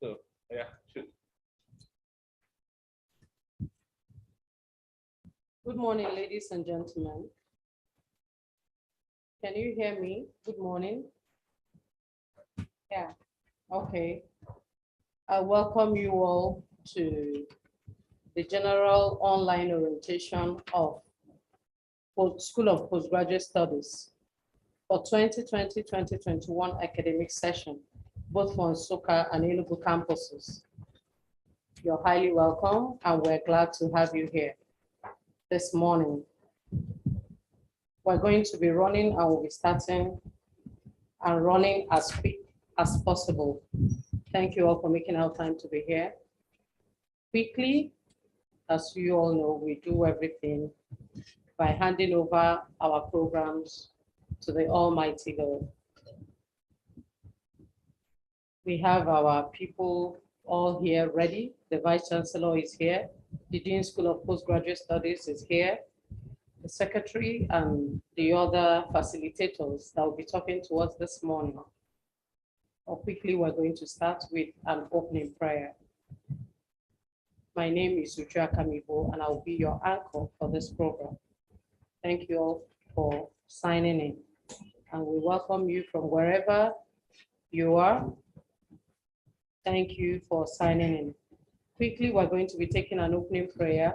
So, yeah, sure. Good morning, ladies and gentlemen. Can you hear me? Good morning. Yeah, okay. I welcome you all to the general online orientation of School of Postgraduate Studies for 2020-2021 academic session, both for Nsukka and Enugu campuses. You're highly welcome, and we're glad to have you here this morning. We're going to be running and we'll be starting and running as quick as possible. Thank you all for making our time to be here. Quickly, as you all know, we do everything by handing over our programs to the Almighty God. We have our people all here ready. The Vice Chancellor is here. The Dean School of Postgraduate Studies is here. The Secretary and the other facilitators that will be talking to us this morning. Quickly, we're going to start with an opening prayer. My name is Ucha Kamibo, and I will be your anchor for this program. Thank you all for signing in, and we welcome you from wherever you are. Thank you for signing in. Quickly, we're going to be taking an opening prayer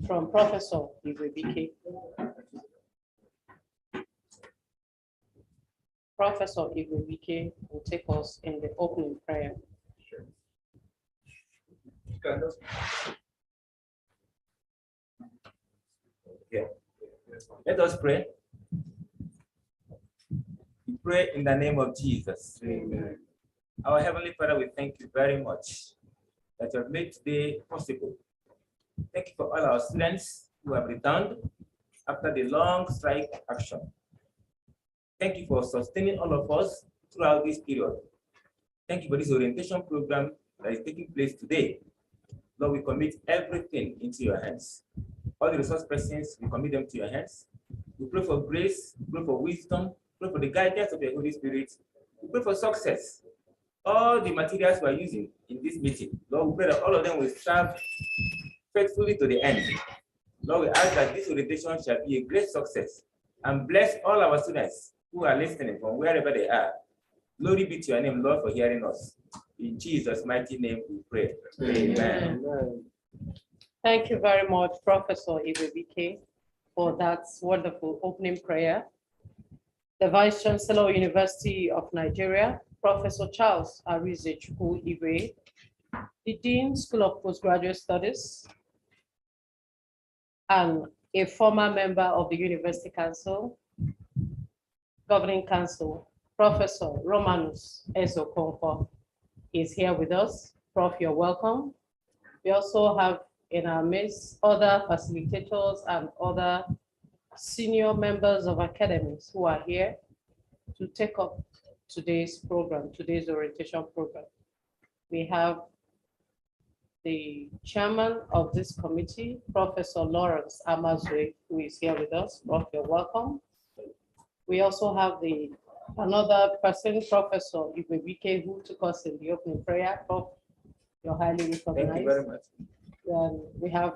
from Professor Igwebike. Professor Igwebike will take us in the opening prayer. Sure. Okay. Let us pray. We pray in the name of Jesus. Amen. Our Heavenly Father, we thank you very much that you have made today possible. Thank you for all our students who have returned after the long strike action. Thank you for sustaining all of us throughout this period. Thank you for this orientation program that is taking place today. Lord, we commit everything into your hands. All the resource persons, we commit them to your hands. We pray for grace, we pray for wisdom, we pray for the guidance of the Holy Spirit. We pray for success. All the materials we are using in this meeting, Lord, we pray that all of them will serve faithfully to the end. Lord, we ask that this orientation shall be a great success and bless all our students who are listening from wherever they are. Glory be to your name, Lord, for hearing us. In Jesus' mighty name we pray. Amen. Amen. Thank you very much, Professor Igwebike, for that wonderful opening prayer. The Vice Chancellor, University of Nigeria, Professor Charles Arizechukwu Igwe, the Dean School of Postgraduate Studies, and a former member of the University Council, Governing Council, Professor Romanus Ezokonkwo is here with us. Prof, you're welcome. We also have in our midst other facilitators and other senior members of academies who are here to take up today's program, today's orientation program. We have the chairman of this committee, Professor Lawrence Amazwe, who is here with us. Prof, you're welcome. We also have another person, Professor Igwebike, who took us in the opening prayer. Prof, you're highly recognized. Thank you very much. We have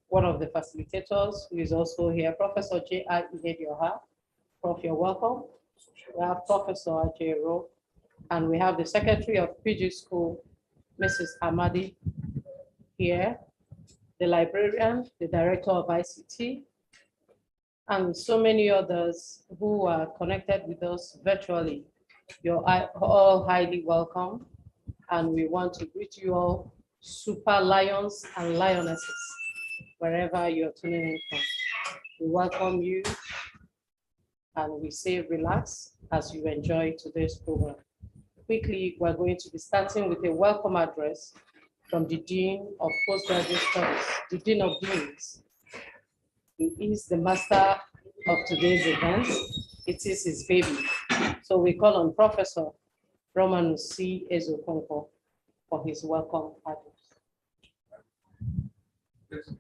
one of the facilitators who is also here, Professor J.I. Ihedioha. Prof, you're welcome. We have Professor Ajero, and we have the Secretary of PG School, Mrs. Amadi, here, the librarian, the Director of ICT, and so many others who are connected with us virtually. You're all highly welcome, and we want to greet you all, super lions and lionesses, wherever you're tuning in from. We welcome you, and we say relax as you enjoy today's program. Quickly, we're going to be starting with a welcome address from the Dean of Postgraduate Studies, the Dean of Deans. He is the master of today's event. It is his baby. So we call on Professor Romanus C. Ezokonkwo for his welcome address. Yes.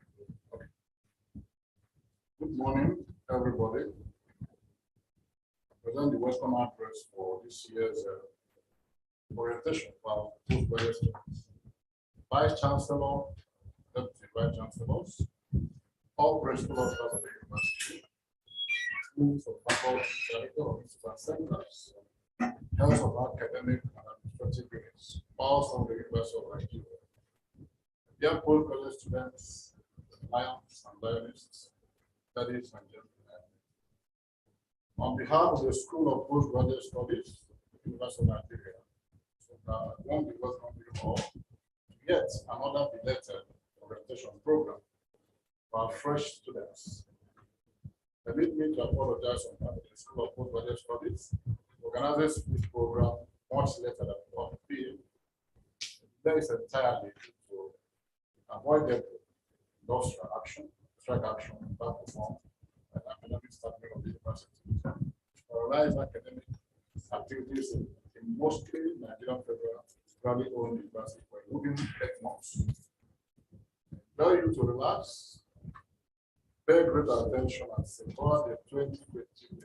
Good morning, everybody. I present the welcome address for this year's orientation for postgraduate students. Vice Chancellor, Deputy Vice Chancellors, all principal officers of the university, schools of faculty, director of centers, heads of academic and administrative units, all from the University of Nigeria. Dear postgraduate students, lions and lionists, ladies and gentlemen, on behalf of the School of Postgraduate Studies, University of Nigeria, I want to welcome you all to yet another belated orientation program for our fresh students. Permit me to apologize on behalf of the School of Postgraduate Studies, organizers this program much later than what we there is entirely to avoid the industrial action, strike action, that perform and academic staffing of the university. Organize academic activities in mostly Nigerian federally owned universities for moving 8 months. Tell you to relax, pay great attention and support the 2020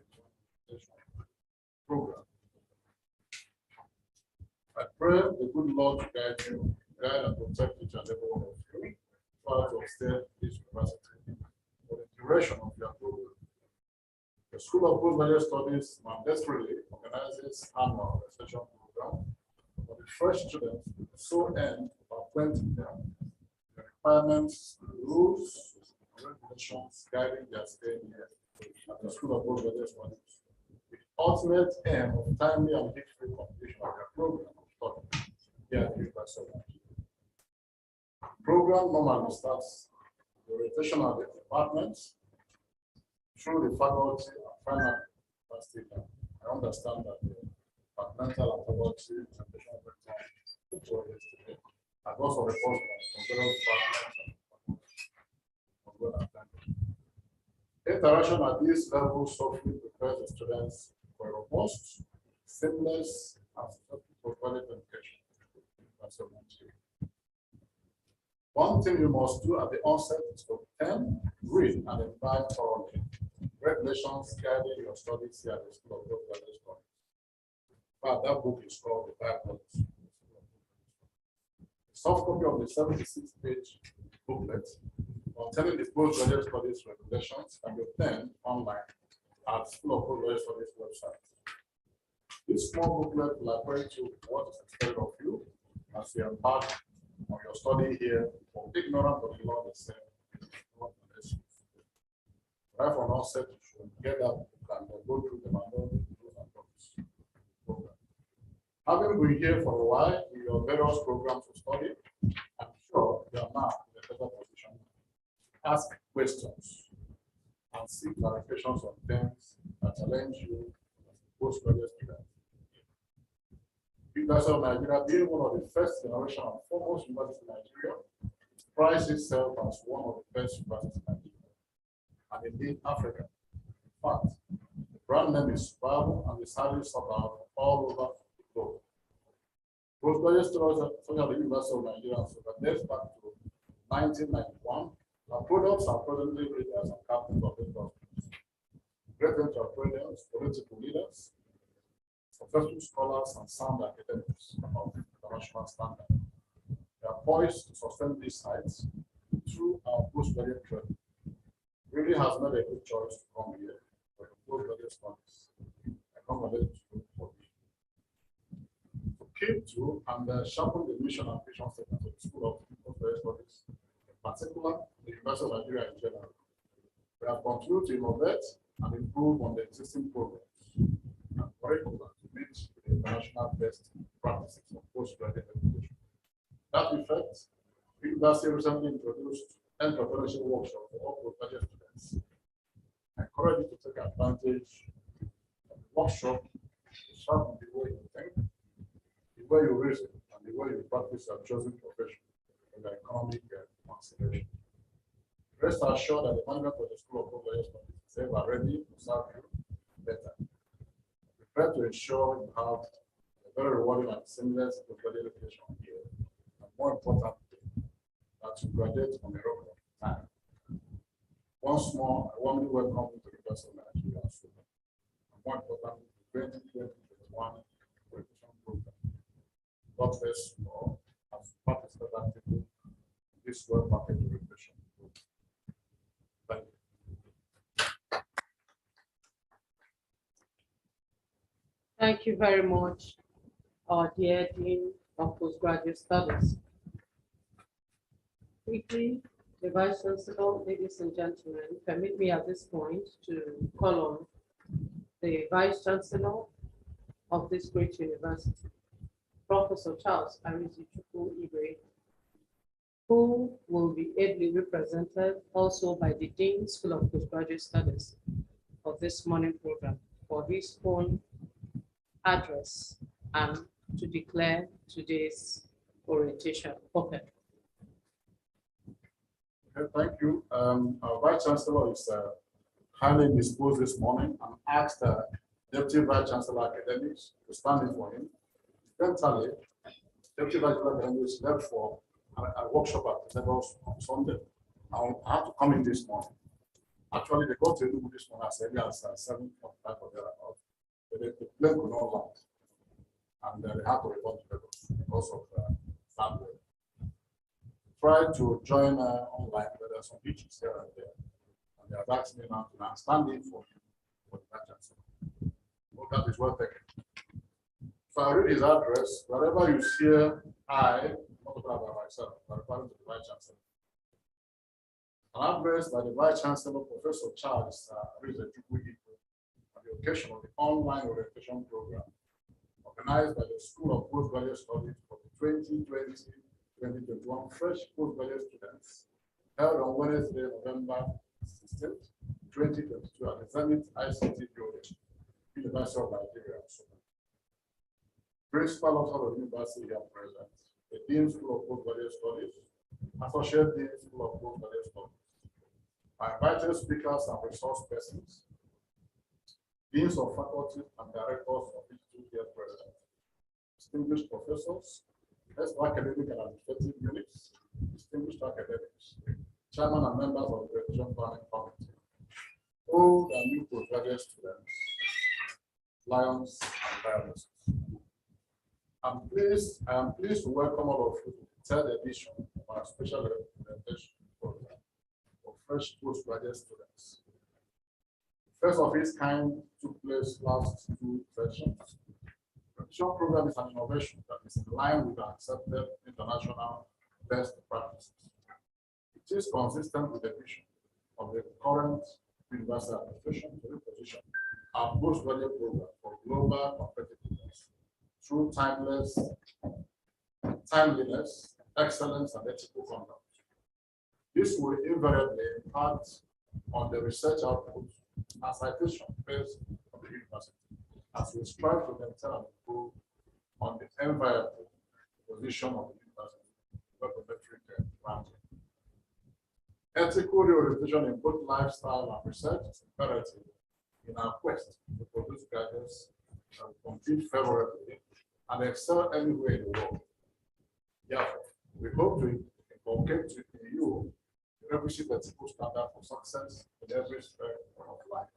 program. I pray the good Lord to guide and protect each and every one of you throughout to extend this university for the duration of your program. The School of Postgraduate Studies mandatorily organizes annual session program for the fresh students so end of acquainting them the requirements, rules, and regulations guiding their stay here at the School of Postgraduate Studies. The ultimate aim of timely and hit-free completion of their program of study here at the University of Nigeria. The program normally starts the orientation of the departments through the faculty and finally university. I understand that the departmental and faculty orientation program yesterday, and also reports from various departments. Interaction at this level softly prepares the students for a robust, seamless, and successful quality education. One thing you must do at the onset is to attend, read, and imbibe thoroughly regulations guiding your studies here at the School of Postgraduate Studies. But that book is called the Bible. A soft copy of the 76-page booklet containing the postgraduate studies regulations can be obtained online at School of Postgraduate Studies website. This small booklet will acquaint you with what is expected of you as you embark on your study here for ignorant of the law the same. Right from onset, you should get that book and go through the manual program. Having been here for a while in your various programs of study, I'm sure you are now in a better position to ask questions and seek clarifications on things that challenge you as a postgraduate student. University of Nigeria, being one of the first generation and foremost universities in Nigeria, prides itself as one of the best universities in Nigeria and indeed Africa. In fact, the brand name is superb and is highly sought out all over the globe. Postgraduate students at the University of Nigeria, so that dates back to 1991, our products are presently leaders and captains of the industry. Great entrepreneurs, political leaders, successful scholars, and sound academics of international standard. They are poised to sustain these heights through our postgraduate training. Really has made a good choice to come here for the postgraduate studies. I congratulate you for me. To keep to and sharpen the mission and vision statement of the School of Postgraduate Studies, in particular, the University of Nigeria in general. We have continued to innovate and improve on the existing programs and curricula to meet the international best practices of postgraduate education. That effect, the university recently introduced entrepreneurship workshop for all postgraduate students. I encourage you to take advantage of the workshop to sharpen the way you think, the way you reason, and the way you practice your chosen profession in the economic consideration. Rest assured that the management of the School of Postgraduate Studies is ever ready to serve you better. Prepare to ensure you have a very rewarding and seamless postgraduate education here, and more importantly, that you graduate on a record time. Once more, I warmly welcome you to the University of Nigeria, and more importantly, the 2020-2021 education program. God bless you all as participate actively in this work market orientation. Thank you. Thank you very much, our dear Dean of Postgraduate Studies. Quickly, the Vice Chancellor, ladies and gentlemen, permit me at this point to call on the Vice Chancellor of this great university, Professor Charles Arizichukwu Igwe, who will be ably represented also by the Dean School of Postgraduate Studies for this morning program for his own address and to declare today's orientation open. Okay, thank you. Our Vice Chancellor is highly disposed this morning and asked Deputy Vice Chancellor Academics to stand in for him. Eventually, Deputy Vice Chancellor Academics left for a workshop at Lagos on Sunday. I had to come in this morning. Actually, they got to do this morning as early as 7:45 or thereabouts. But the plane could not land. And they had to report to Lagos because of bad weather. Tried to join online, but there's some issues here and there. And they have asked me now to stand in for him for the Vice Chancellor. Well, that is well taken. So I read his address. Wherever you hear I, not about myself, but referring to the Vice Chancellor. An address by the Vice Chancellor, Professor Charles Arizichukwu Igwe, on the occasion of the online orientation program organized by the School of Postgraduate Studies for the 2020-2021 fresh postgraduate students, held on Wednesday, November 16th, 2022 at the Zenith ICT Building, University of Nigeria. Principal of the University here present, the Dean School of Postgraduate Studies, Associate Dean School of Postgraduate Studies, our invited speakers and resource persons, deans of faculty and directors of institute here present, distinguished professors, best academic and administrative units, distinguished academics, chairman and members of the Education Planning Committee, old and new postgraduate students, lions and lionesses. I am pleased to welcome all of you to the third edition of our special orientation program for fresh postgraduate students. First of its kind took place last 2 sessions. The orientation program is an innovation that is in line with accepted international best practices. It is consistent with the vision of the current university administration to reposition our postgraduate program for global competitiveness through timeliness, excellence, and ethical conduct. This will invariably impact on the research output and citation based on the university, as we strive to maintain and improve on the enviable position of the university, metric ranking. Ethical reorientation in both lifestyle and research is imperative in our quest to produce graduates that will compete favorably and excel anywhere in the world. Therefore, we hope to inculcate in you the requisite ethical standard for success in every sphere of life.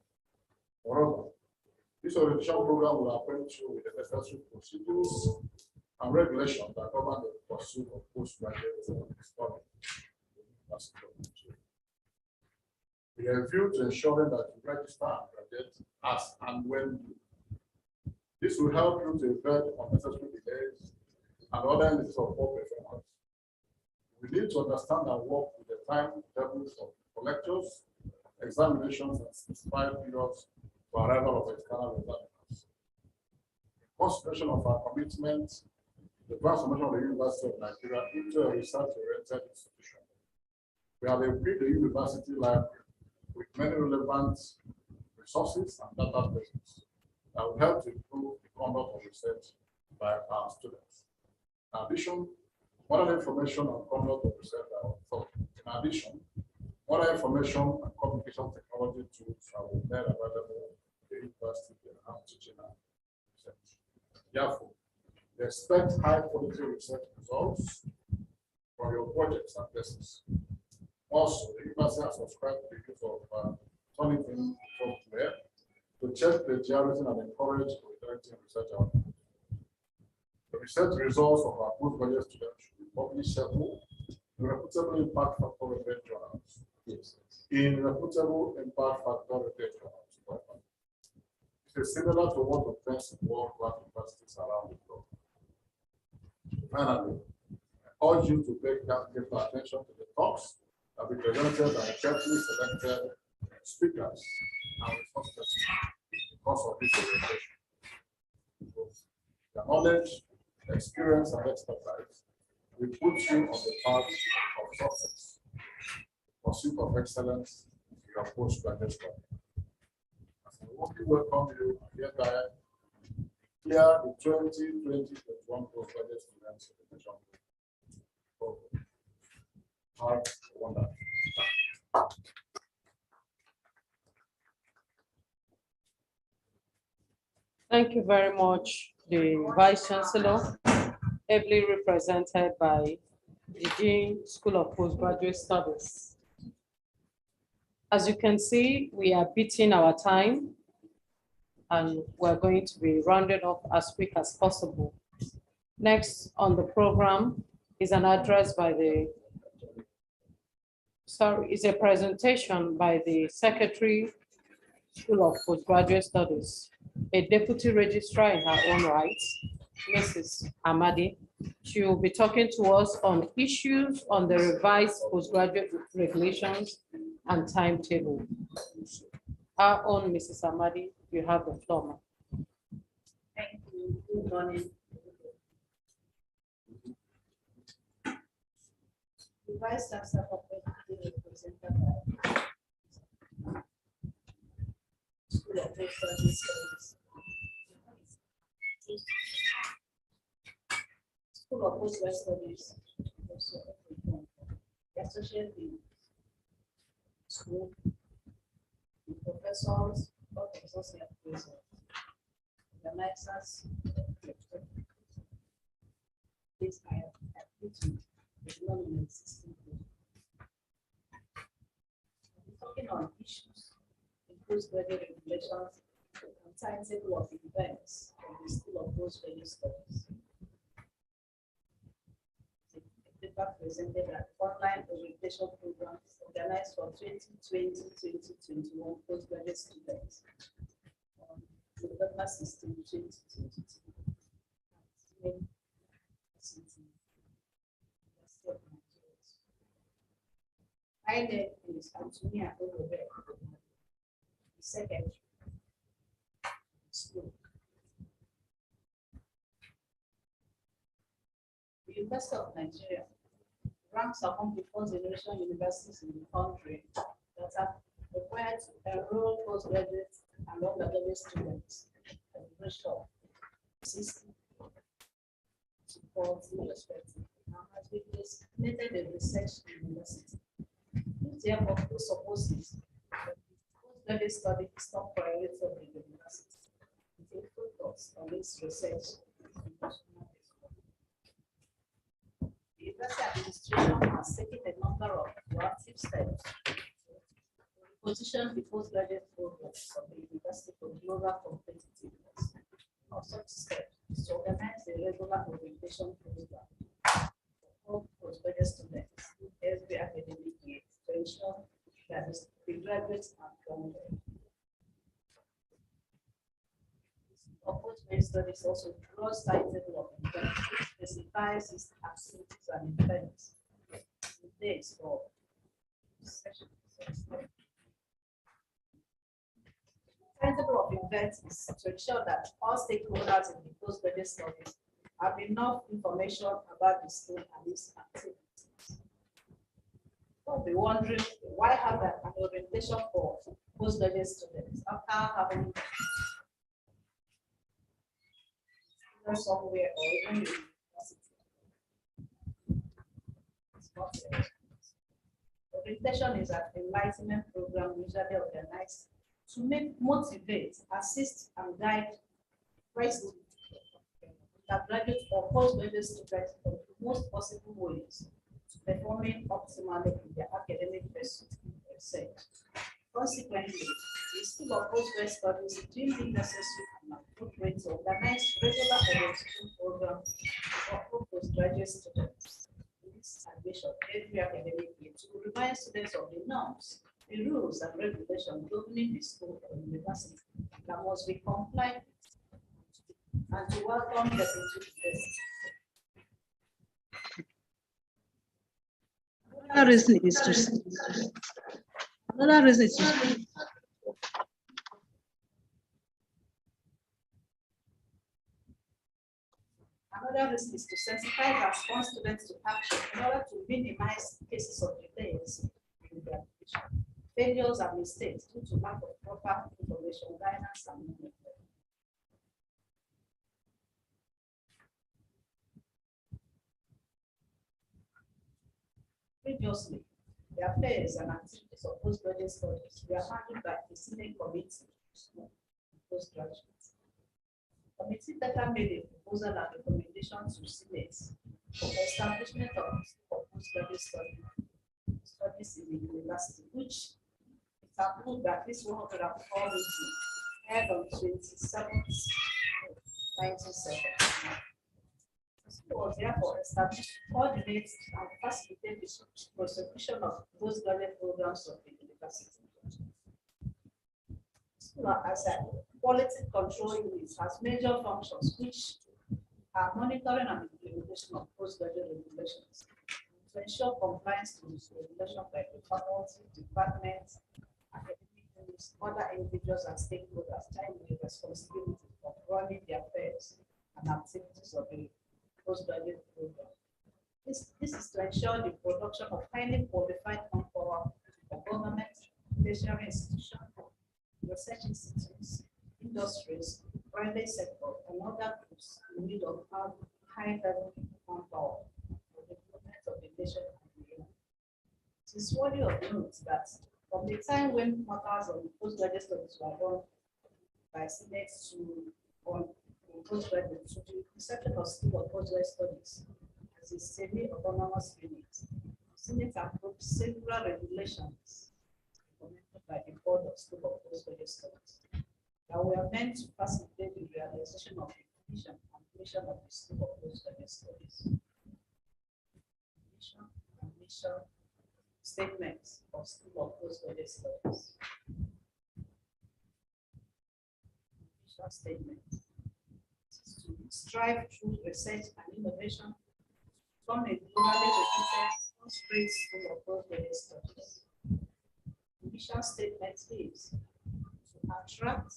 Moreover, this orientation program will acquaint you with the necessary procedures and regulations that govern the pursuit of postgraduate study. We are viewed to ensuring that you register and graduate as and when you. This will help you to avoid unnecessary delays and other instances of poor performance. We need to understand and work with the timetables of lectures, examinations, and specified periods for arrival of external examiners. In consideration of our commitment to the transformation of the University of Nigeria into a research-oriented institution, we have equipped the university library with many relevant resources and databases that will help to improve the conduct of research by our students. In addition, modern information and conduct of research are taught. In addition, modern information and communication technology tools are made available to the university and teaching and research. Therefore, we expect high quality research results from your projects and theses. Also, the university has subscribed to the use of Turnitin software to check plagiarism and encourage originality in research output. The research results of our postgraduate students should be published several reputable impact factor related journals. Yes. In reputable impact factor related journals. It is similar to what occurs in world-class universities around the globe. Finally, I urge you to give attention to the talks that will be presented by carefully selected speakers and resources because of this orientation. The knowledge, experience, and expertise will put you on the path of success, pursuit of excellence in your postgraduate study. As I warmly welcome you, I hereby declare the 2020-21 postgraduate students orientation program. Have a wonderful day. Thank you very much, the Vice Chancellor, ably represented by the Dean, School of Postgraduate Studies. As you can see, we are beating our time and we're going to be rounded off as quick as possible. Next on the program is an address by the, is a presentation by the Secretary, School of Postgraduate Studies, a Deputy Registrar in her own right, Mrs. Amadi. She will be talking to us on issues on the revised postgraduate regulations and timetable. Our own Mrs. Amadi, you have the floor. Thank you. Good morning. The Vice Chancellor of Education represented by School of Postgraduate Studies. School of Postgraduate Studies. Also, the associate dean, school, the professors, professors and professors, the licensed. This I have written the non existing. Talking on issues, in postgraduate regulations, and timetable of events of the School of Postgraduate Studies. The paper presented at online orientation programs organized for 2020-2021 postgraduate students on November 16, 2022. My name is Antonia Ogobe, the secretary. School. The University of Nigeria ranks among the first generation universities in the country that are required to enroll postgraduate and undergraduate students at the ratio of 60 to 40 respectively, and has been designated a research university. This therefore presupposes that the postgraduate study is not priority of the university. It focus on its research. The university administration has taken a number of proactive steps to position the postgraduate programs of the university for global competitiveness. Of such steps is to organize a regular orientation program for all postgraduate students every academic year to ensure that the graduates are grounded. Of postgraduate studies also draws timetable of events, which specifies its activities and events. The dates for session. Timetable of events is to ensure that all stakeholders in the postgraduate studies have enough information about the school and its activities. You'll be wondering why have an orientation for postgraduate students after having somewhere or even in university. It's not there. Orientation is an enlightenment program usually organized to motivate, assist, and guide graduate or postgraduate students in the most possible ways to performing optimally in their academic research. Consequently, the School of Postgraduate Studies deemed it necessary and appropriate to organize regular orientation programs postgraduate students in this admission every academic year to remind students of the norms, the rules and regulations governing the school or university that must be complied with, and to welcome them into the test. Another reason is to another reason is to Another risk is to sensitize and respond students to action in order to minimize cases of delays in their application, failures and mistakes due to lack of proper information, guidance, and monitoring. Previously, the affairs and activities of postgraduate studies were handled by the Senate Committee of Postgraduates. The committee later made a proposal and recommendation to Senate for establishment of postgraduate studies in the university, which it approved at least 104 meetings held on 27th, 1979. The school was therefore established to coordinate and facilitate the prosecution of postgraduate programs of the university. School as a quality control unit has major functions which are monitoring and implementation of postgraduate regulations to ensure compliance to this regulation by the faculty, departments, academic units, other individuals and stakeholders taking the responsibility of running the affairs and activities of the postgraduate program. This is to ensure the production of highly qualified manpower for government, tertiary institutions, research institutes, industries, private sector, and other groups in need of high-level manpower for the development of the nation and beyond. It is worthy of note that from the time when matters of the postgraduate studies were done by Senate to on postgraduate to the inception of School of Postgraduate Studies as a semi-autonomous unit, Senate approved several regulations implemented by the Board of School of Postgraduate Studies that were meant to facilitate the realization of the vision and mission of the School of Postgraduate Studies. Vision and mission statements of School of Postgraduate Studies. Vision statement is to strive through research and innovation from a globally reputed straight School of Postgraduate Studies. The mission statement is to attract,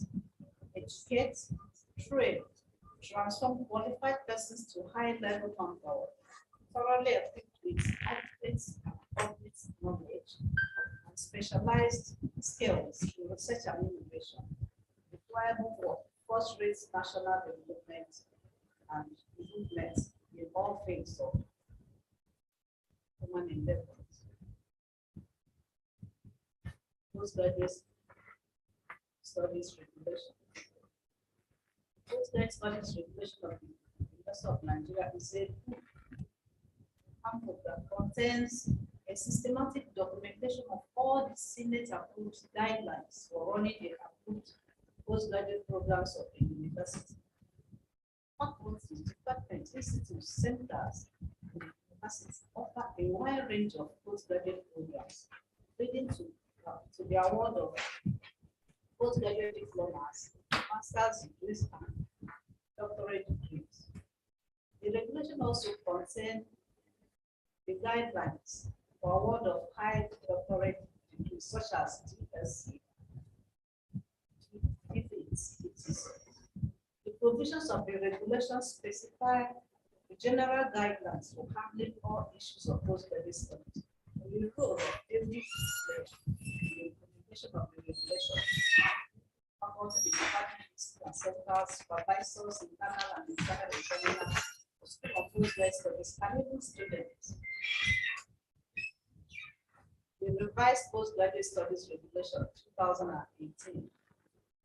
educate, train, transform qualified persons to high-level manpower, thoroughly equipped with adequate and appropriate knowledge and specialized skills in research and innovation, required for first-rate national development and improvement in all fields of human endeavors. Postgraduate studies regulation. Postgraduate studies regulation of the University of Nigeria is a handbook that contains a systematic documentation of all the Senate-approved guidelines for running the approved postgraduate programs of the university. Faculties, departments, institutes, centers, and universities offer a wide range of postgraduate programs, leading to the award of postgraduate diplomas, master's degrees, and doctorate degrees. The regulation also contains the guidelines for award of high doctorate degrees, such as DSc, etc. The provisions of the regulation specify the general guidelines for handling all issues of postgraduate studies. The role of every the implementation of the regulation, faculty, departments, and centers, supervisors, internal and external examiners, School of Postgraduate Studies, and even students. The revised Postgraduate Studies Regulation 2018.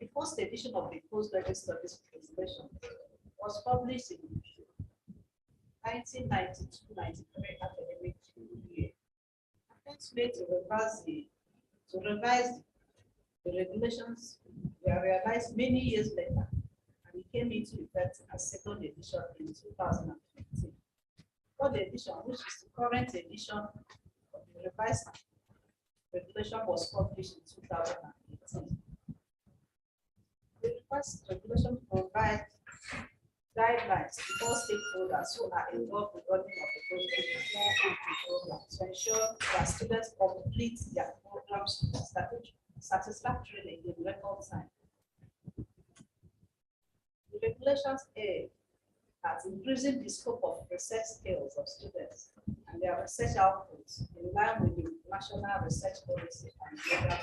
The first edition of the Postgraduate Studies Regulation was published in 1992-93 academic year. Attempts made to revise the regulations were realized many years later, and it came into effect as second edition in 2015. third edition, which is the current edition of the revised regulation, was published in 2018. The revised regulation provides guidelines to all stakeholders who are involved in running of the program to ensure that students complete their programs satisfactorily in record time. The regulations aim at increasing the scope of research skills of students and their research outputs in line with the national research policy and program.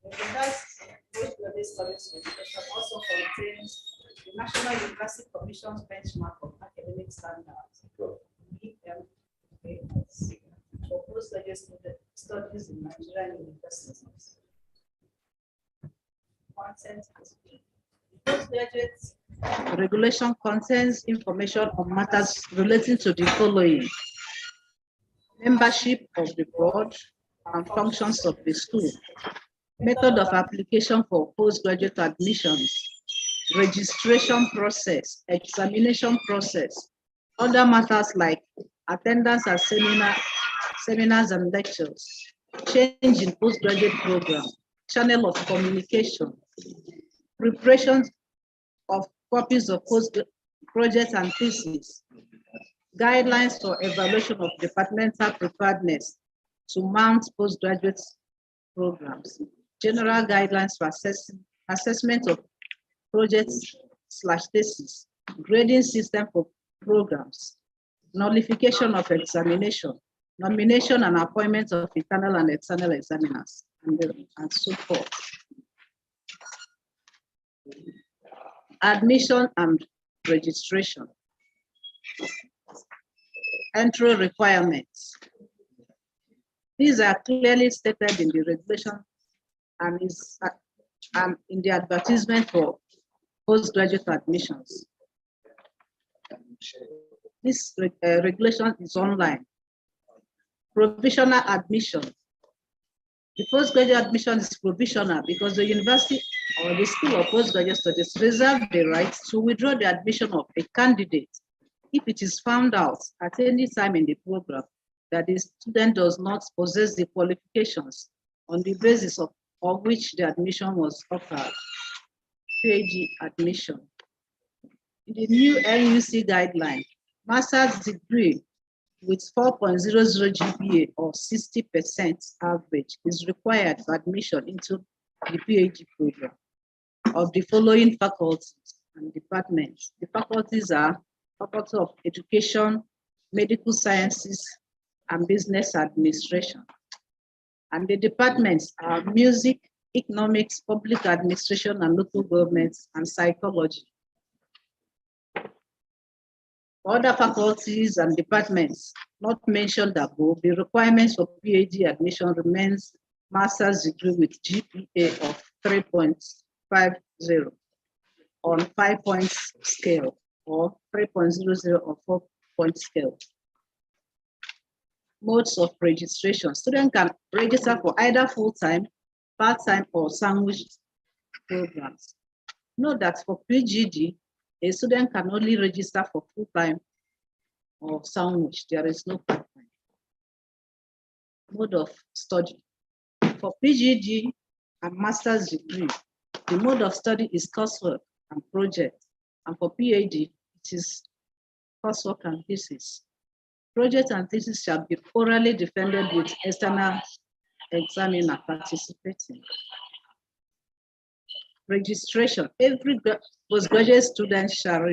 The revised postgraduate studies regulation also contains the National University Commission's benchmark of academic standards, BMAS, for postgraduate studies in Nigerian universities. Consent postgraduate regulation contains information on matters relating to the following: membership of the board and functions of the school, method of application for postgraduate admissions, registration process, examination process, other matters like attendance at seminars and lectures, change in postgraduate program, channel of communication, preparation of copies of projects and theses, guidelines for evaluation of departmental preparedness to mount postgraduate programs, general guidelines for assessment of projects/thesis, grading system for programs, nullification of examination, nomination and appointment of internal and external examiners, and so forth. Admission and registration. Entry requirements. These are clearly stated in the regulation and in the advertisement for postgraduate admissions. This regulation is online. Provisional admission. The postgraduate admission is provisional because the university or the School of Postgraduate Studies reserve the right to withdraw the admission of a candidate if it is found out at any time in the program that the student does not possess the qualifications on the basis of which the admission was offered. PhD admission. In the new NUC guideline, master's degree with 4.00 GPA or 60% average is required for admission into the PhD program of the following faculties and departments. The faculties are Faculty of Education, Medical Sciences, and Business Administration. And the departments are Music, Economics, Public Administration and Local Governments, and Psychology. For other faculties and departments not mentioned above, the requirements for PhD admission remains master's degree with GPA of 3.50 on 5-point scale or 3.00 on 4-point scale. Modes of registration. Students can register for either full-time, part-time, or sandwich programs. Note that for PGD, a student can only register for full-time or sandwich. There is no part-time. Mode of study. For PGD and master's degree, the mode of study is coursework and project. And for PhD, it is coursework and thesis. Project and thesis shall be orally defended with external examiner participating. Registration. Every postgraduate student shall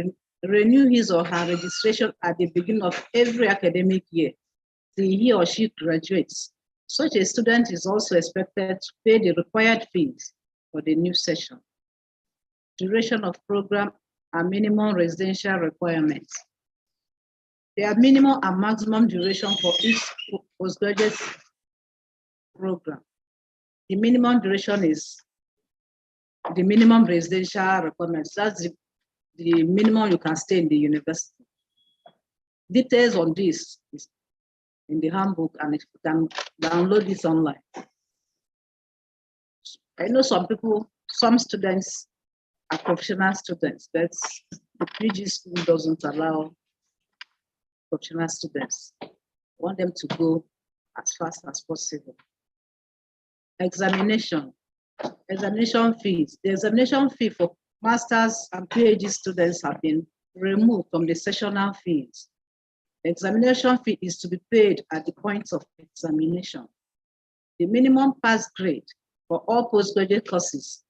renew his or her registration at the beginning of every academic year till he or she graduates. Such a student is also expected to pay the required fees for the new session. Duration of program and minimum residential requirements. There are minimum and maximum duration for each postgraduate program. The minimum duration is the minimum residential requirements. That's the minimum you can stay in the university. Details on this is in the handbook, and you can download this online. I know some students are professional students, but the PG school doesn't allow professional students. Want them to go as fast as possible. Examination fees. The examination fee for master's and PhD students have been removed from the sessional fees. The examination fee is to be paid at the point of examination. The minimum pass grade for all postgraduate courses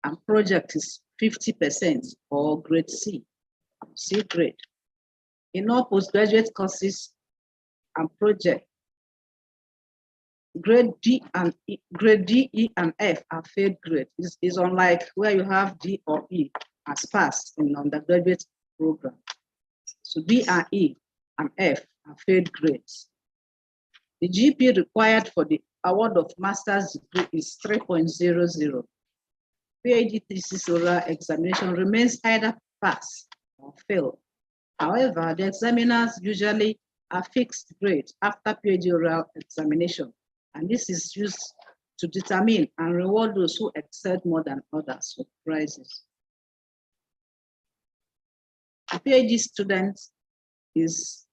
and projects is 50% or grade C grade. In all postgraduate courses and projects, grade D, E, and F are failed grade. It's unlike where you have D or E as passed in undergraduate program. So D and E and F are failed grades. The GP required for the award of master's degree is 3.00. PhD thesis oral examination remains either pass or fail. However, the examiners usually are fixed grade after PhD oral examination, and this is used to determine and reward those who excel more than others with prizes. A PhD student is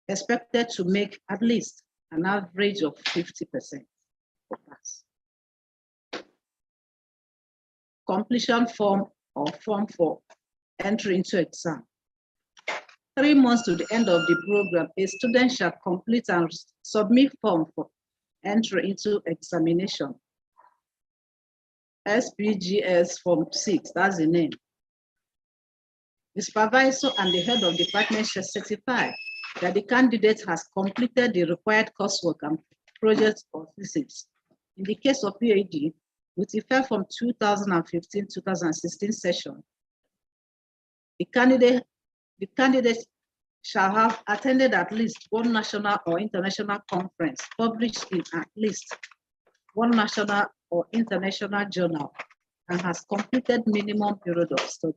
expected to make at least an average of 50% for pass. Completion form or form for entry into exam. 3 months to the end of the program, a student shall complete and submit form for entry into examination. SPGS Form 6, that's the name. The supervisor and the head of the department shall certify that the candidate has completed the required coursework and project or thesis. In the case of PhD, with effect from 2015-2016 session, the candidate shall have attended at least one national or international conference, published in at least one national or international journal, and has completed minimum period of study.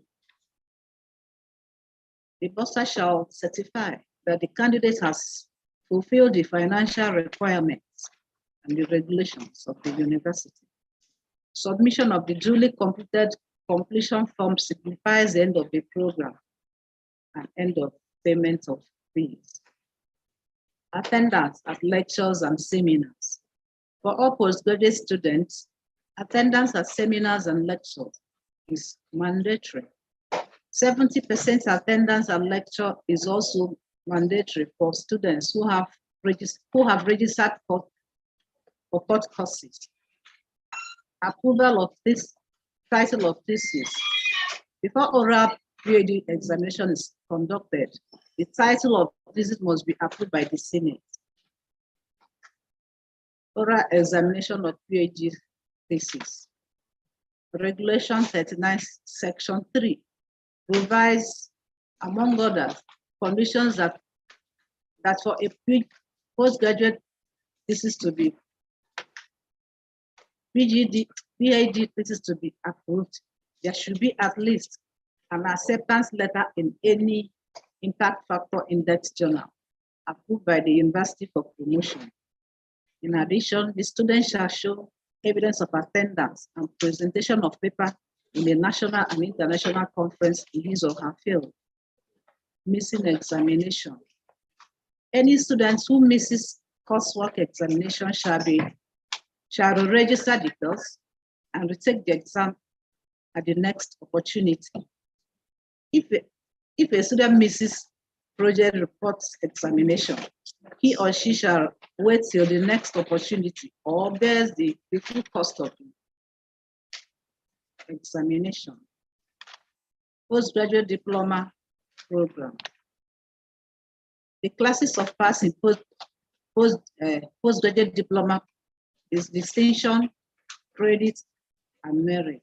The bursar shall certify that the candidate has fulfilled the financial requirements and the regulations of the university. Submission of the duly completed completion form signifies the end of the program and end of payment of fees. Attendance at lectures and seminars. For all postgraduate students, attendance at seminars and lectures is mandatory. 70% attendance at lecture is also mandatory for students who have registered for courses. Approval of this title of thesis. Before oral PhD examination is conducted, the title of thesis must be approved by the Senate. Oral examination of PhD thesis. Regulation 39, Section 3 provides, among others, conditions that for a postgraduate thesis to be PhD thesis to be approved, there should be at least an acceptance letter in any impact factor index journal approved by the university for promotion. In addition, the student shall show evidence of attendance and presentation of paper in a national and international conference in his or her field. Missing examination. Any student who misses coursework examination shall register details and retake the exam at the next opportunity. If a student misses project reports examination, he or she shall wait till the next opportunity or bears the full cost of the examination. Postgraduate diploma program. The classes of passing postgraduate diploma is distinction, credit, and merit.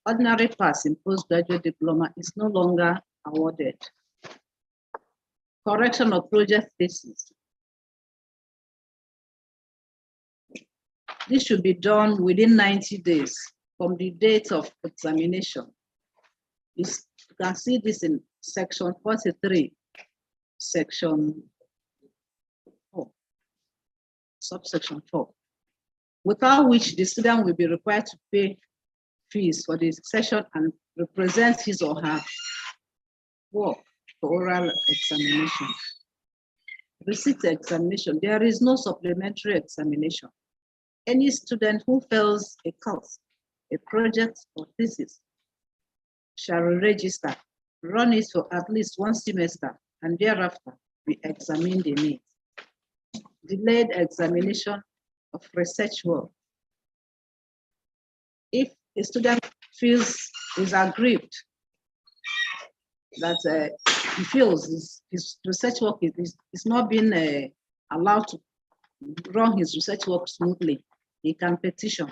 Ordinary pass in postgraduate diploma is no longer awarded. Correction of project thesis. This should be done within 90 days from the date of examination. You can see this in section 43, section 4, subsection 4, without which the student will be required to pay fees for the session and represent his or her work for oral examination. receipt examination, there is no supplementary examination. Any student who fails a course, a project or thesis shall register, run it for at least one semester, and thereafter be examined in it. Delayed examination of research work. If a student is aggrieved that he feels his research work is not being allowed to run his research work smoothly, he can petition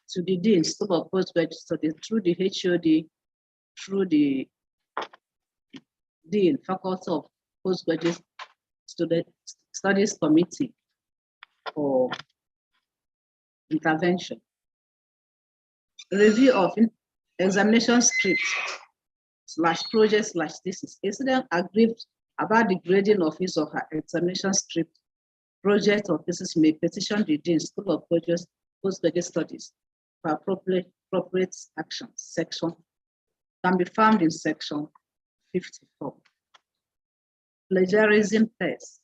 to the Dean of Postgraduate Studies through the HOD, through the Dean, Faculty of Postgraduate Studies Committee for intervention. Review of examination script / project / thesis. A student aggrieved about the grading of his or her examination script, project or thesis may petition the Dean, School of Postgraduate Studies for appropriate actions. Section can be found in section 54. Plagiarism test.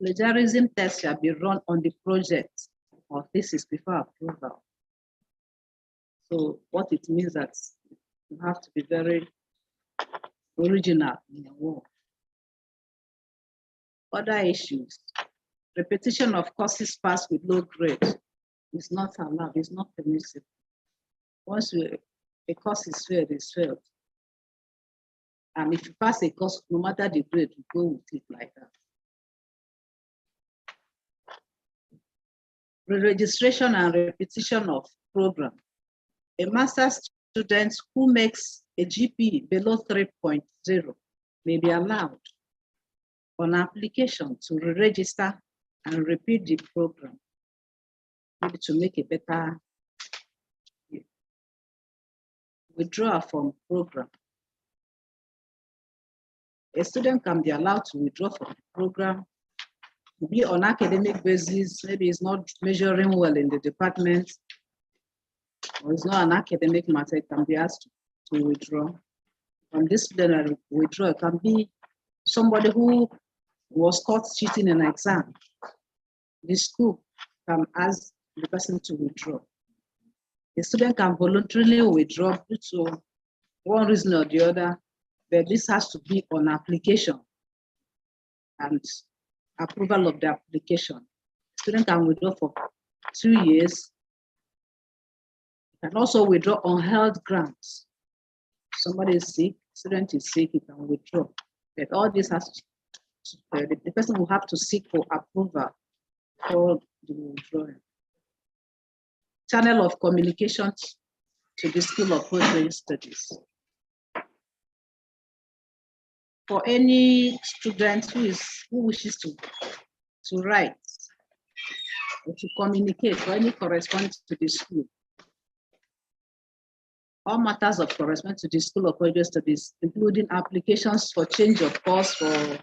Plagiarism test shall be run on the project or thesis before approval. So what it means that you have to be very original in your work. Other issues. Repetition of courses passed with low grade is not allowed, it's not permissible. Once a course is failed, it's failed. And if you pass a course, no matter the grade, you go with it like that. Re-registration and repetition of program. A master's student who makes a GPA below 3.0 may be allowed on application to re-register and repeat the program, maybe to make a better withdrawal from program. A student can be allowed to withdraw from the program, be on academic basis, maybe it's not measuring well in the department, or it's not an academic matter, it can be asked to withdraw. From this student withdraw, it can be somebody who was caught cheating in an exam. The school can ask the person to withdraw. The student can voluntarily withdraw due to one reason or the other, but this has to be on application and approval of the application. Student can withdraw for 2 years. Can also withdraw on health grounds. Somebody is sick, student is sick, he can withdraw. But all this has to, the person will have to seek for approval for the withdrawal. Channel of communication to the School of Postgraduate Studies. For any student who wishes to write or to communicate for any correspondence to the school, all matters of correspondence to the School of Postgraduate Studies, including applications for change of course, for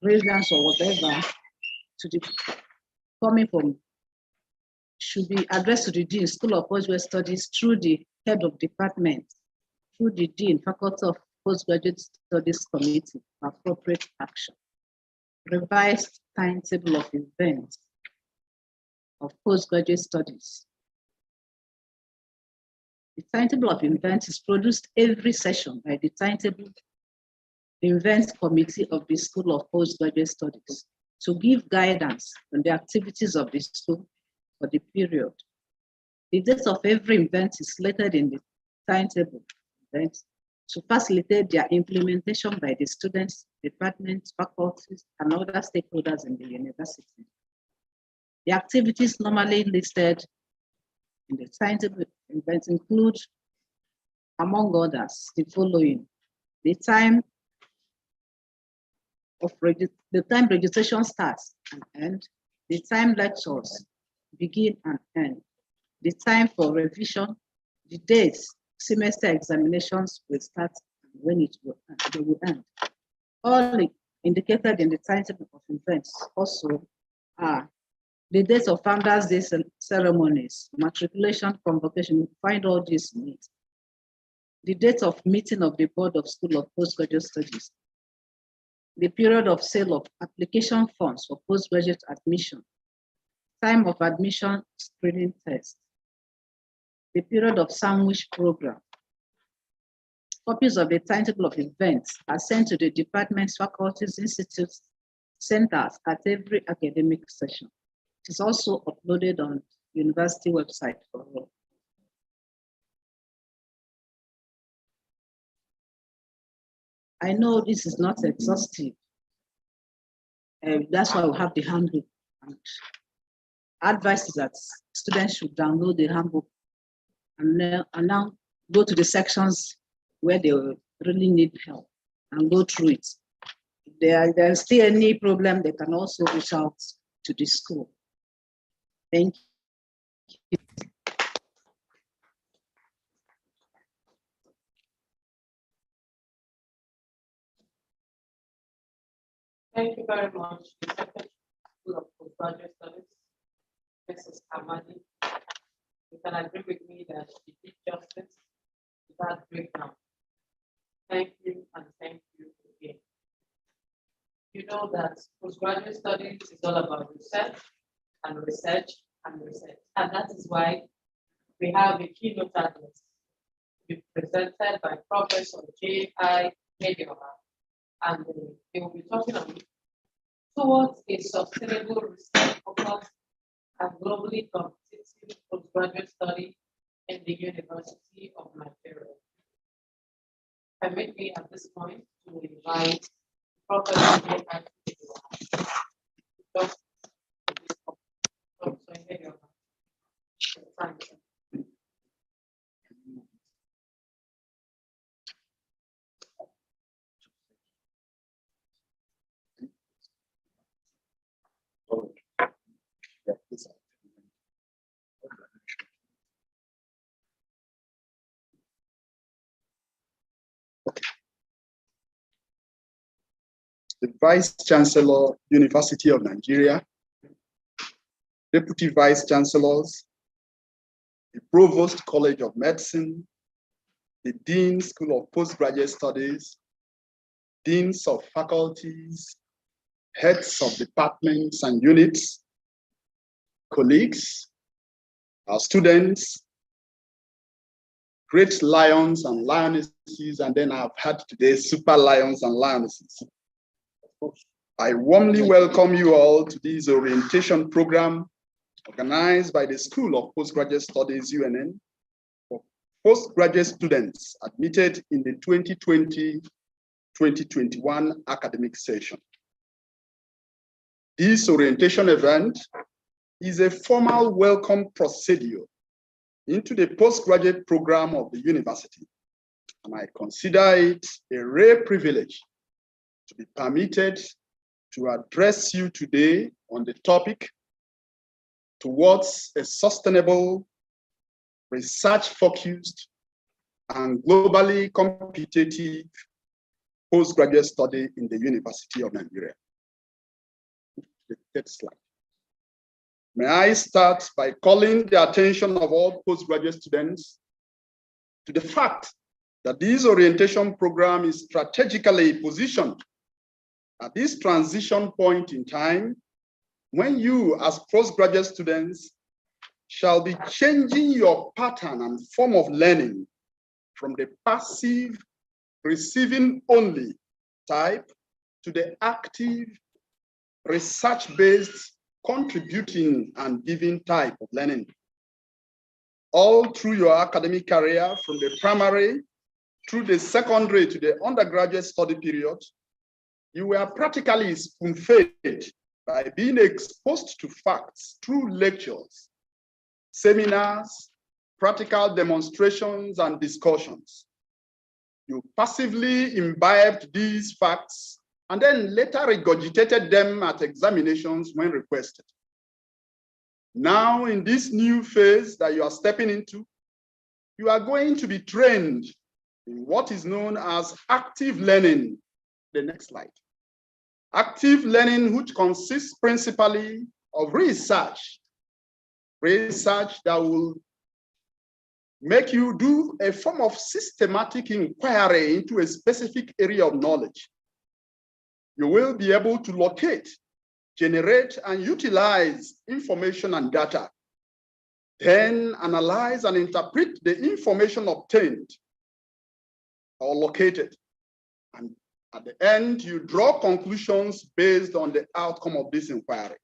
residence or whatever, to the coming from, should be addressed to the Dean, School of Postgraduate Studies, through the head of department, through the Dean, Faculty of Postgraduate Studies Committee, appropriate action. Revised timetable of events of postgraduate studies. The timetable of events is produced every session by the timetable events committee of the School of Postgraduate Studies to give guidance on the activities of the school for the period. The date of every event is slated in the timetable events to facilitate their implementation by the students, departments, faculties, and other stakeholders in the university. The activities normally listed in the timetable events include, among others, the following: the time registration starts and ends, the time lectures begin and end, the time for revision, the dates semester examinations will start and when they will end. All indicated in the timetable of events also are the dates of Founders' Day ceremonies, matriculation, convocation. You find all these in it. The date of meeting of the Board of School of Postgraduate Studies, the period of sale of application forms for postgraduate admission, time of admission screening test, the period of sandwich program. Copies of the timetable of events are sent to the departments, faculties, institutes, centers at every academic session. It is also uploaded on university website for all. I know this is not exhaustive. That's why we have the handbook. And advice is that students should download the handbook and now go to the sections where they really need help and go through it. If there's still any problem, they can also reach out to the school. Thank you. Thank you very much, the Secretary of Postgraduate Studies, Mrs. Kamani. You can agree with me that she did justice to that breakdown. Thank you and thank you again. You know that postgraduate studies is all about research and research and research. And that is why we have a keynote address to be presented by Professor J.I. Medioha. And they will be talking on towards a sustainable research focus and globally competitive postgraduate study in the University of Nigeria. Permit me at this point to invite Professor J.I. Medioha. The Vice Chancellor, University of Nigeria, Deputy Vice Chancellors, the Provost College of Medicine, the Dean School of Postgraduate Studies, Deans of Faculties, Heads of Departments and Units, colleagues, our students, great lions and lionesses, and then I've had today super lions and lionesses. I warmly welcome you all to this orientation program organized by the School of Postgraduate Studies, UNN, for postgraduate students admitted in the 2020-2021 academic session. This orientation event is a formal welcome procedure into the postgraduate program of the university, and I consider it a rare privilege to be permitted to address you today on the topic towards a sustainable, research-focused, and globally competitive postgraduate study in the University of Nigeria. The next slide. May I start by calling the attention of all postgraduate students to the fact that this orientation program is strategically positioned at this transition point in time when you as postgraduate students shall be changing your pattern and form of learning from the passive, receiving only type to the active, research-based, contributing and giving type of learning. All through your academic career, from the primary through the secondary to the undergraduate study period, you were practically spoon-fed by being exposed to facts through lectures, seminars, practical demonstrations, and discussions. You passively imbibed these facts and then later regurgitated them at examinations when requested. Now, in this new phase that you are stepping into, you are going to be trained in what is known as active learning. The next slide. Active learning, which consists principally of research that will make you do a form of systematic inquiry into a specific area of knowledge. you will be able to locate, generate, and utilize information and data. Then analyze and interpret the information obtained or located. And at the end, you draw conclusions based on the outcome of this inquiry.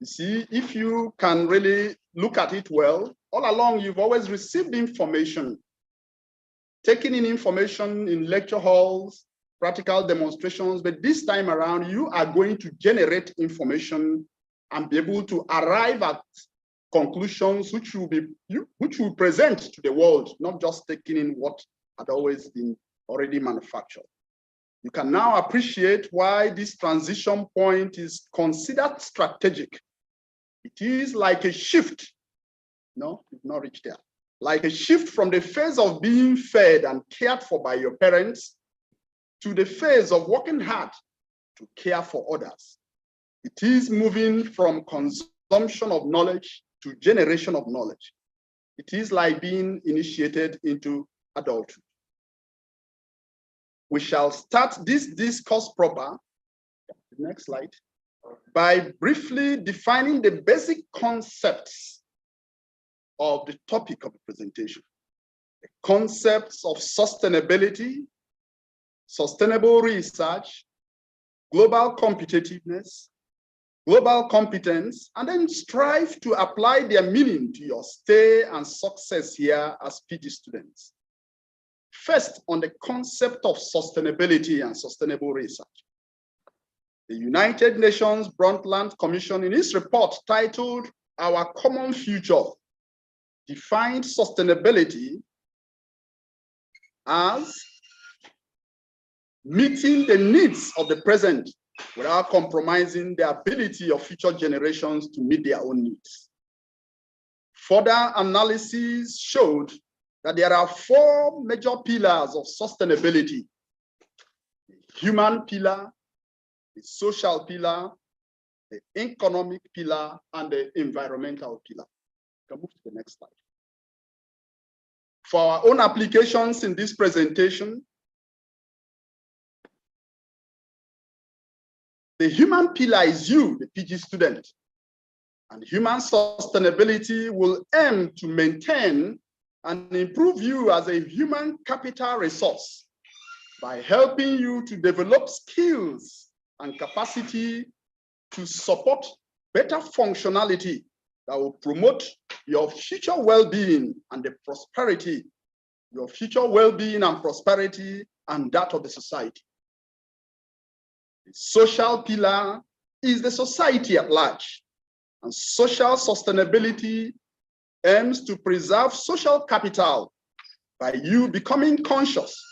You see, if you can really look at it well, all along you've always received information, taking in information in lecture halls, practical demonstrations, but this time around you are going to generate information and be able to arrive at conclusions which will present to the world, not just taking in what had always been already manufactured. You can now appreciate why this transition point is considered strategic. It is like a shift. No, you've not reached there. Like a shift from the phase of being fed and cared for by your parents to the phase of working hard to care for others. It is moving from consumption of knowledge to generation of knowledge. It is like being initiated into adulthood. We shall start this discourse proper, the next slide, by briefly defining the basic concepts of the topic of the presentation. The concepts of sustainability, sustainable research, global competitiveness, global competence, and then strive to apply their meaning to your stay and success here as PG students. First, on the concept of sustainability and sustainable research. The United Nations Brundtland Commission, in its report titled Our Common Future, defined sustainability as meeting the needs of the present without compromising the ability of future generations to meet their own needs. Further analysis showed that there are 4 major pillars of sustainability: the human pillar, the social pillar, the economic pillar, and the environmental pillar. You can move to the next slide. For our own applications in this presentation, the human pillar is you, the PG student, and human sustainability will aim to maintain and improve you as a human capital resource by helping you to develop skills and capacity to support better functionality that will promote your future well-being and the prosperity, your future well-being and prosperity and that of the society. The social pillar is the society at large, and social sustainability aims to preserve social capital by you becoming conscious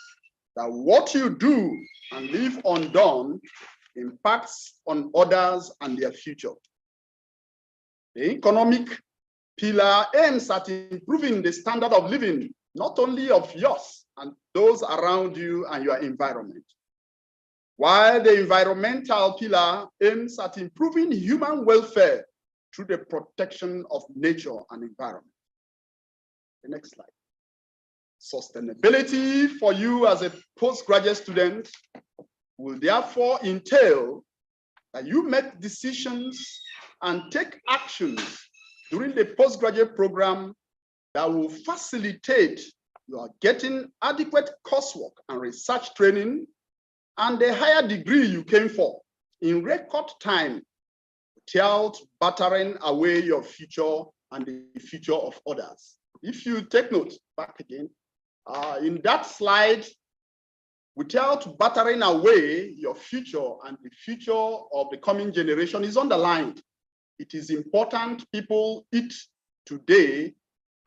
that what you do and leave undone impacts on others and their future. The economic pillar aims at improving the standard of living, not only of yours and those around you and your environment, while the environmental pillar aims at improving human welfare through the protection of nature and environment. The next slide. Sustainability for you as a postgraduate student will therefore entail that you make decisions and take actions during the postgraduate program that will facilitate your getting adequate coursework and research training and the higher degree you came for in record time, without battering away your future and the future of others. If you take note, back again, in that slide, without battering away your future and the future of the coming generation is underlined. It is important people eat today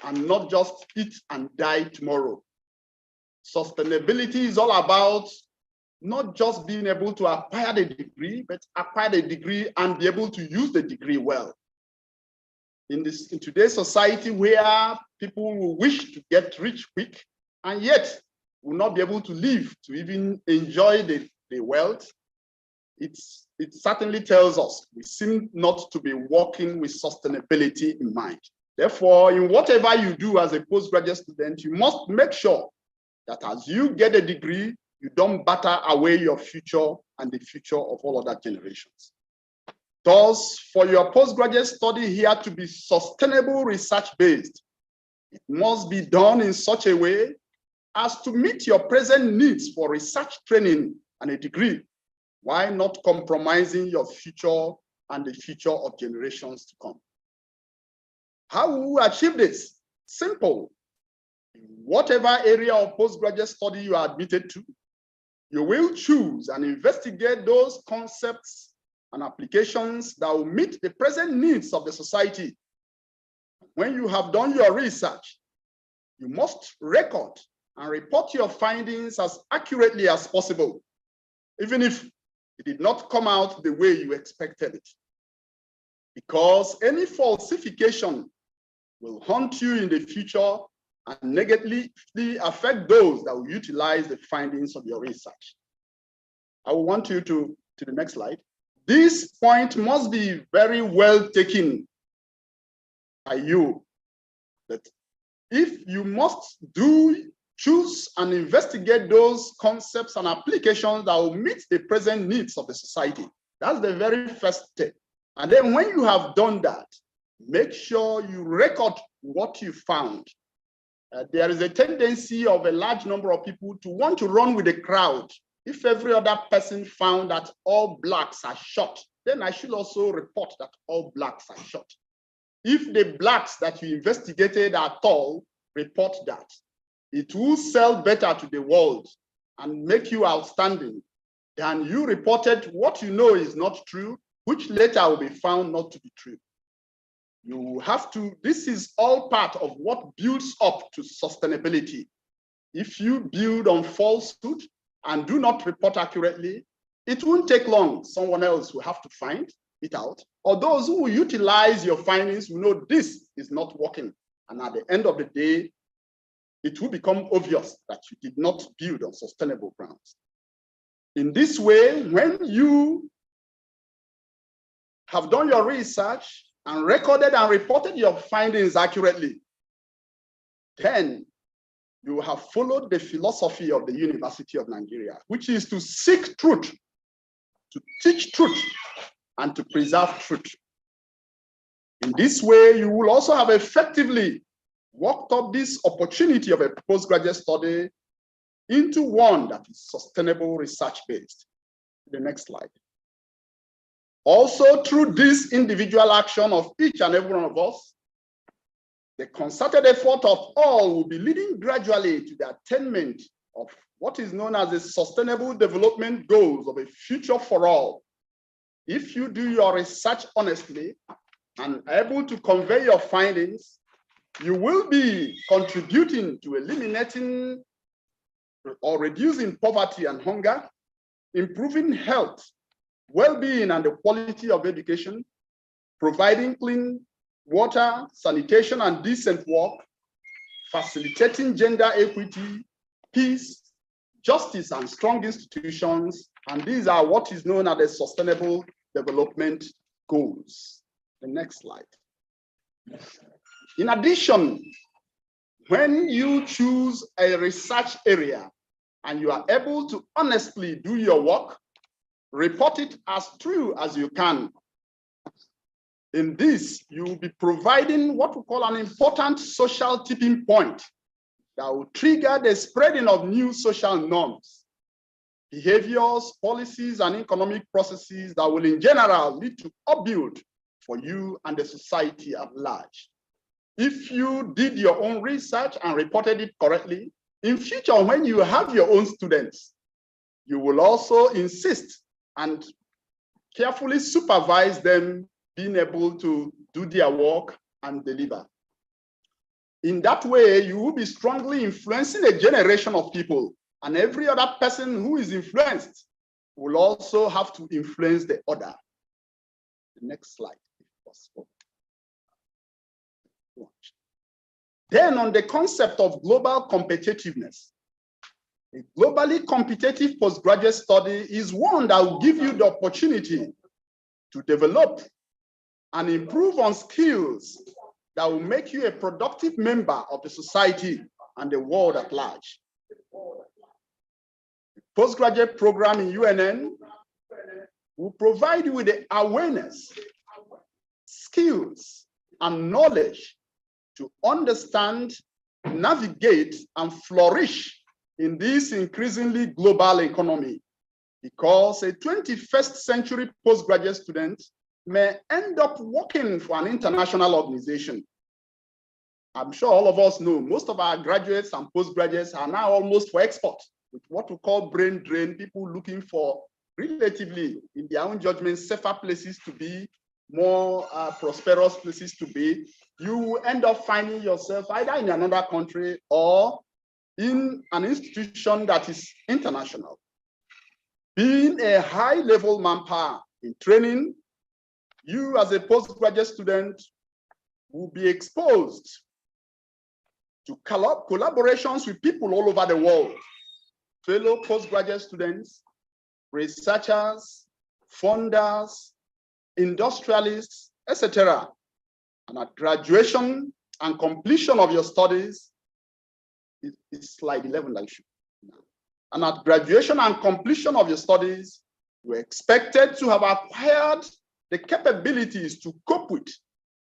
and not just eat and die tomorrow. Sustainability is all about not just being able to acquire the degree, but acquire the degree and be able to use the degree well. In today's society where people will wish to get rich quick and yet will not be able to live to even enjoy the wealth, it certainly tells us we seem not to be working with sustainability in mind. Therefore, in whatever you do as a postgraduate student, you must make sure that as you get a degree, you don't batter away your future and the future of all other generations. Thus, for your postgraduate study here to be sustainable research-based, it must be done in such a way as to meet your present needs for research training and a degree, while not compromising your future and the future of generations to come. How will we achieve this? Simple. In whatever area of postgraduate study you are admitted to, you will choose and investigate those concepts and applications that will meet the present needs of the society. When you have done your research, you must record and report your findings as accurately as possible, even if it did not come out the way you expected it. Because any falsification will haunt you in the future and negatively affect those that will utilize the findings of your research. I will want you to the next slide. This point must be very well taken by you, that if you must choose and investigate those concepts and applications that will meet the present needs of the society. That's the very first step. And then when you have done that, make sure you record what you found. There is a tendency of a large number of people to want to run with the crowd. If every other person found that all blacks are shot, then I should also report that all blacks are shot. If the blacks that you investigated are tall, report that. It will sell better to the world and make you outstanding than you reported what you know is not true, which later will be found not to be true. You have to, this is all part of what builds up to sustainability. If you build on falsehood and do not report accurately, it won't take long. Someone else will have to find it out, or those who will utilize your findings will know this is not working. And at the end of the day, it will become obvious that you did not build on sustainable grounds. In this way, when you have done your research and recorded and reported your findings accurately, then you have followed the philosophy of the University of Nigeria, which is to seek truth, to teach truth, and to preserve truth. In this way, you will also have effectively worked up this opportunity of a postgraduate study into one that is sustainable research-based. The next slide. Also, through this individual action of each and every one of us, the concerted effort of all will be leading gradually to the attainment of what is known as the Sustainable Development Goals of a future for all. If you do your research honestly and able to convey your findings, you will be contributing to eliminating or reducing poverty and hunger, improving health, well-being and the quality of education, providing clean water, sanitation and decent work, facilitating gender equity, peace, justice and strong institutions, and these are what is known as the Sustainable Development Goals. The next slide. In addition, when you choose a research area and you are able to honestly do your work, report it as true as you can. In this, you will be providing what we call an important social tipping point that will trigger the spreading of new social norms, behaviors, policies, and economic processes that will in general lead to upbuild for you and the society at large. If you did your own research and reported it correctly, in future, when you have your own students, you will also insist and carefully supervise them being able to do their work and deliver. In that way, you will be strongly influencing a generation of people, and every other person who is influenced will also have to influence the other. The next slide, if possible. Then on the concept of global competitiveness, a globally competitive postgraduate study is one that will give you the opportunity to develop and improve on skills that will make you a productive member of the society and the world at large. The postgraduate program in UNN will provide you with the awareness, skills, and knowledge to understand, navigate, and flourish in this increasingly global economy, because a 21st century postgraduate student may end up working for an international organization. I'm sure all of us know most of our graduates and postgraduates are now almost for export, with what we call brain drain, people looking for relatively, in their own judgment, safer places to be, more prosperous places to be. You will end up finding yourself either in another country or in an institution that is international. Being a high-level manpower in training, you as a postgraduate student will be exposed to collaborations with people all over the world, fellow postgraduate students, researchers, funders, industrialists, etc. And at graduation and completion of your studies, it's slide 11 that you should. And at graduation and completion of your studies, you're expected to have acquired the capabilities to cope with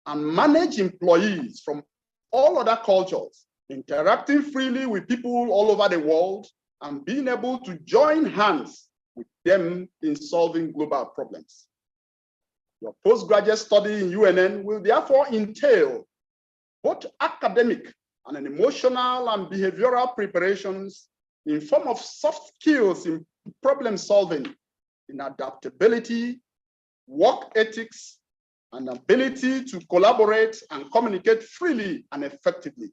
and manage employees from all other cultures, interacting freely with people all over the world, and being able to join hands with them in solving global problems. Your postgraduate study in UNN will therefore entail both academic and an emotional and behavioral preparations in form of soft skills in problem solving, in adaptability, work ethics, and ability to collaborate and communicate freely and effectively.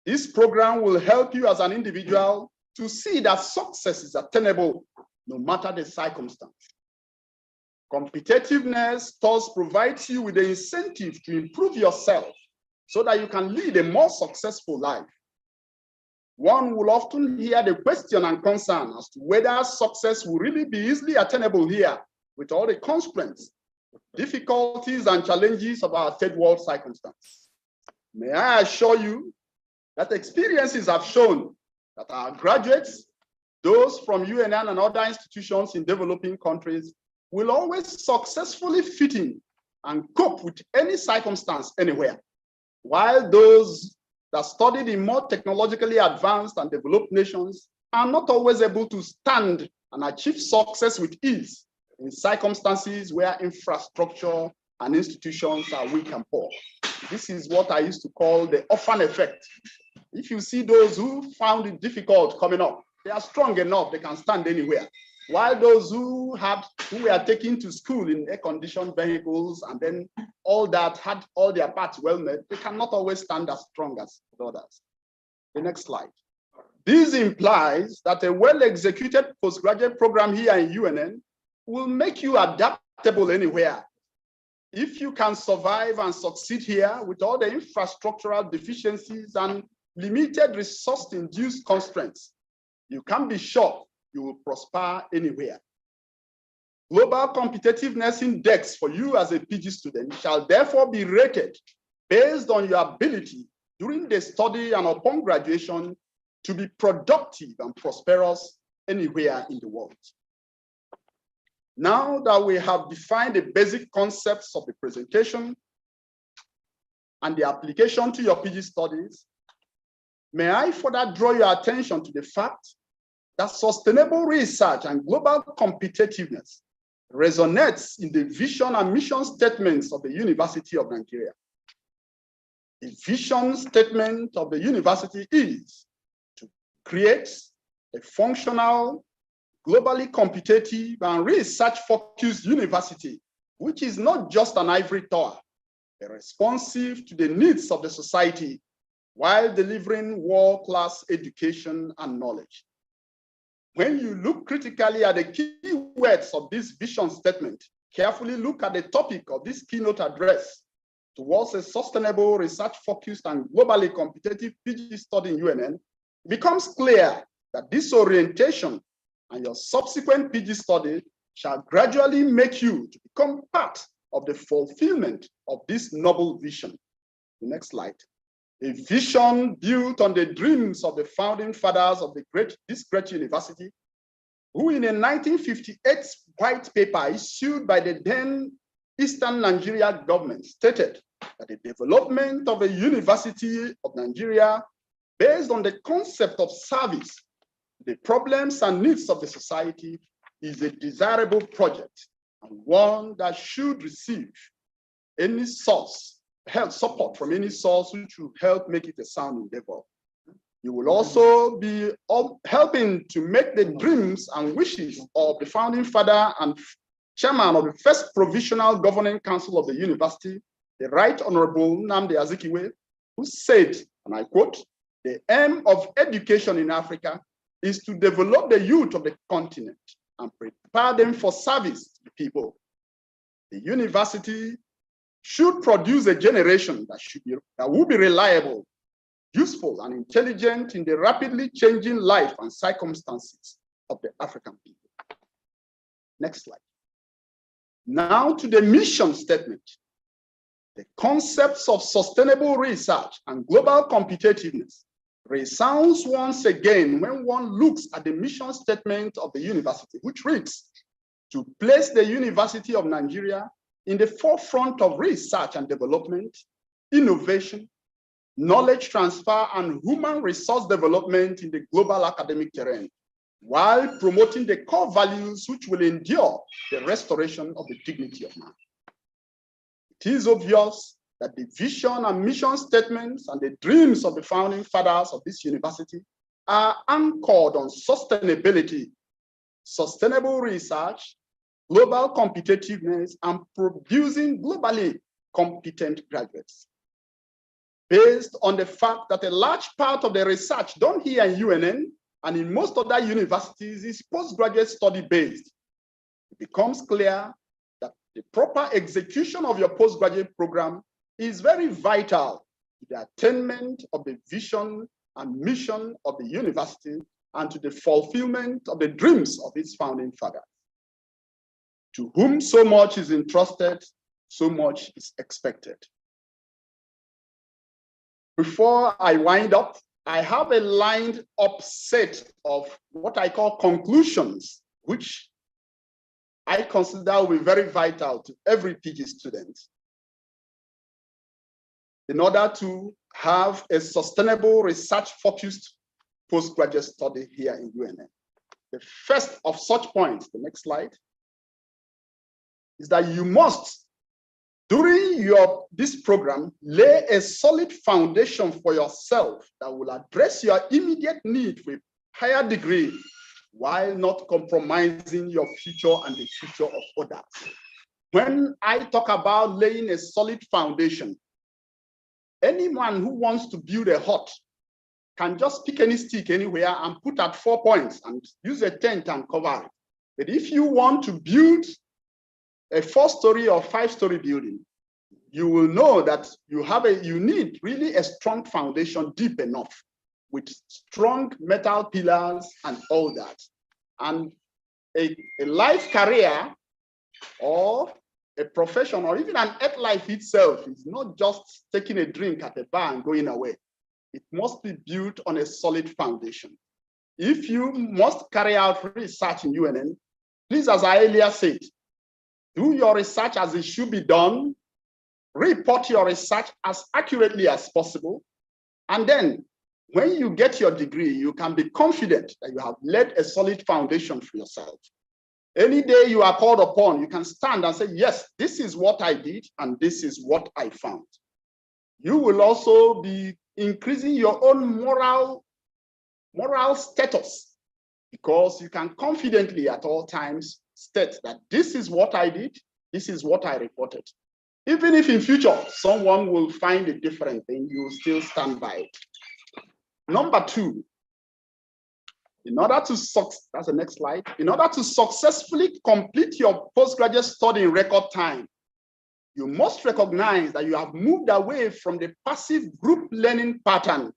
This program will help you as an individual to see that success is attainable no matter the circumstance. Competitiveness thus provides you with the incentive to improve yourself so that you can lead a more successful life. One will often hear the question and concern as to whether success will really be easily attainable here with all the constraints, difficulties, and challenges of our third world circumstance. May I assure you that experiences have shown that our graduates, those from UNN and other institutions in developing countries, will always successfully fit in and cope with any circumstance anywhere, while those that studied in more technologically advanced and developed nations are not always able to stand and achieve success with ease in circumstances where infrastructure and institutions are weak and poor. This is what I used to call the orphan effect. If you see those who found it difficult coming up, they are strong enough, they can stand anywhere. While those who were taken to school in air-conditioned vehicles and then all that had all their parts well made, they cannot always stand as strong as others. The next slide. This implies that a well-executed postgraduate program here in UNN will make you adaptable anywhere. If you can survive and succeed here with all the infrastructural deficiencies and limited resource-induced constraints, you can be sure you will prosper anywhere. Global Competitiveness Index for you as a PG student shall therefore be rated based on your ability during the study and upon graduation to be productive and prosperous anywhere in the world. Now that we have defined the basic concepts of the presentation and the application to your PG studies, may I further draw your attention to the fact that sustainable research and global competitiveness resonates in the vision and mission statements of the University of Nigeria. The vision statement of the university is to create a functional, globally competitive, and research-focused university, which is not just an ivory tower, but responsive to the needs of the society while delivering world-class education and knowledge. When you look critically at the key words of this vision statement, carefully look at the topic of this keynote address towards a sustainable, research-focused, and globally competitive PG study in UNN, it becomes clear that this orientation and your subsequent PG study shall gradually make you to become part of the fulfillment of this noble vision. The next slide. A vision built on the dreams of the founding fathers of this great university, who in a 1958 white paper issued by the then Eastern Nigeria government stated that the development of a University of Nigeria based on the concept of service, the problems and needs of the society is a desirable project and one that should receive any source, help support from any source which will help make it a sound endeavor. You will also be helping to make the dreams and wishes of the founding father and chairman of the first provisional governing council of the university, the Right Honorable Nnamdi Azikiwe, who said, and I quote, "The aim of education in Africa is to develop the youth of the continent and prepare them for service to the people. The university should produce a generation that will be reliable, useful, and intelligent in the rapidly changing life and circumstances of the African people." Next slide. Now to the mission statement. The concepts of sustainable research and global competitiveness resounds once again when one looks at the mission statement of the university, which reads, "To place the University of Nigeria in the forefront of research and development, innovation, knowledge transfer, and human resource development in the global academic terrain, while promoting the core values which will endure the restoration of the dignity of man." It is obvious that the vision and mission statements and the dreams of the founding fathers of this university are anchored on sustainability, sustainable research, global competitiveness, and producing globally competent graduates. Based on the fact that a large part of the research done here in UNN and in most other universities is postgraduate study based, it becomes clear that the proper execution of your postgraduate program is very vital to the attainment of the vision and mission of the university and to the fulfillment of the dreams of its founding father. To whom so much is entrusted, so much is expected. Before I wind up, I have a lined up set of what I call conclusions, which I consider will be very vital to every PG student in order to have a sustainable research-focused postgraduate study here in UNN. The first of such points, the next slide, is that you must, during this program, lay a solid foundation for yourself that will address your immediate need with higher degree while not compromising your future and the future of others. When I talk about laying a solid foundation, anyone who wants to build a hut can just pick any stick anywhere and put at 4 points and use a tent and cover it. But if you want to build a 4-story or 5-story building, you will know that you need really a strong foundation, deep enough, with strong metal pillars and all that. And a life career or a profession or even an earth life itself is not just taking a drink at a bar and going away. It must be built on a solid foundation. If you must carry out research in UNN, please, as I earlier said, do your research as it should be done, report your research as accurately as possible, and then when you get your degree, you can be confident that you have laid a solid foundation for yourself. Any day you are called upon, you can stand and say, yes, this is what I did, and this is what I found. You will also be increasing your own moral status, because you can confidently at all times state that this is what I did, this is what I reported. Even if in future someone will find a different thing, you will still stand by it. Number 2, that's the next slide. In order to successfully complete your postgraduate study in record time, you must recognize that you have moved away from the passive group learning pattern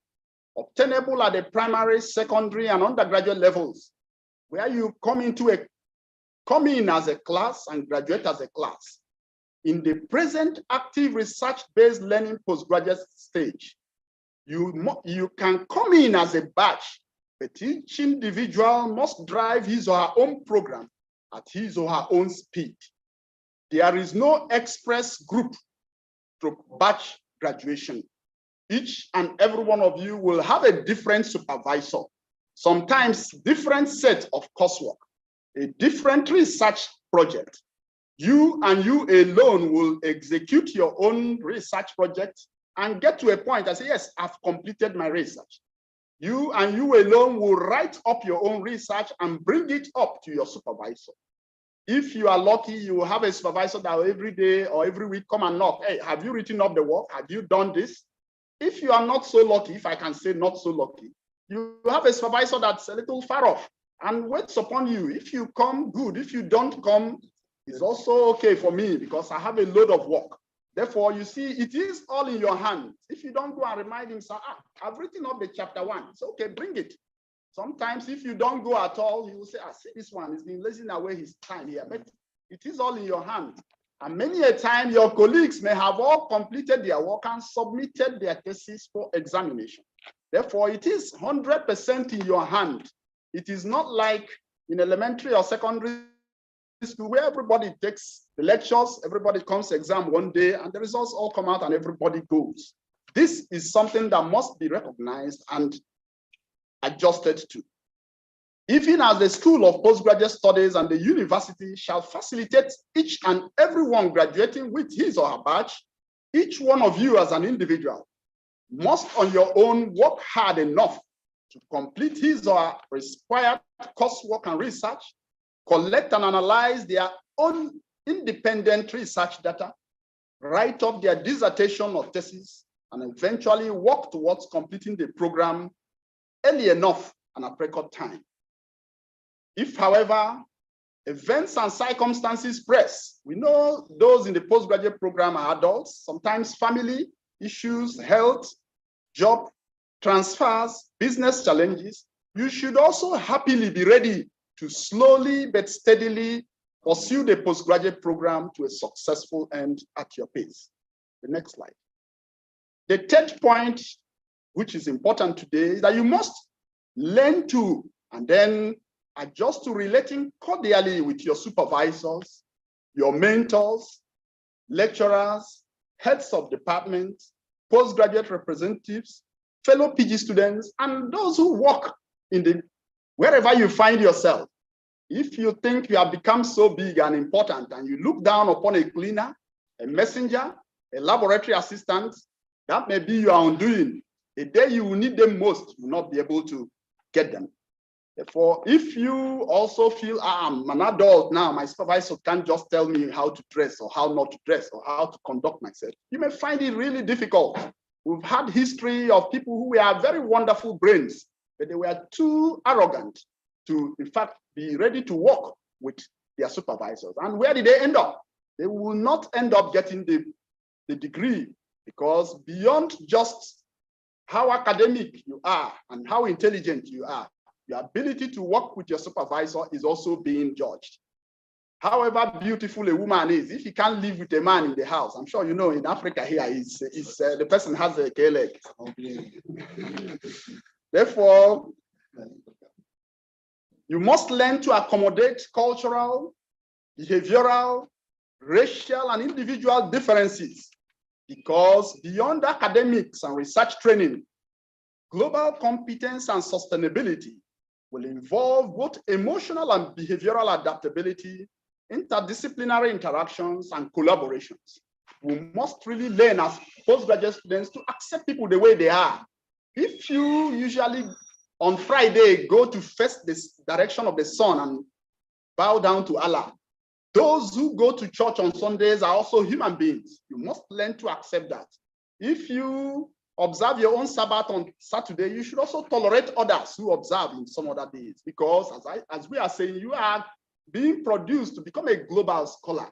obtainable at the primary, secondary, and undergraduate levels, where you come in as a class and graduate as a class. In the present active research-based learning postgraduate stage, you can come in as a batch but each individual must drive his or her own program at his or her own speed. There is no express group to batch graduation. Each and every one of you will have a different supervisor, sometimes different set of coursework, a different research project. You and you alone will execute your own research project and get to a point and say, yes, I've completed my research. You and you alone will write up your own research and bring it up to your supervisor. If you are lucky, you will have a supervisor that will every day or every week come and knock. Hey, have you written up the work? Have you done this? If you are not so lucky, if I can say not so lucky, you have a supervisor that's a little far off and waits upon you. If you come, good. If you don't come, it's also okay for me because I have a load of work. Therefore, you see, it is all in your hands. If you don't go and remind him, sir, I've written up the chapter 1. It's okay, bring it. Sometimes if you don't go at all, he will say, I see this one, he's been lazing away his time here. But it is all in your hands. And many a time, your colleagues may have all completed their work and submitted their thesis for examination. Therefore, it is 100% in your hand. It is not like in elementary or secondary school where everybody takes the lectures, everybody comes to exam one day, and the results all come out and everybody goes. This is something that must be recognized and adjusted to. Even as the School of Postgraduate Studies and the university shall facilitate each and everyone graduating with his or her batch, each one of you as an individual must on your own work hard enough to complete his or her required coursework and research, collect and analyze their own independent research data, write up their dissertation or thesis, and eventually work towards completing the program early enough and at record time. If, however, events and circumstances press, we know those in the postgraduate program are adults, sometimes family issues, health, job transfers, business challenges, you should also happily be ready to slowly but steadily pursue the postgraduate program to a successful end at your pace. The next slide. The third point, which is important today, is that you must learn to and then adjust to relating cordially with your supervisors, your mentors, lecturers, heads of departments, postgraduate representatives, fellow PG students, and those who work in wherever you find yourself. If you think you have become so big and important and you look down upon a cleaner, a messenger, a laboratory assistant, that may be your undoing. The day you will need them most, you will not be able to get them. Therefore, if you also feel, I'm an adult now, my supervisor can't just tell me how to dress or how not to dress or how to conduct myself, you may find it really difficult. We've had history of people who were very wonderful brains, but they were too arrogant to, in fact, be ready to work with their supervisors. And where did they end up? They will not end up getting the degree, because beyond just how academic you are and how intelligent you are, your ability to work with your supervisor is also being judged. However beautiful a woman is, if you can't live with a man in the house, I'm sure you know in Africa here, the person has a K-leg. Therefore, you must learn to accommodate cultural, behavioral, racial, and individual differences, because beyond academics and research training, global competence and sustainability will involve both emotional and behavioral adaptability, interdisciplinary interactions, and collaborations. We must really learn as postgraduate students to accept people the way they are. If you usually on Friday go to face the direction of the sun and bow down to Allah, those who go to church on Sundays are also human beings. You must learn to accept that. If you observe your own Sabbath on Saturday, you should also tolerate others who observe in some other days, because as we are saying, you are being produced to become a global scholar.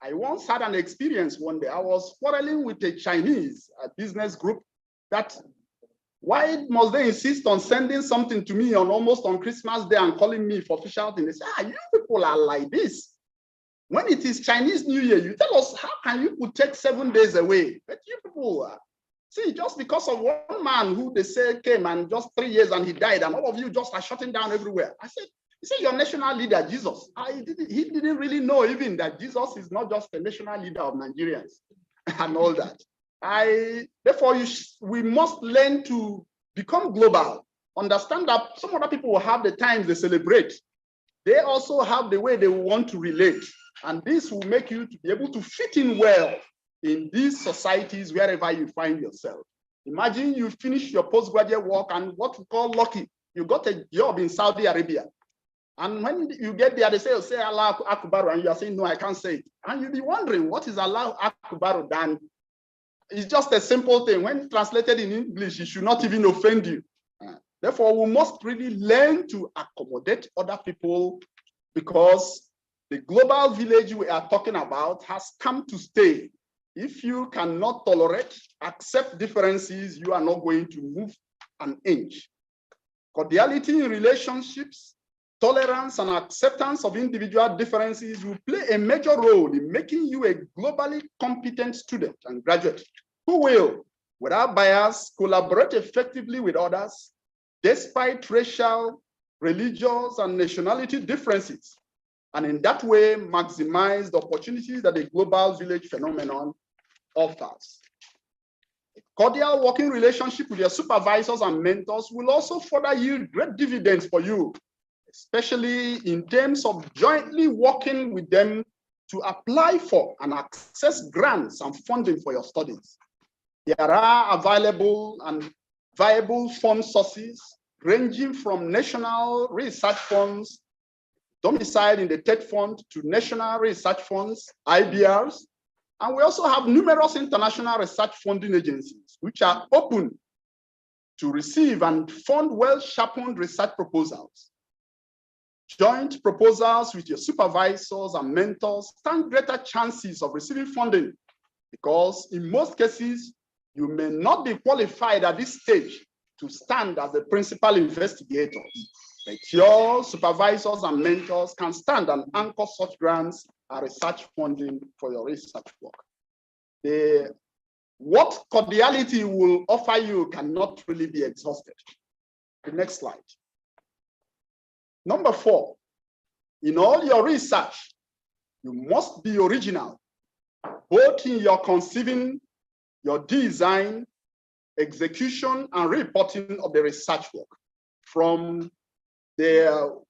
I once had an experience one day. I was quarreling with a Chinese business group that why must they insist on sending something to me almost on Christmas Day and calling me for fish outing? They say, you people are like this. When it is Chinese New Year, you tell us, how can you take 7 days away? But you people See, just because of one man who they say came and just 3 years and he died, and all of you just are shutting down everywhere. I said, you see, your national leader, Jesus, he didn't really know even that Jesus is not just the national leader of Nigerians and all that. Therefore, we must learn to become global. Understand that some other people will have the times they celebrate. They also have the way they want to relate. And this will make you to be able to fit in well in these societies wherever you find yourself. Imagine you finish your postgraduate work and what we call lucky, you got a job in Saudi Arabia. And when you get there, they say Allah Akbar, and you are saying, no, I can't say it. And you'll be wondering, what is Allah Akbar done? It's just a simple thing. When translated in English, it should not even offend you. Therefore, we must really learn to accommodate other people, because the global village we are talking about has come to stay. If you cannot tolerate, accept differences, you are not going to move an inch. Cordiality in relationships, tolerance and acceptance of individual differences will play a major role in making you a globally competent student and graduate who will, without bias, collaborate effectively with others, despite racial, religious, and nationality differences, and in that way maximize the opportunities that the global village phenomenon offers. A cordial working relationship with your supervisors and mentors will also further yield great dividends for you, especially in terms of jointly working with them to apply for and access grants and funding for your studies. There are available and viable fund sources ranging from national research funds domiciled in the TED Fund to national research funds, IBRs, and we also have numerous international research funding agencies which are open to receive and fund well-sharpened research proposals. Joint proposals with your supervisors and mentors stand greater chances of receiving funding, because in most cases, you may not be qualified at this stage to stand as the principal investigator, but your supervisors and mentors can stand and anchor such grants and research funding for your research work. What cordiality will offer you cannot really be exhausted. The next slide. Number 4, in all your research, you must be original, both in your conceiving, your design, execution, and reporting of the research work. From the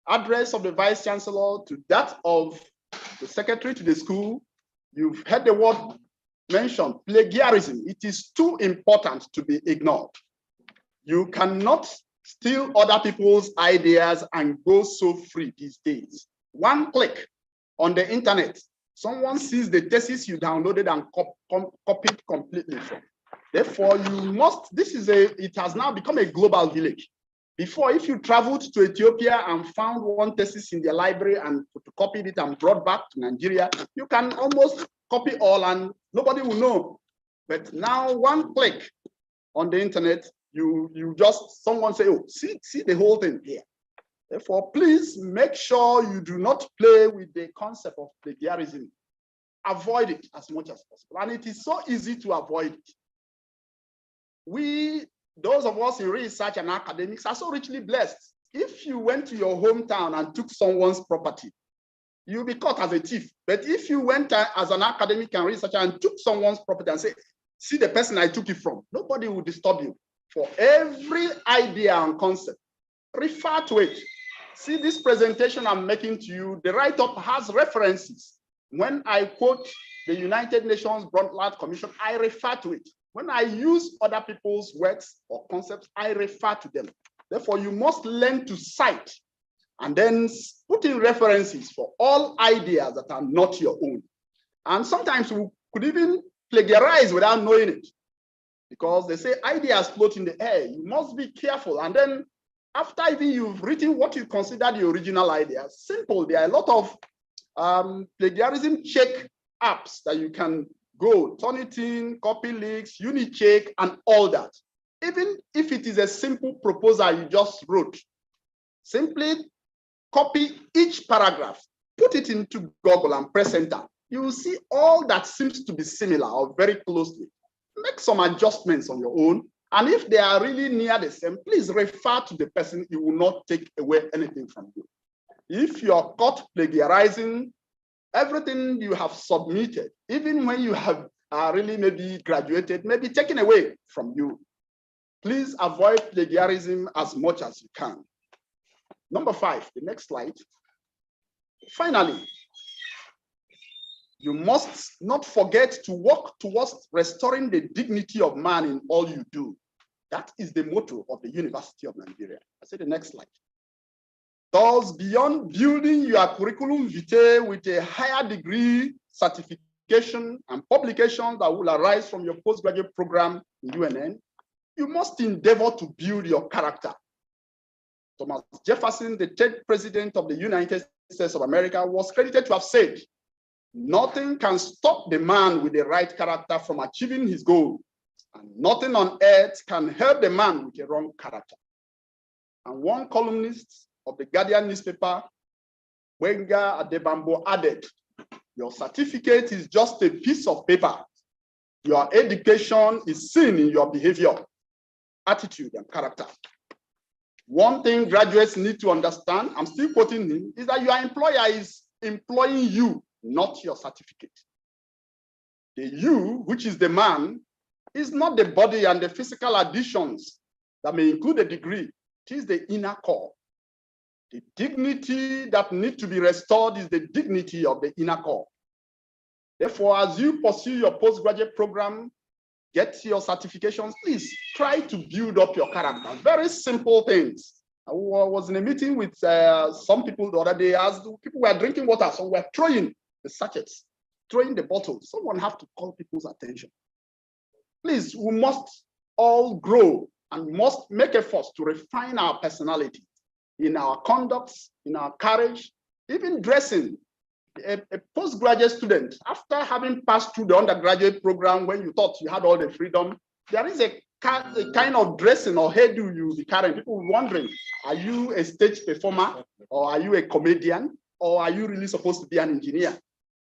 address of the Vice Chancellor to that of the Secretary to the school, you've heard the word mentioned, plagiarism. It is too important to be ignored. You cannot steal other people's ideas and go so free these days. One click on the internet, someone sees the thesis you downloaded and copied completely from. Therefore, you must, it has now become a global village. Before, if you traveled to Ethiopia and found one thesis in the library and copied it and brought back to Nigeria, you can almost copy all and nobody will know. But now, one click on the internet, someone say, oh, see the whole thing here. Therefore, please make sure you do not play with the concept of plagiarism. Avoid it as much as possible. And it is so easy to avoid it. Those of us in research and academics are so richly blessed. If you went to your hometown and took someone's property, you'll be caught as a thief. But if you went as an academic and researcher and took someone's property and say, see the person I took it from, nobody will disturb you. For every idea and concept, refer to it. See this presentation I'm making to you, the write-up has references. When I quote the United Nations Brundtland Commission, I refer to it. When I use other people's words or concepts, I refer to them. Therefore, you must learn to cite and then put in references for all ideas that are not your own. And sometimes we could even plagiarize without knowing it, because they say ideas float in the air. You must be careful. And then after even you've written what you consider the original idea, simple, there are a lot of plagiarism check apps that you can go, Turnitin, CopyLeaks, Unicheck, and all that. Even if it is a simple proposal you just wrote, simply copy each paragraph, put it into Google and press enter. You will see all that seems to be similar or very closely. make some adjustments on your own. And if they are really near the same, please refer to the person. It will not take away anything from you. If you are caught plagiarizing, everything you have submitted, even when you have really maybe graduated, may be taken away from you. Please avoid plagiarism as much as you can. Number 5, the next slide. Finally, you must not forget to work towards restoring the dignity of man in all you do. That is the motto of the University of Nigeria. I say the next slide. Thus, beyond building your curriculum vitae with a higher degree certification and publication that will arise from your postgraduate program in UNN, you must endeavor to build your character. Thomas Jefferson, the 10th president of the United States of America, was credited to have said, "Nothing can stop the man with the right character from achieving his goal, and nothing on earth can help the man with a wrong character." And one columnist of the Guardian newspaper, Wenga Adebambo, added, "Your certificate is just a piece of paper. Your education is seen in your behavior, attitude, and character." One thing graduates need to understand, I'm still quoting him, is that your employer is employing you, not your certificate. The you, which is the man, is not the body and the physical additions that may include a degree. It is the inner core. The dignity that needs to be restored is the dignity of the inner core. Therefore, as you pursue your postgraduate program, get your certifications, please try to build up your character. Very simple things. I was in a meeting with some people the other day, as people were drinking water, so we're throwing the sachets, throwing the bottles. Someone have to call people's attention. Please, we must all grow and must make efforts to refine our personality in our conducts, in our courage, even dressing. A postgraduate student, after having passed through the undergraduate program when you thought you had all the freedom, there is a kind of dressing or hairdo you'll be carrying. People wondering, are you a stage performer, or are you a comedian, or are you really supposed to be an engineer?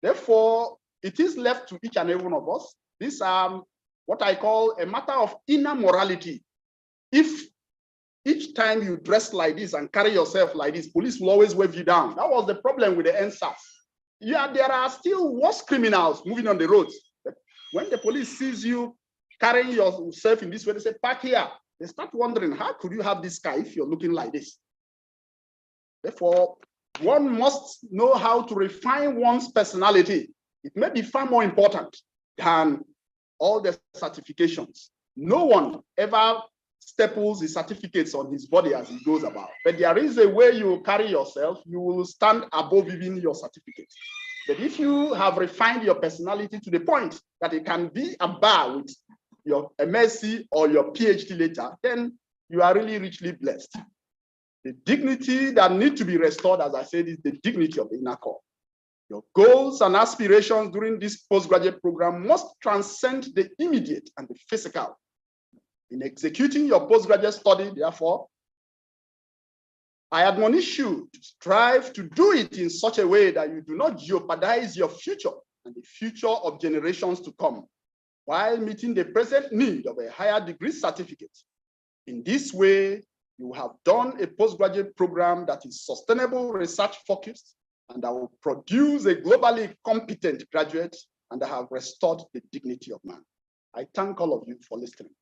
Therefore, it is left to each and every one of us. This what I call a matter of inner morality. If each time you dress like this and carry yourself like this, police will always wave you down. That was the problem with the NSAS. Yeah, there are still worse criminals moving on the roads. When the police sees you carrying yourself in this way, they say, "Park here." They start wondering, how could you have this car if you're looking like this? Therefore, one must know how to refine one's personality. It may be far more important than all the certifications. No one ever staples his certificates on his body as he goes about. But there is a way you carry yourself, you will stand above even your certificate. But if you have refined your personality to the point that it can be a bar with your MSc or your PhD later, then you are really richly blessed. The dignity that needs to be restored, as I said, is the dignity of the inner core. Your goals and aspirations during this postgraduate program must transcend the immediate and the physical. In executing your postgraduate study, therefore, I admonish you to strive to do it in such a way that you do not jeopardize your future and the future of generations to come, while meeting the present need of a higher degree certificate. In this way, you have done a postgraduate program that is sustainable, research focused, and that will produce a globally competent graduate and that have restored the dignity of man. I thank all of you for listening.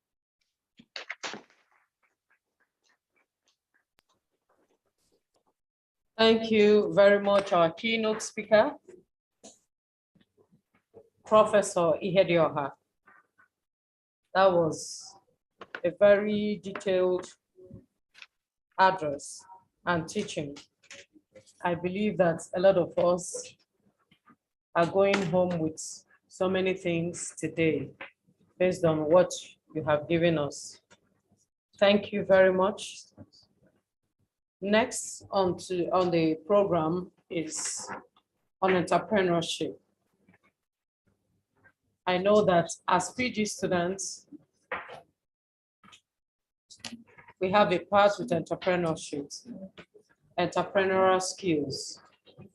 Thank you very much, our keynote speaker, Professor Ihedioha. That was a very detailed address and teaching. I believe that a lot of us are going home with so many things today based on what you have given us. Thank you very much. Next on the program is on entrepreneurship. I know that as PG students, we have a part with entrepreneurship, entrepreneurial skills,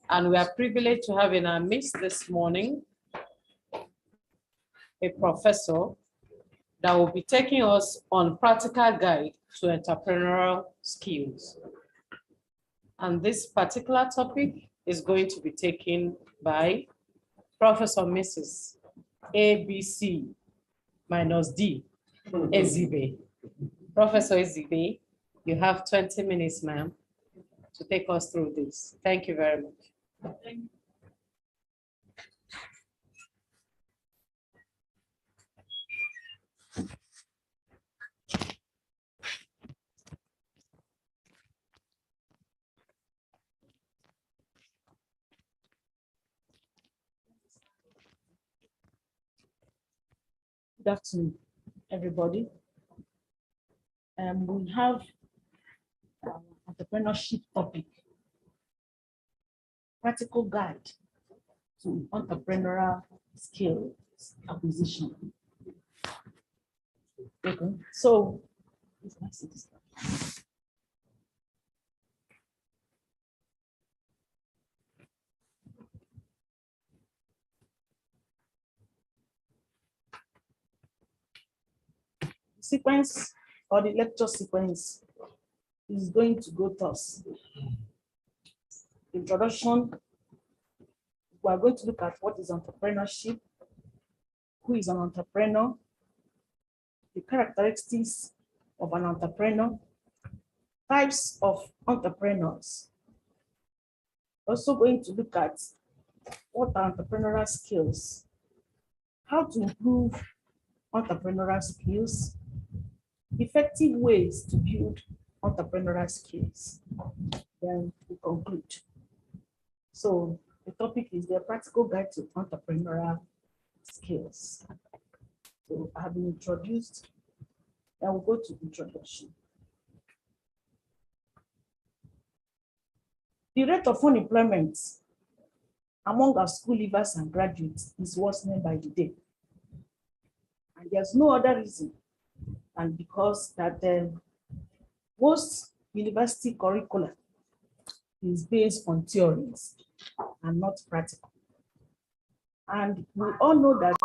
and we are privileged to have in our midst this morning a professor that will be taking us on practical guide to entrepreneurial skills. And this particular topic is going to be taken by Professor Mrs. ABC -D Ezibe. Professor Ezibe, you have 20 minutes, ma'am, to take us through this. Thank you very much. Good afternoon, everybody. We have entrepreneurship topic, practical guide to entrepreneurial skill acquisition. Okay, so sequence or the lecture sequence is going to go thus. Introduction, we are going to look at what is entrepreneurship, who is an entrepreneur, the characteristics of an entrepreneur, types of entrepreneurs. Also going to look at what are entrepreneurial skills, how to improve entrepreneurial skills, effective ways to build entrepreneurial skills. Then we conclude. So the topic is the practical guide to entrepreneurial skills. So I have been introduced, and we'll go to introduction. The rate of unemployment among our school leavers and graduates is worsening by the day. And there's no other reason than because that most university curricula is based on theories and not practical. And we all know that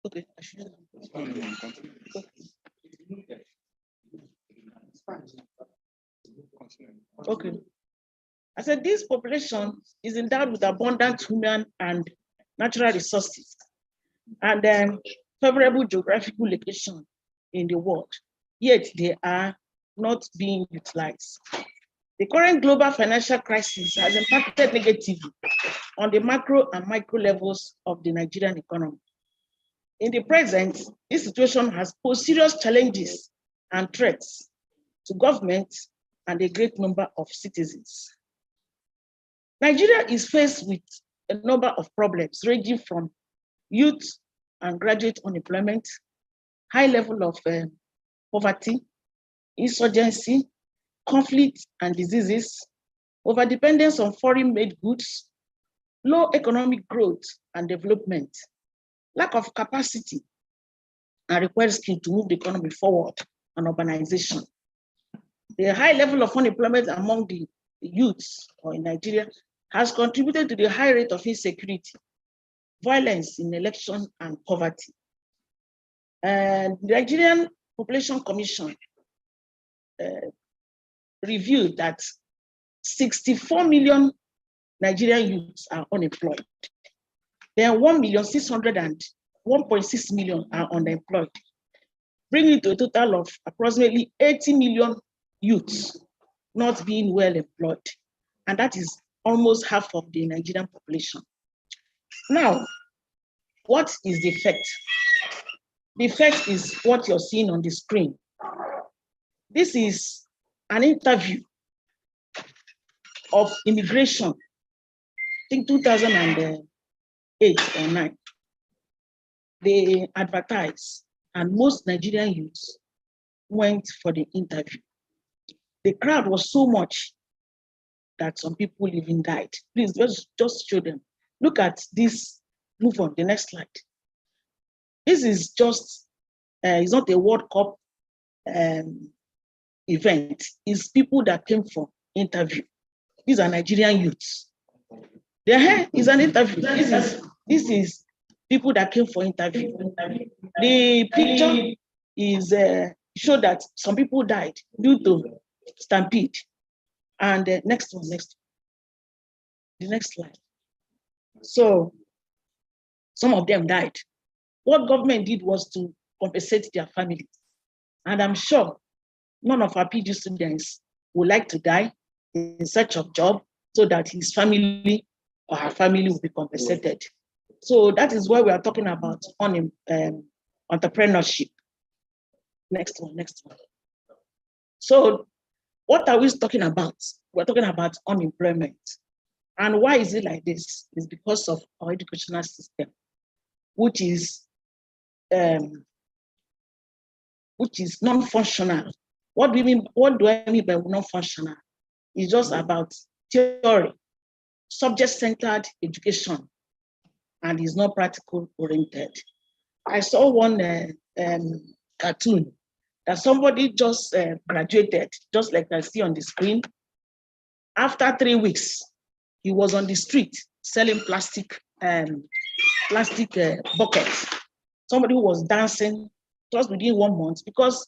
okay. Okay. I said this population is endowed with abundant human and natural resources and favorable geographical location in the world, yet they are not being utilized. The current global financial crisis has impacted negatively on the macro and micro levels of the Nigerian economy. In the present, this situation has posed serious challenges and threats to government and a great number of citizens. Nigeria is faced with a number of problems ranging from youth and graduate unemployment, high level of poverty, insurgency, conflict and diseases, overdependence on foreign-made goods, low economic growth and development, lack of capacity and required skill to move the economy forward, and urbanization. The high level of unemployment among the youths or in Nigeria has contributed to the high rate of insecurity, violence in election and poverty. And the Nigerian Population Commission reviewed that 64 million Nigerian youths are unemployed. There are 1.6 million are unemployed, bringing to a total of approximately 80 million youths not being well employed. And that is almost half of the Nigerian population. Now, what is the effect? The effect is what you're seeing on the screen. This is an interview of immigration, I think 2008 or 9. They advertised, and most Nigerian youths went for the interview. The crowd was so much that some people even died. Please just show them. Look at this. Move on, the next slide. This is just, it's not a World Cup event. It's people that came for interview. These are Nigerian youths. Their hair is an interview. This is people that came for interview. The picture is show that some people died due to stampede. And the next one. The next slide. So some of them died. What government did was to compensate their families. And I'm sure none of our PG students would like to die in search of job so that his family or her family will be compensated. So that is why we are talking about entrepreneurship. Next one. So what are we talking about? We're talking about unemployment. And why is it like this? It's because of our educational system, which is non-functional. What do I mean by non-functional? It's just about theory, subject-centered education, and is not practical oriented. I saw one cartoon that somebody just graduated, just like I see on the screen. After 3 weeks, he was on the street selling plastic buckets. Somebody who was dancing just within 1 month because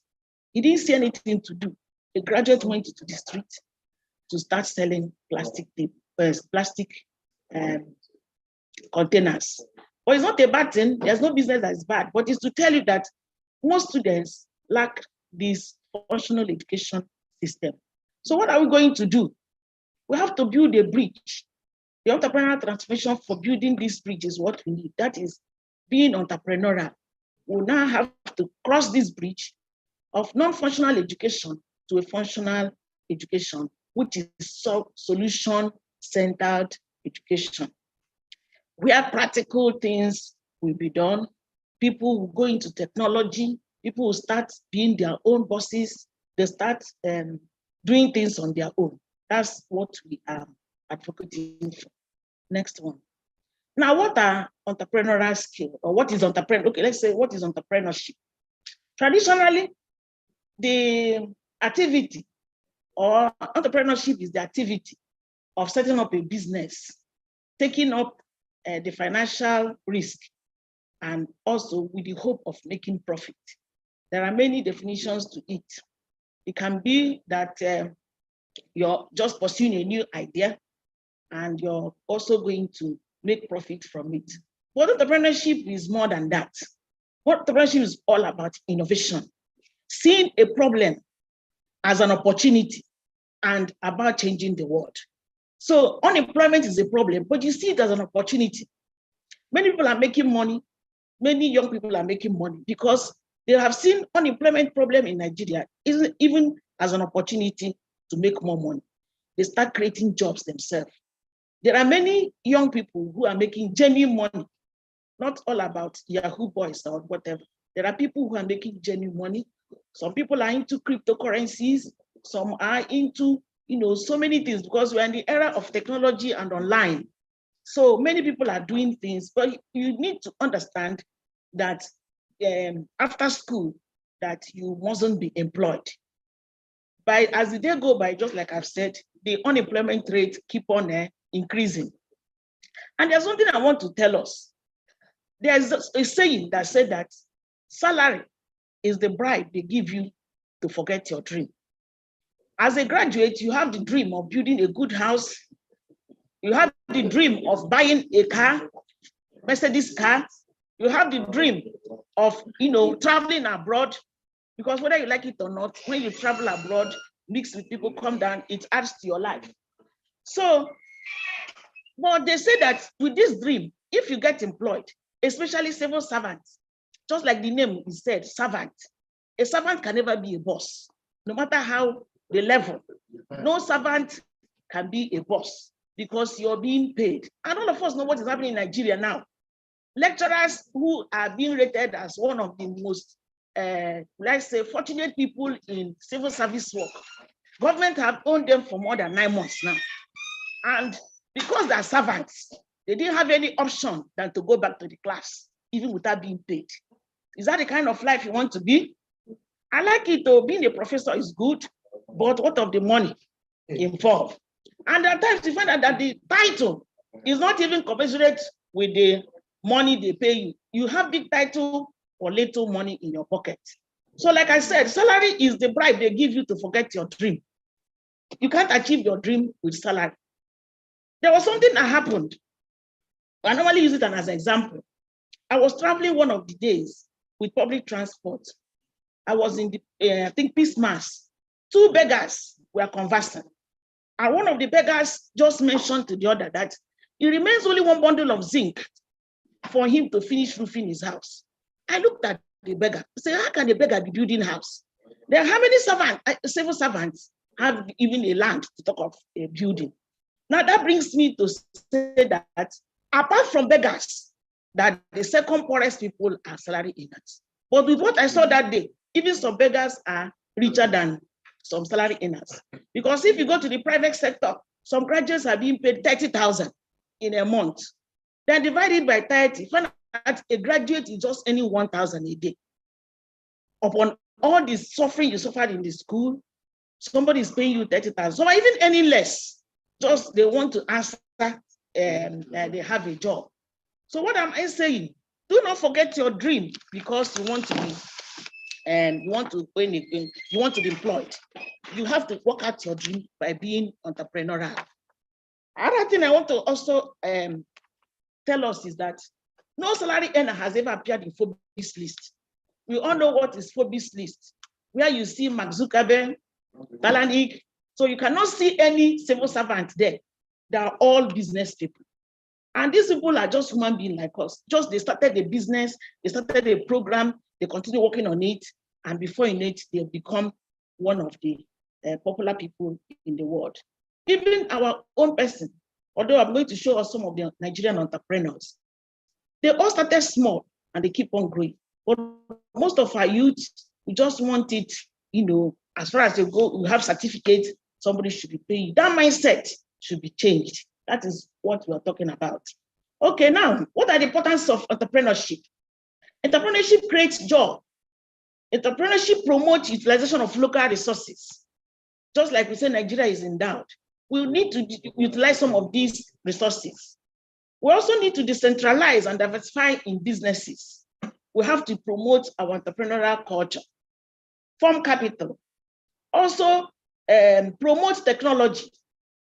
he didn't see anything to do. A graduate went to the street to start selling plastic containers. But it's not a bad thing. There's no business that is bad, but it's to tell you that most students lack this functional education system. So what are we going to do? We have to build a bridge. The entrepreneurial transformation for building this bridge is what we need. That is being entrepreneurial. We now have to cross this bridge of non-functional education to a functional education, which is solution-centered education, where practical things will be done. People will go into technology. People will start being their own bosses. They start doing things on their own. That's what we are advocating for. Next one. Now, what are entrepreneurial skills, or what is entrepreneur? Okay, let's say what is entrepreneurship. Traditionally, the activity or entrepreneurship is the activity of setting up a business, taking up the financial risk, and also with the hope of making profit. There are many definitions to it. It can be that you're just pursuing a new idea and you're also going to make profit from it. But entrepreneurship is more than that. What entrepreneurship is all about innovation, seeing a problem as an opportunity and about changing the world. So unemployment is a problem, but you see it as an opportunity. Many people are making money. Many young people are making money because they have seen unemployment problem in Nigeria even as an opportunity to make more money. They start creating jobs themselves. There are many young people who are making genuine money, not all about Yahoo boys or whatever. There are people who are making genuine money. Some people are into cryptocurrencies. Some are into, so many things because we're in the era of technology and online. So many people are doing things, but you need to understand that after school, that you mustn't be employed. But as the day go by, just like I've said, the unemployment rate keep on increasing. And there's something I want to tell us. There's a saying that said that salary is the bribe they give you to forget your dream. As a graduate, you have the dream of building a good house. You have the dream of buying a car, Mercedes car. You have the dream of, traveling abroad, because whether you like it or not, when you travel abroad, mix with people, come down, it adds to your life. So, but they say that with this dream, if you get employed, especially civil servants, just like the name is said, servant, a servant can never be a boss, no matter how the level. No servant can be a boss because you're being paid. And all of us know what is happening in Nigeria now. Lecturers who are being rated as one of the most, let's say, fortunate people in civil service work. Government have owned them for more than 9 months now. And because they're servants, they didn't have any option than to go back to the class, even without being paid. Is that the kind of life you want to be? I like it though, being a professor is good, but what of the money involved? And at times you find out that the title is not even commensurate with the money they pay you. You have big title or little money in your pocket. So like I said, salary is the bribe they give you to forget your dream. You can't achieve your dream with salary. There was something that happened. I normally use it as an example. I was traveling one of the days with public transport. I was in the, I think, Peace Mass. 2 beggars were conversing. And one of the beggars just mentioned to the other that it remains only 1 bundle of zinc for him to finish roofing his house. I looked at the beggar. I said, how can the beggar be building house? There are how many civil servants have even a land to talk of a building? Now that brings me to say that apart from beggars, that the second poorest people are salary earners. But with what I saw that day, even some beggars are richer than some salary earners. Because if you go to the private sector, some graduates are being paid 30,000 in a month. Then divide it by 30, find out a graduate is just earning 1,000 a day. Upon all the suffering you suffered in the school, somebody is paying you 30,000. So even any less, just they want to answer they have a job. So what am I saying? Do not forget your dream because you want to be you want to be employed. You have to work out your dream by being entrepreneurial. Another thing I want to also tell us is that no salary earner has ever appeared in Forbes list. We all know what is Forbes list, where you see Mark Zuckerberg, Balanik. So you cannot see any civil servant there. They are all business people. And these people are just human beings like us. Just they started a business, they started a program, they continue working on it, and before in it, they become one of the popular people in the world. Even our own person, although I'm going to show us some of the Nigerian entrepreneurs, they all started small and they keep on growing. But most of our youth, we just want it, as far as you go, you have certificates, somebody should be paying you. That mindset should be changed. That is what we are talking about. Okay, now, what are the importance of entrepreneurship? Entrepreneurship creates job. Entrepreneurship promotes utilization of local resources. Just like we say Nigeria is endowed. We need to utilize some of these resources. We also need to decentralize and diversify in businesses. We have to promote our entrepreneurial culture. Form capital. Also promote technology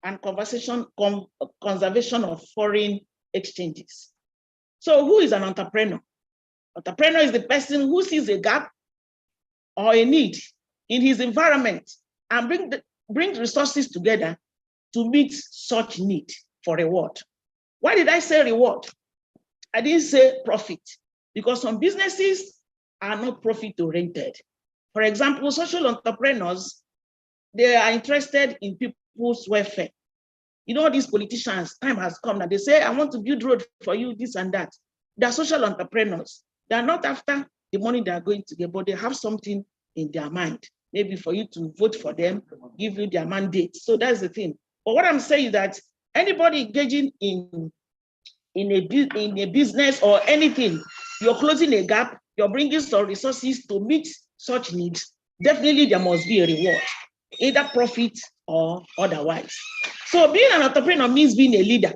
and conservation of foreign exchanges. So who is an entrepreneur? Entrepreneur is the person who sees a gap or a need in his environment and bring resources together to meet such need for reward. Why did I say reward? I didn't say profit, because some businesses are not profit-oriented. For example, social entrepreneurs, they are interested in people's welfare. These politicians, time has come that they say, I want to build road for you, this and that. They're social entrepreneurs. They're not after the money they're going to get, but they have something in their mind, maybe for you to vote for them, give you their mandate. So that's the thing. But what I'm saying is that anybody engaging in a business or anything, you're closing a gap, you're bringing some resources to meet such needs, definitely there must be a reward, either profit or otherwise. So being an entrepreneur means being a leader,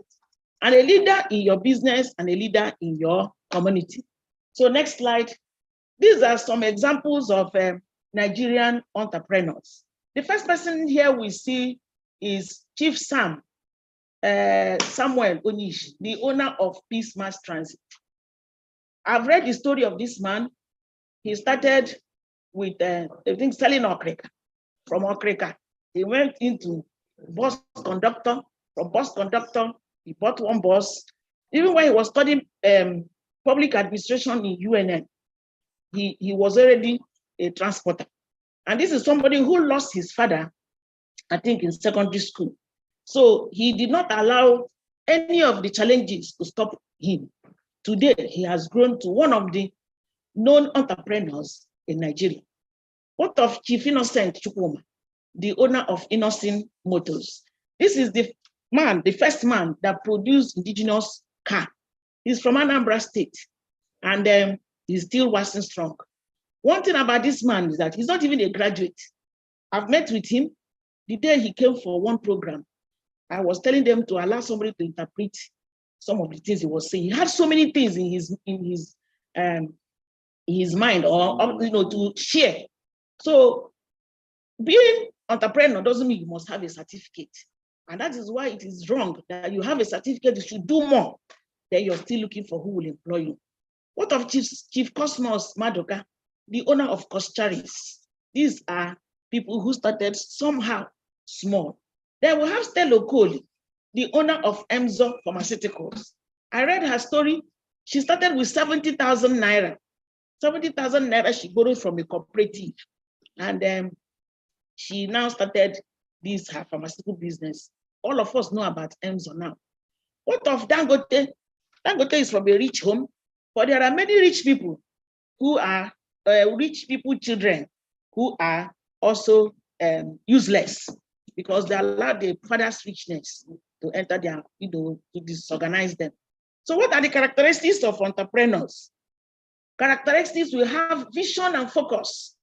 and a leader in your business and a leader in your community. So next slide. These are some examples of Nigerian entrepreneurs. The first person here we see is Chief Samuel Onish, the owner of Peace Mass Transit. I've read the story of this man. He started with selling okrika. From okrika, he went into bus conductor. From bus conductor, he bought one bus, Even when he was studying public administration in UNN, he was already a transporter. And this is somebody who lost his father, I think, in secondary school. So he did not allow any of the challenges to stop him. Today, he has grown to one of the known entrepreneurs in Nigeria. What of Chief Innocent Chukwuma, the owner of Innocent Motors? This is the man, the first man that produced indigenous car. He's from Anambra State, and he's still waxing strong. One thing about this man is that he's not even a graduate. I've met with him the day he came for one program. I was telling them to allow somebody to interpret some of the things he was saying. He had so many things in his mind, or to share. So being entrepreneur doesn't mean you must have a certificate. And that is why it is wrong that you have a certificate, you should do more, then you're still looking for who will employ you. What of Chief Cosmos Madoka, the owner of Coscharis? These are people who started somehow small. Then we have Stella Okoli, the owner of Emzo Pharmaceuticals. I read her story. She started with 70,000 naira. 70,000 naira she borrowed from a cooperative. And then she now started her pharmaceutical business. All of us know about Emzo now. What of Dangote? Dangote is from a rich home, but there are many rich people who are children who are also useless because they allow the father's richness to enter their, to disorganize them. So what are the characteristics of entrepreneurs? Characteristics, we have vision and focus.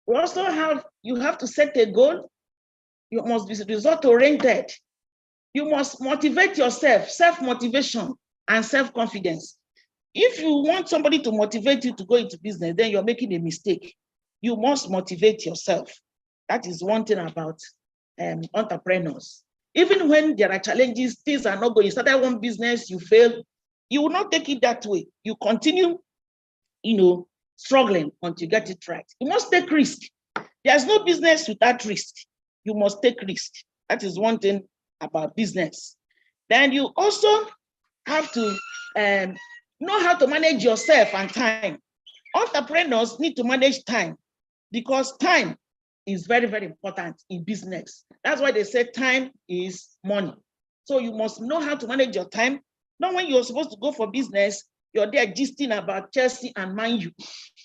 We also have, you have to set a goal. You must be result-oriented. You must motivate yourself, self-motivation and self-confidence. If you want somebody to motivate you to go into business, then you're making a mistake. You must motivate yourself. That is one thing about entrepreneurs. Even when there are challenges, things are not going. You started one business, you fail, you will not take it that way. You continue, struggling until you get it right. You must take risk. There's no business without risk. You must take risk. That is one thing about business. Then you also have to know how to manage yourself and time. Entrepreneurs need to manage time because time is very, very important in business. That's why they say time is money. So you must know how to manage your time. Not when you're supposed to go for business, you're there gisting about Chelsea and Man U.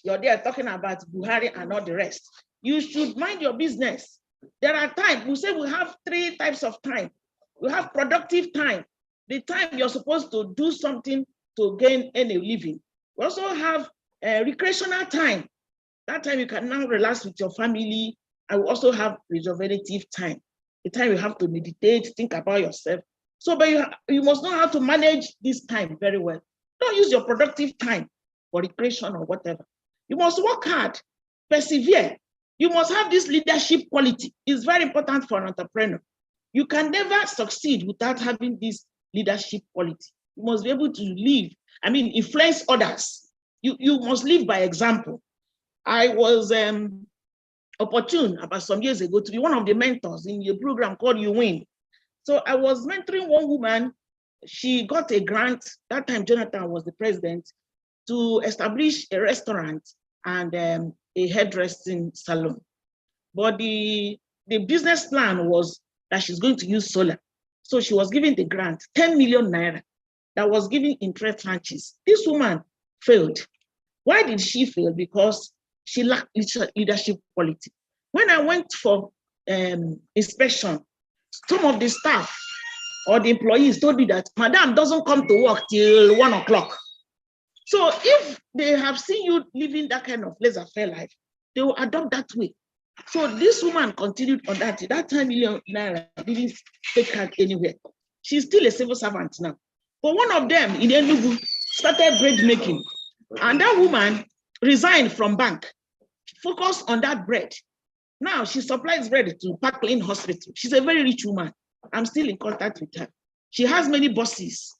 You're there talking about Buhari and all the rest. You should mind your business. There are times, we say we have 3 types of time. We have productive time, the time you're supposed to do something to gain any living. We also have recreational time. That time you can now relax with your family. And we also have rejuvenative time, the time you have to meditate, think about yourself. So, but you must know how to manage this time very well. Don't use your productive time for recreation or whatever. You must work hard, persevere. You must have this leadership quality. It's very important for an entrepreneur. You can never succeed without having this leadership quality. You must be able to influence others. You must live by example. I was opportune about some years ago to be one of the mentors in a program called You Win. So I was mentoring one woman. She got a grant. That time Jonathan was the president, to establish a restaurant and a hairdressing salon. But the business plan was that she's going to use solar. So she was given the grant, 10 million naira, that was given interest tranches. This woman failed. Why did she fail? Because she lacked leadership quality. When I went for inspection, some of the staff or the employees told me that Madam doesn't come to work till 1 o'clock. So if they have seen you living that kind of laissez-faire life, they will adopt that way. So this woman continued on that. That 10 million naira didn't take her anywhere. She's still a civil servant now. But one of them in Enugu started bread making. And that woman resigned from bank, focused on that bread. Now she supplies bread to Parkland Hospital. She's a very rich woman. I'm still in contact with her. She has many bosses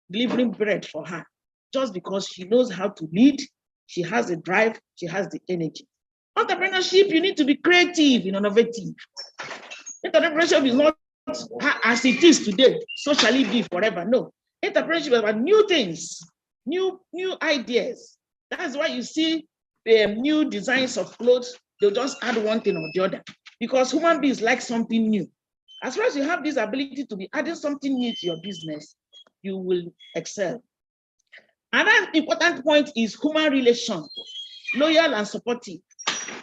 delivering bread for her just because she knows how to lead. She has the drive, she has the energy. Entrepreneurship, you need to be creative and innovative. Entrepreneurship is not as it is today, so shall it be forever. No. Entrepreneurship is about new things, new ideas. That's why you see new designs of clothes. They'll just add one thing or the other because human beings like something new. As far as you have this ability to be adding something new to your business, you will excel. Another important point is human relation, loyal and supportive.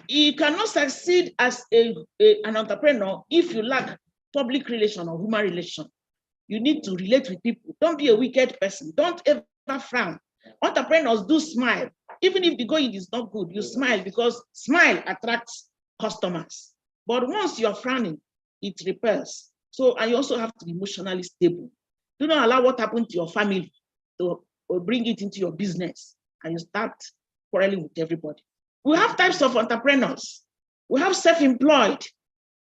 You cannot succeed as an entrepreneur if you lack public relation or human relation. You need to relate with people. Don't be a wicked person. Don't ever frown. Entrepreneurs do smile. Even if the going is not good, you smile because smile attracts customers. But once you're frowning, it repels. So, and you also have to be emotionally stable. Do not allow what happened to your family to bring it into your business and you start quarreling with everybody. We have types of entrepreneurs. We have self-employed.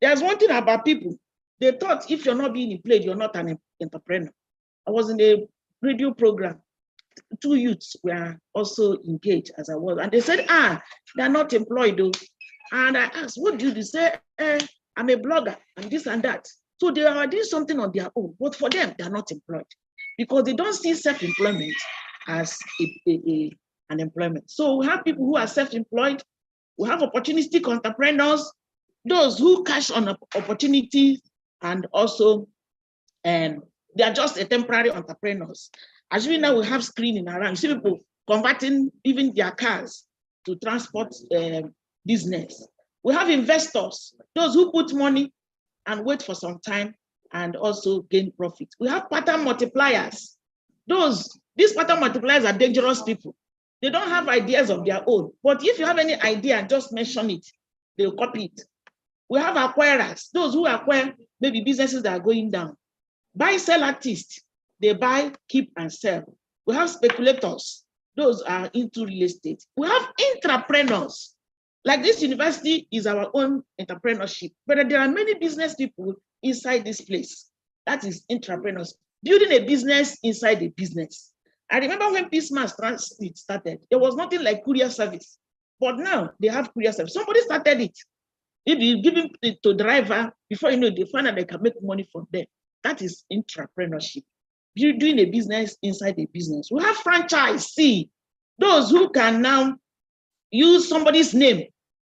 There's one thing about people. They thought if you're not being employed, you're not an entrepreneur. I was in a radio program. 2 youths were also engaged as I was. And they said, they're not employed though. And I asked, what do you do? They say, I'm a blogger and this and that. So they are doing something on their own, but for them, they're not employed because they don't see self-employment as an employment. So we have people who are self-employed. We have opportunistic entrepreneurs, those who cash on opportunities, and also they are just a temporary entrepreneurs. As we know, we have screening around. You see people converting even their cars to transport business. We have investors, those who put money and wait for some time and also gain profit. We have pattern multipliers. These pattern multipliers are dangerous people. They don't have ideas of their own. But if you have any idea, just mention it. They'll copy it. We have acquirers, those who acquire maybe businesses that are going down. Buy, sell artists. They buy, keep, and sell. We have speculators. Those are into real estate. We have entrepreneurs. Like this university is our own entrepreneurship, but there are many business people inside this place. That is entrepreneurs, building a business inside a business. I remember when Peace Mass Transit started, there was nothing like courier service, but now they have courier service. Somebody started it. If you give it to driver, before you know, they find out they can make money from them. That is entrepreneurship. You're doing a business inside a business. We have franchisee, those who can now use somebody's name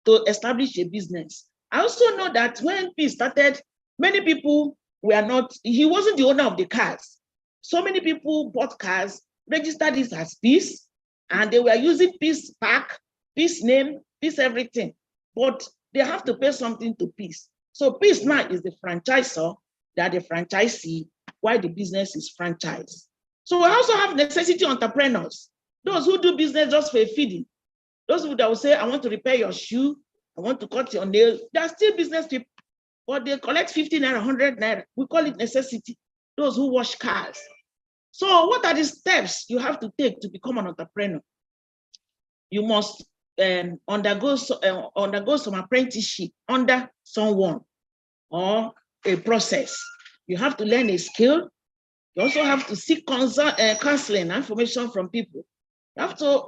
to establish a business. I also know that when Peace started, many people were not, he wasn't the owner of the cars. So many people bought cars, registered this as Peace, and they were using Peace Park, Peace name, Peace everything. But they have to pay something to Peace. So Peace now is the franchisor, they are the franchisee, while the business is franchised. So we also have necessity entrepreneurs, those who do business just for a feeding. Those who that will say, I want to repair your shoe, I want to cut your nail. They are still business people, but they collect 50 naira, 100 naira. We call it necessity. Those who wash cars. So what are the steps you have to take to become an entrepreneur? You must undergo some apprenticeship under someone or a process. You have to learn a skill. You also have to seek counseling and information from people. You have to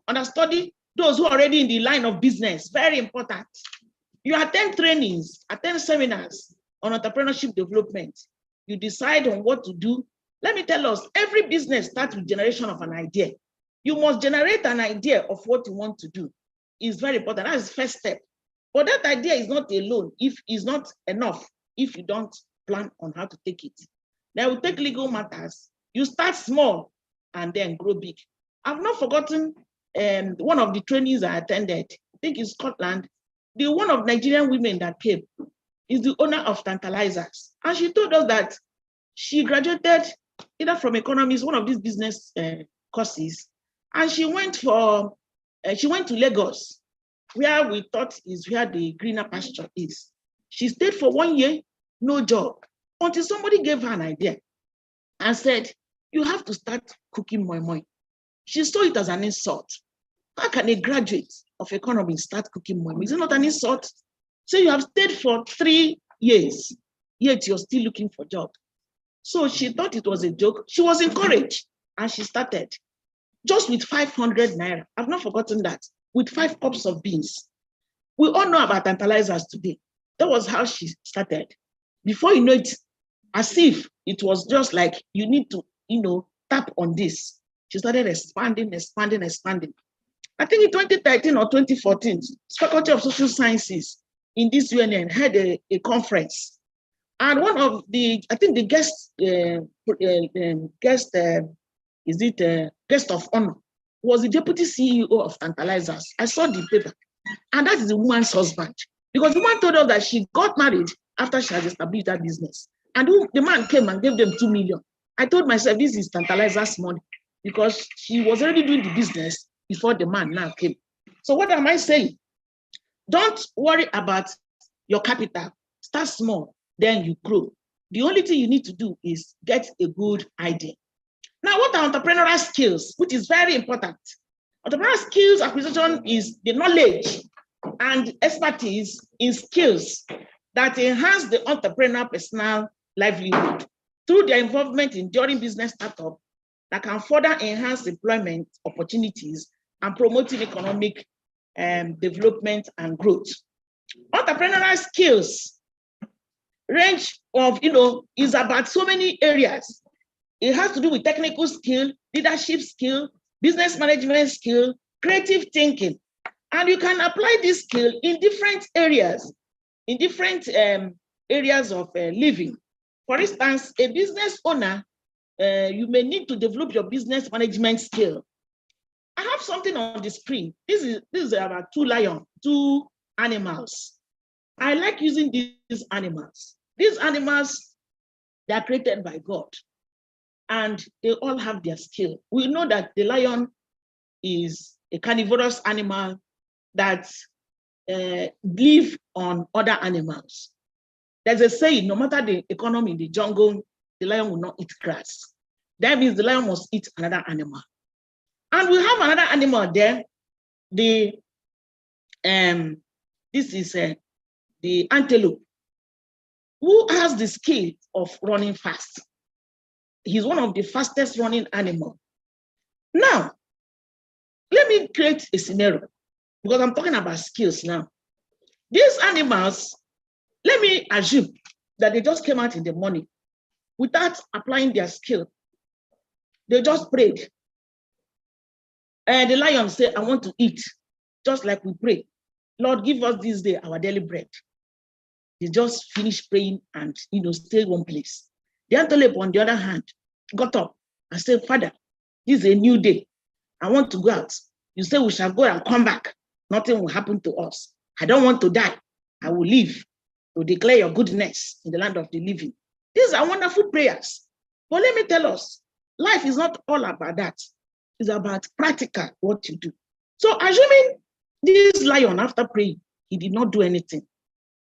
understudy those who are already in the line of business. Very important. You attend trainings, attend seminars on entrepreneurship development. You decide on what to do. Let me tell us, every business starts with generation of an idea. You must generate an idea of what you want to do. It's very important. That is the first step. But that idea is not alone, if it's not enough, if you don't plan on how to take it. Then we take legal matters. You start small and then grow big. I've not forgotten one of the trainings I attended, I think in Scotland, the one of Nigerian women that came is the owner of Tantalizers. And she told us that she graduated either from economics, one of these business courses, and she went to Lagos, where we thought is where the greener pasture is. She stayed for 1 year, no job, until somebody gave her an idea and said, you have to start cooking moi moi. She saw it as an insult. How can a graduate of economics start cooking moi moi? Is it not an insult? So you have stayed for 3 years, yet you're still looking for a job. So she thought it was a joke. She was encouraged and she started just with 500 naira. I've not forgotten that, with 5 cups of beans. We all know about Tantalizers today. That was how she started. Before you know it, as if it was just like you need to tap on this. She started expanding. I think in 2013 or 2014, Faculty of Social Sciences in this UNN had a conference. And one of the, I think the guest of honor was the deputy CEO of Tantalizers. I saw the paper, and that is the woman's husband. Because the woman told us that she got married after she has established that business. And the man came and gave them 2 million. I told myself, this is Tantalizer's money, because she was already doing the business before the man now came. So what am I saying? Don't worry about your capital. Start small, then you grow. The only thing you need to do is get a good idea. Now, what are entrepreneurial skills, which is very important? Entrepreneurial skills acquisition is the knowledge and expertise in skills that enhance the entrepreneurial personal livelihood through their involvement in enduring business startup that can further enhance employment opportunities and promoting economic development and growth. Entrepreneurial skills range of, is about so many areas. It has to do with technical skill, leadership skill, business management skill, creative thinking. And you can apply this skill in different areas, of living. For instance, a business owner, you may need to develop your business management skill. I have something on the screen. This is about two animals. I like using these animals. These animals, they are created by God, and they all have their skill. We know that the lion is a carnivorous animal that live on other animals. There's a saying, no matter the economy in the jungle, the lion will not eat grass. That means the lion must eat another animal. And we have another animal there. This is the antelope, who has the skill of running fast. He's one of the fastest running animals. Now, let me create a scenario, because I'm talking about skills now. These animals, let me assume that they just came out in the morning without applying their skill. They just prayed. And the lion said, I want to eat, just like we pray. Lord, give us this day our daily bread. They just finished praying and stayed one place. The antelope, on the other hand, got up and said, Father, this is a new day. I want to go out. You say we shall go and come back. Nothing will happen to us. I don't want to die. I will live to declare your goodness in the land of the living. These are wonderful prayers. But let me tell us, life is not all about that. It's about practical, what you do. So assuming this lion, after praying, he did not do anything,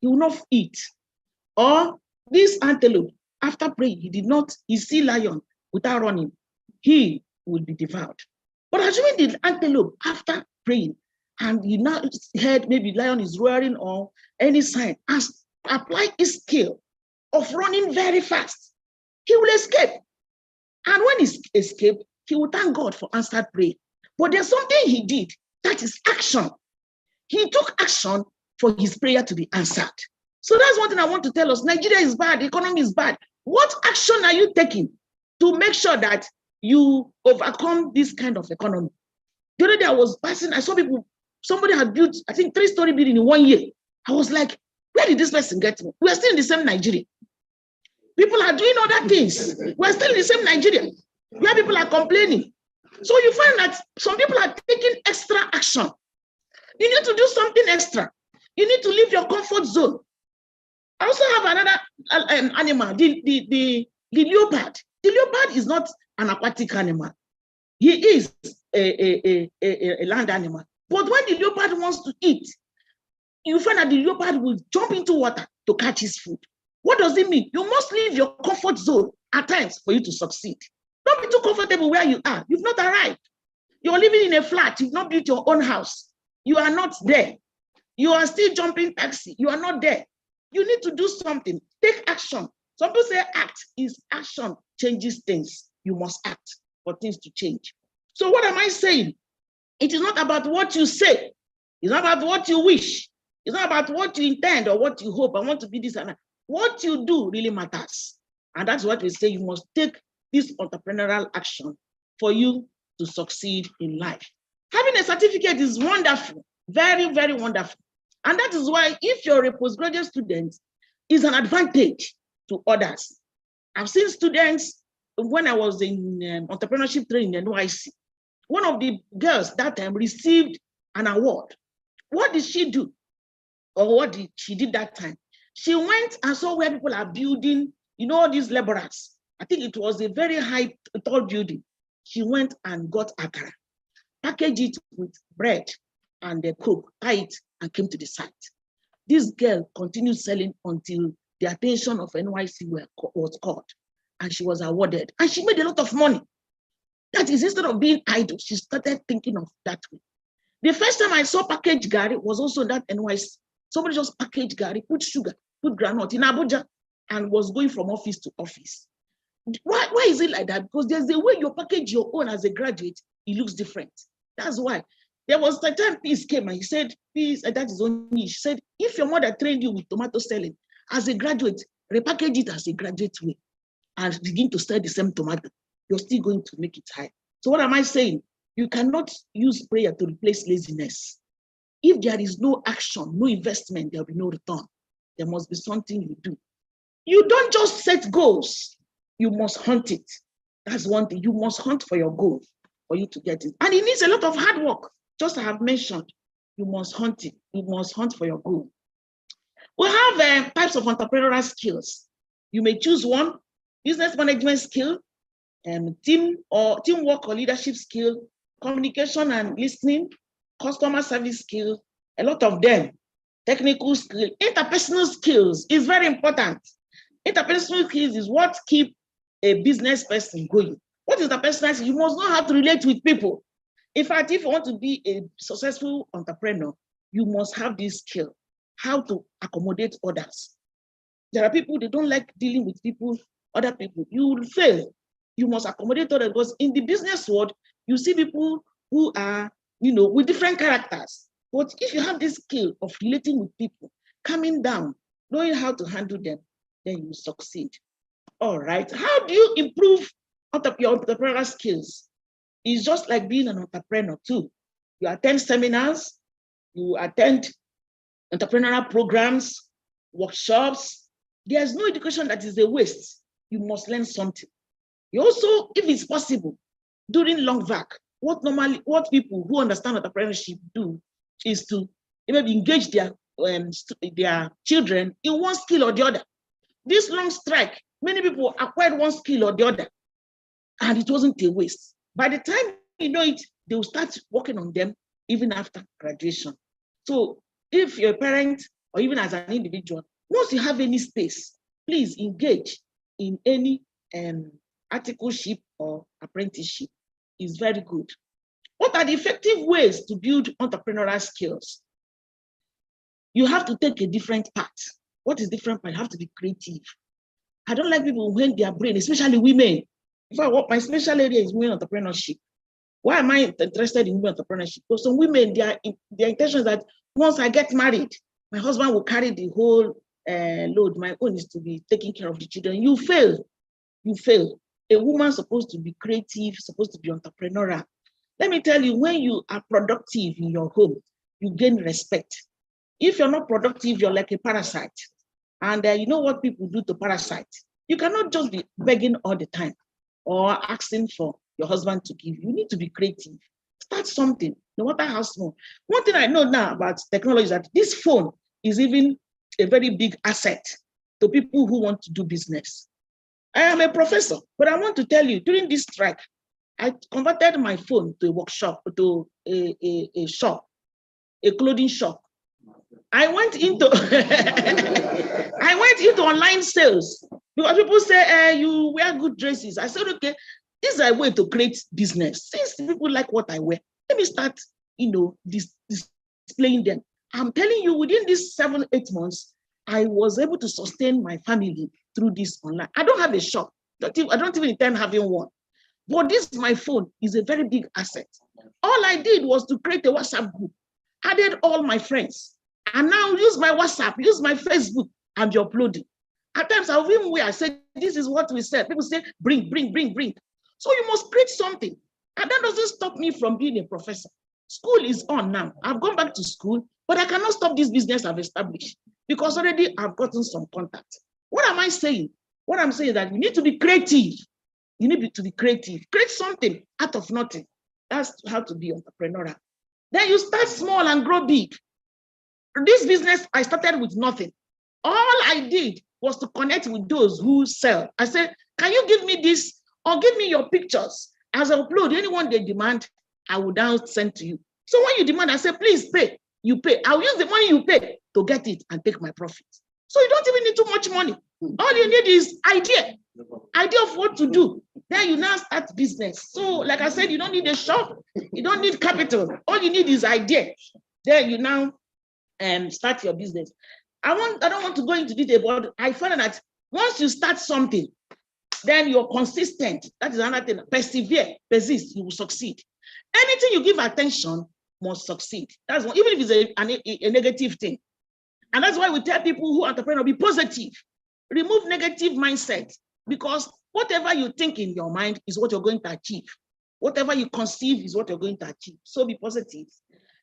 he will not eat. Or this antelope, after praying, he see lion without running, he will be devoured. But assuming the antelope, after praying, and he now heard maybe lion is roaring or any sign, has applied his skill of running very fast, he will escape. And when he escaped, he will thank God for answered prayer. But there's something he did, that is action. He took action for his prayer to be answered. So that's one thing I want to tell us. Nigeria is bad, the economy is bad. What action are you taking to make sure that you overcome this kind of economy? The other day I was passing, I saw people, somebody had built, I think, 3-story building in 1 year. I was like, where did this person get me? We're still in the same Nigeria. People are doing other things. We're still in the same Nigeria, where people are complaining. So you find that some people are taking extra action. You need to do something extra. You need to leave your comfort zone. I also have another animal, the leopard. The leopard is not an aquatic animal. He is a land animal. But when the leopard wants to eat, you find that the leopard will jump into water to catch his food. What does it mean? You must leave your comfort zone at times for you to succeed. Don't be too comfortable where you are. You've not arrived. You're living in a flat. You've not built your own house. You are not there. You are still jumping taxi. You are not there. You need to do something. Take action. Some people say act is action changes things. You must act for things to change. So what am I saying? It is not about what you say. It's not about what you wish. It's not about what you intend or what you hope. I want to be this and that. What you do really matters. And that's what we say. You must take this entrepreneurial action for you to succeed in life. Having a certificate is wonderful, very, very wonderful. And that is why if you're a postgraduate student, it's an advantage to others. I've seen students, when I was in entrepreneurship training in NYC, one of the girls that time received an award. What did she do? Or what did she did that time? She went and saw where people are building, you know, all these laborers. I think it was a very high, tall building. She went and got akara, packaged it with bread and a coke, tie it, and came to the site. This girl continued selling until the attention of NYC was caught, and she was awarded, and she made a lot of money. That is, instead of being idle, she started thinking of that way. The first time I saw packaged gari was also that NYC. Somebody just packaged gari, put sugar, put granite in Abuja, and was going from office to office. Why is it like that? Because there's a way you package your own as a graduate, it looks different. That's why. There was the time Peace came and he said, Peace, and that is only, she said, if your mother trained you with tomato selling, as a graduate, repackage it as a graduate way and begin to sell the same tomato. You're still going to make it high. So what am I saying? You cannot use prayer to replace laziness. If there is no action, no investment, there will be no return. There must be something you do. You don't just set goals. You must hunt it. That's one thing. You must hunt for your goal for you to get it. And it needs a lot of hard work. Just as I have mentioned, you must hunt it. You must hunt for your goal. We have types of entrepreneurial skills. You may choose one: business management skill, teamwork or leadership skill, communication and listening, customer service skill, a lot of them. Technical skill, interpersonal skills is very important. Interpersonal skills is what keep a business person going. What is interpersonal skill? You must know how to relate with people. In fact, if you want to be a successful entrepreneur, you must have this skill, how to accommodate others. There are people, they don't like dealing with people, other people. You will fail. You must accommodate others, because in the business world, you see people who are, with different characters. But if you have this skill of relating with people, calming down, knowing how to handle them, then you will succeed. All right. How do you improve your entrepreneurial skills? It's just like being an entrepreneur too. You attend seminars, you attend entrepreneurial programs, workshops. There's no education that is a waste. You must learn something. You also, if it's possible, during long vac, what people who understand entrepreneurship do is to maybe engage their children in one skill or the other. This long strike, many people acquired one skill or the other, and it wasn't a waste. By the time you know it, they will start working on them even after graduation. So if you're a parent or even as an individual, once you have any space, please engage in any articleship or apprenticeship. Is very good. What are the effective ways to build entrepreneurial skills? You have to take a different path. What is different path? You have to be creative. I don't like people when their brain, especially women. In fact, my special area is women entrepreneurship. Why am I interested in women entrepreneurship? Because some women, their intention is that once I get married, my husband will carry the whole load. My own is to be taking care of the children. You fail. You fail. A woman is supposed to be creative, supposed to be entrepreneurial. Let me tell you, when you are productive in your home, you gain respect. If you're not productive, you're like a parasite. And you know what people do to parasites? You cannot just be begging all the time or asking for your husband to give. You need to be creative. Start something, no matter how small. One thing I know now about technology is that this phone is even a very big asset to people who want to do business. I am a professor, but I want to tell you, during this strike, I converted my phone to a workshop, to a shop, a clothing shop. I went into online sales because people say, you wear good dresses. I said, okay, this is a way to create business. Since people like what I wear, let me start, displaying them. I'm telling you, within these 7-8 months, I was able to sustain my family through this online. I don't have a shop. I don't even intend having one. But this, my phone, is a very big asset. All I did was to create a WhatsApp group, added all my friends, and now use my WhatsApp, use my Facebook, and be uploading. At times I'll even where I say, this is what we said. People say, bring, bring, bring, bring. So you must create something. And that doesn't stop me from being a professor. School is on now. I've gone back to school, but I cannot stop this business I've established because already I've gotten some contact. What am I saying? What I'm saying is that you need to be creative. You need to be creative. Create something out of nothing. That's how to be entrepreneurial. Then you start small and grow big. This business, I started with nothing. All I did was to connect with those who sell. I said, can you give me this or give me your pictures? As I upload, anyone they demand, I will now send to you. So when you demand, I say, please pay. You pay. I'll use the money you pay to get it and take my profit. So you don't even need too much money. All you need is idea of what to do. Then you now start business. So like I said, you don't need a shop. You don't need capital. All you need is idea. Then you now start your business. I don't want to go into detail, but I find that once you start something, then you're consistent. That is another thing. Persevere, persist, you will succeed. Anything you give attention must succeed. That's one, even if it's a negative thing. And that's why we tell people who are entrepreneurs, be positive. Remove negative mindset, because whatever you think in your mind is what you're going to achieve. Whatever you conceive is what you're going to achieve. So be positive.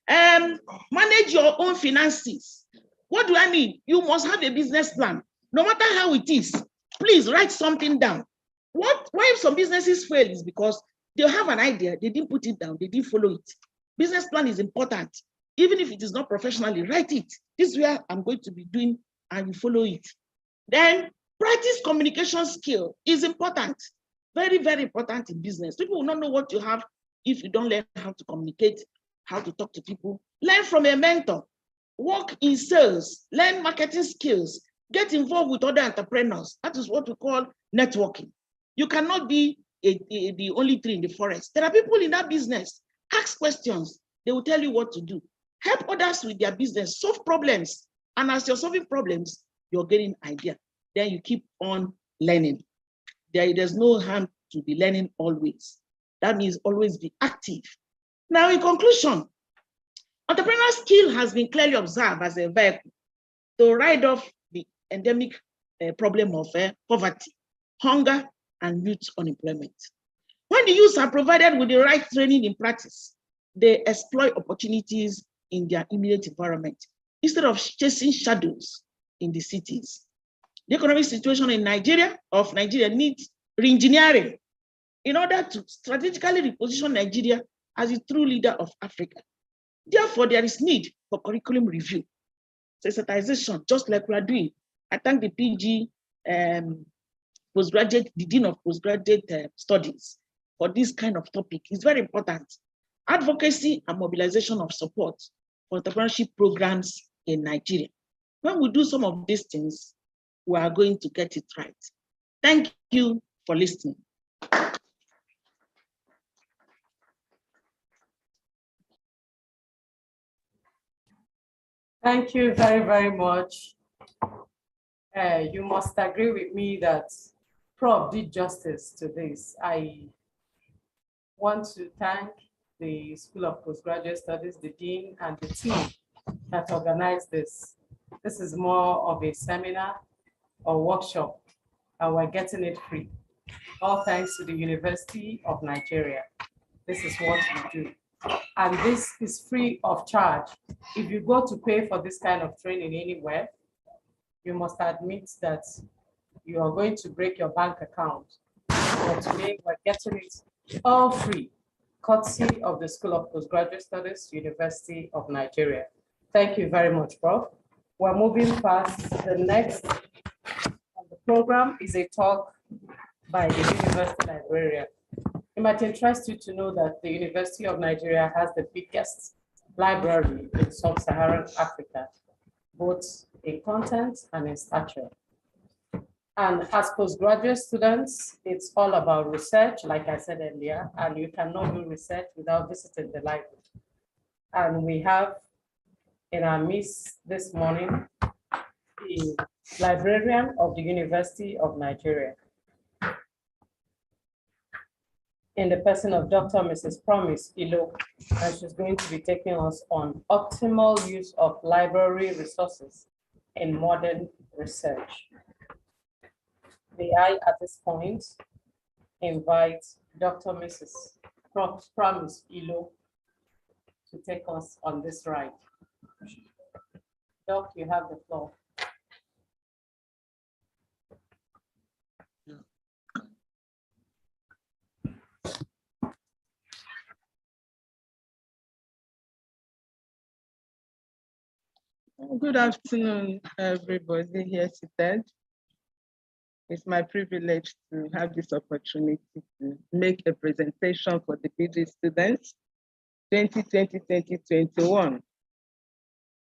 Manage your own finances. What do I mean? You must have a business plan. No matter how it is, please write something down. Why some businesses fail is because they have an idea, they didn't put it down, they didn't follow it. Business plan is important. Even if it is not professionally, write it. This is where I'm going to be doing, and you follow it. Then practice communication skill is important. Very, very important in business. People will not know what you have if you don't learn how to communicate, how to talk to people. Learn from a mentor. Work in sales. Learn marketing skills. Get involved with other entrepreneurs. That is what we call networking. You cannot be the only tree in the forest. There are people in that business. Ask questions. They will tell you what to do. Help others with their business. Solve problems. And as you're solving problems, you're getting idea. Then you keep on learning. There's no harm to be learning always. That means always be active. Now, in conclusion, entrepreneurial skill has been clearly observed as a vehicle to ride off the endemic problem of poverty, hunger, and youth unemployment. When the youths are provided with the right training in practice, they exploit opportunities in their immediate environment instead of chasing shadows in the cities. The economic situation in Nigeria needs re-engineering in order to strategically reposition Nigeria as a true leader of Africa. Therefore, there is need for curriculum review, sensitization, just like we are doing. I thank the PG postgraduate, the Dean of Postgraduate Studies for this kind of topic. It's very important. Advocacy and mobilization of support for entrepreneurship programs in Nigeria. When we do some of these things, we are going to get it right. Thank you for listening. Thank you very, very much. You must agree with me that Prof did justice to this. I want to thank the School of Postgraduate Studies, the Dean, and the team that organized this. This is more of a seminar or workshop, and we're getting it free. All thanks to the University of Nigeria. This is what we do. And this is free of charge. If you go to pay for this kind of training anywhere, you must admit that you are going to break your bank account. But today we're getting it all free, courtesy of the School of Postgraduate Studies, University of Nigeria. Thank you very much, Prof. We're moving past the next. The program is a talk by the University Librarian. It might interest you to know that the University of Nigeria has the biggest library in sub-Saharan Africa, both in content and in stature. And as postgraduate students, it's all about research, like I said earlier, and you cannot do research without visiting the library. And we have in our midst this morning the librarian of the University of Nigeria, in the person of Dr. Mrs. Promise Ilo, and she's going to be taking us on optimal use of library resources in modern research. May I, at this point, invite Dr. Mrs. Promise Ilo to take us on this ride. Doc, you have the floor. Good afternoon, everybody here seated. It's my privilege to have this opportunity to make a presentation for the PG students 2020-2021.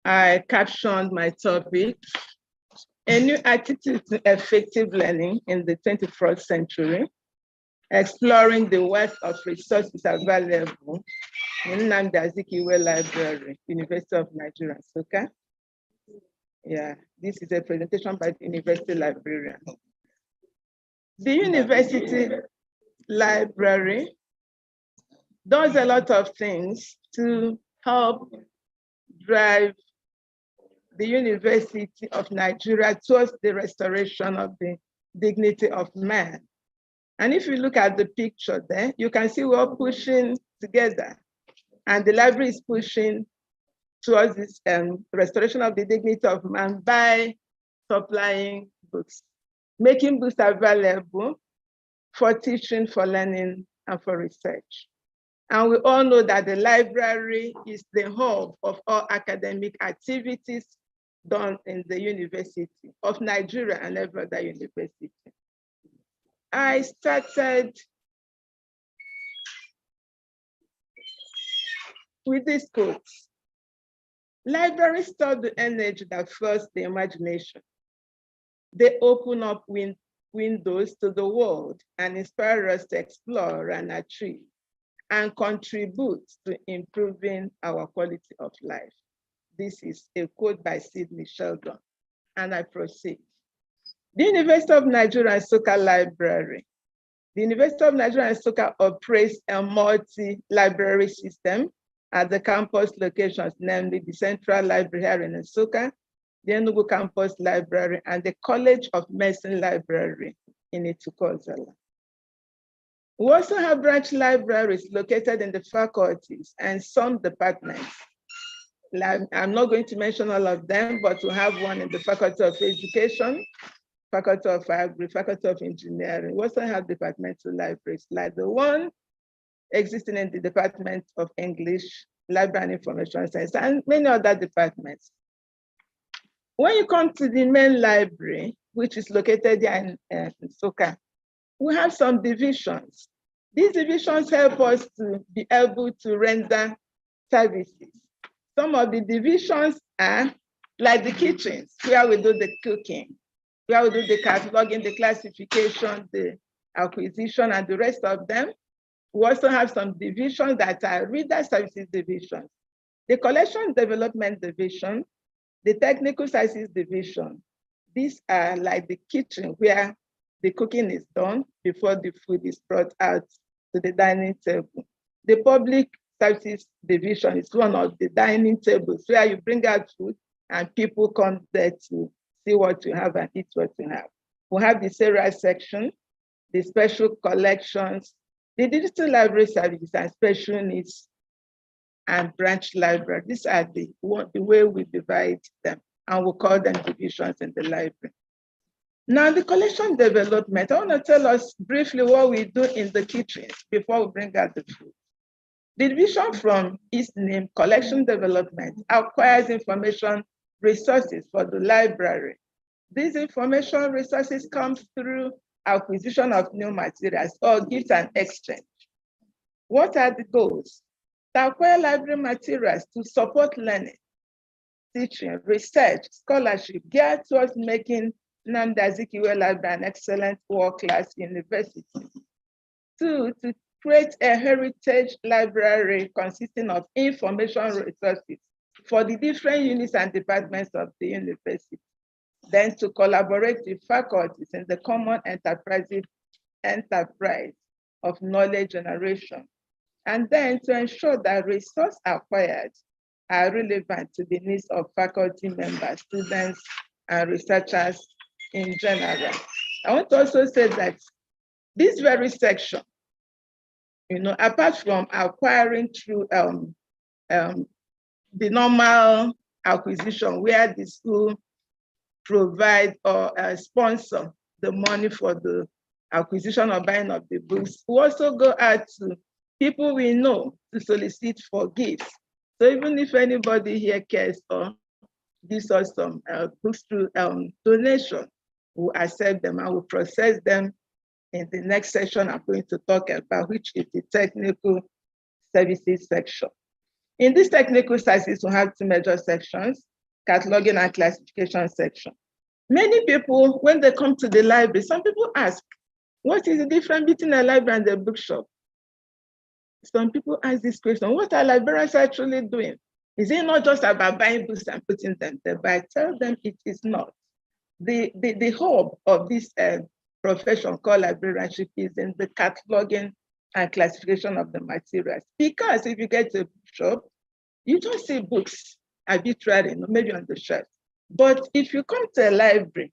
I captioned my topic, a new attitude to effective learning in the 21st century, exploring the wealth of resources available in Nnamdi Azikiwe Library, University of Nigeria, Nsukka. Yeah, this is a presentation by the university librarian. The university library does a lot of things to help drive the University of Nigeria towards the restoration of the dignity of man. And if you look at the picture there, you can see we're pushing together, and the library is pushing towards this restoration of the dignity of man by supplying books, making books available for teaching, for learning, and for research. And we all know that the library is the hub of all academic activities done in the University of Nigeria and every other university. I started with this quote: libraries store the energy that fuels the imagination. They open up windows to the world and inspire us to explore and achieve and contribute to improving our quality of life. This is a quote by Sidney Sheldon, and I proceed. The University of Nigeria Nsukka Library. The University of Nigeria Nsukka operates a multi-library system at the campus locations, namely the Central Library here in Nsukka, the Enugu Campus Library, and the College of Medicine Library in Itukozala. We also have branch libraries located in the faculties and some departments. I'm not going to mention all of them, but we have one in the Faculty of Education, Faculty of Agri, Faculty of Engineering. We also have departmental libraries, like the one existing in the Department of English, Library and Information Science, and many other departments. When you come to the main library, which is located here in Nsukka, we have some divisions. These divisions help us to be able to render services. Some of the divisions are like the kitchens, where we do the cooking, where we do the cataloging, the classification, the acquisition, and the rest of them. We also have some divisions that are reader services divisions. The collection development division, the technical sciences division. These are like the kitchen where the cooking is done before the food is brought out to the dining table. The public services division is one of the dining tables where you bring out food and people come there to see what you have and eat what you have. We have the Sarah section, the special collections, the digital library services and special needs and branch library. These are the way we divide them, and we call them divisions in the library. Now, the collection development, I want to tell us briefly what we do in the kitchens before we bring out the food. The division from its name, collection development, acquires information resources for the library. These information resources come through acquisition of new materials or gifts and exchange. What are the goals? To acquire library materials to support learning, teaching, research, scholarship, geared towards making Nnamdi Azikiwe Library an excellent world-class university. 2, to create a heritage library consisting of information resources for the different units and departments of the university. Then to collaborate with faculties in the common enterprise of knowledge generation. And then to ensure that resources acquired are relevant to the needs of faculty members, students, and researchers in general. I want to also say that this very section, apart from acquiring through the normal acquisition where the school provide or sponsor the money for the acquisition or buying of the books, we also go out to people we know to solicit for gifts. So even if anybody here cares or gives us some books through donation, we'll accept them and we'll process them in the next section I'm going to talk about, which is the technical services section. In this technical services, we have two major sections, cataloging and classification section. Many people, when they come to the library, some people ask, what is the difference between a library and a bookshop? Some people ask this question, what are librarians actually doing? Is it not just about buying books and putting them there? But I tell them it is not. The hub of this profession called librarianship is in the cataloging and classification of the materials. Because if you get to a bookshop, you don't see books arbitrarily, maybe on the shelf. But if you come to a library,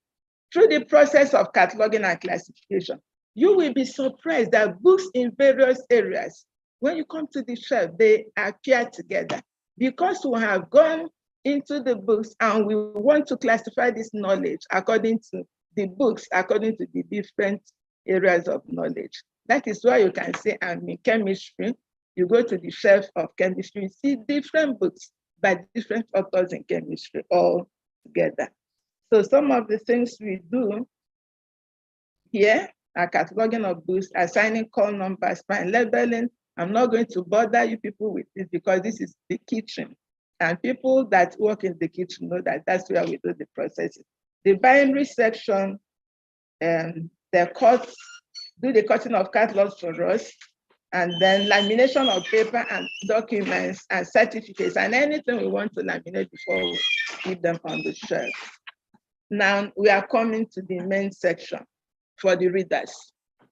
through the process of cataloging and classification, you will be surprised that books in various areas, when you come to the shelf, they appear together. Because we have gone into the books and we want to classify this knowledge according to the books, according to the different areas of knowledge. That is why you can say, I'm in chemistry, you go to the shelf of chemistry, you see different books by different authors in chemistry all together. So some of the things we do here are cataloging of books, assigning call numbers, fine labeling. I'm not going to bother you people with this because this is the kitchen. And people that work in the kitchen know that that's where we do the processing. The binary section, they do the cutting of catalogs for us, and then lamination of paper and documents and certificates and anything we want to laminate before we keep them on the shelf. Now we are coming to the main section for the readers,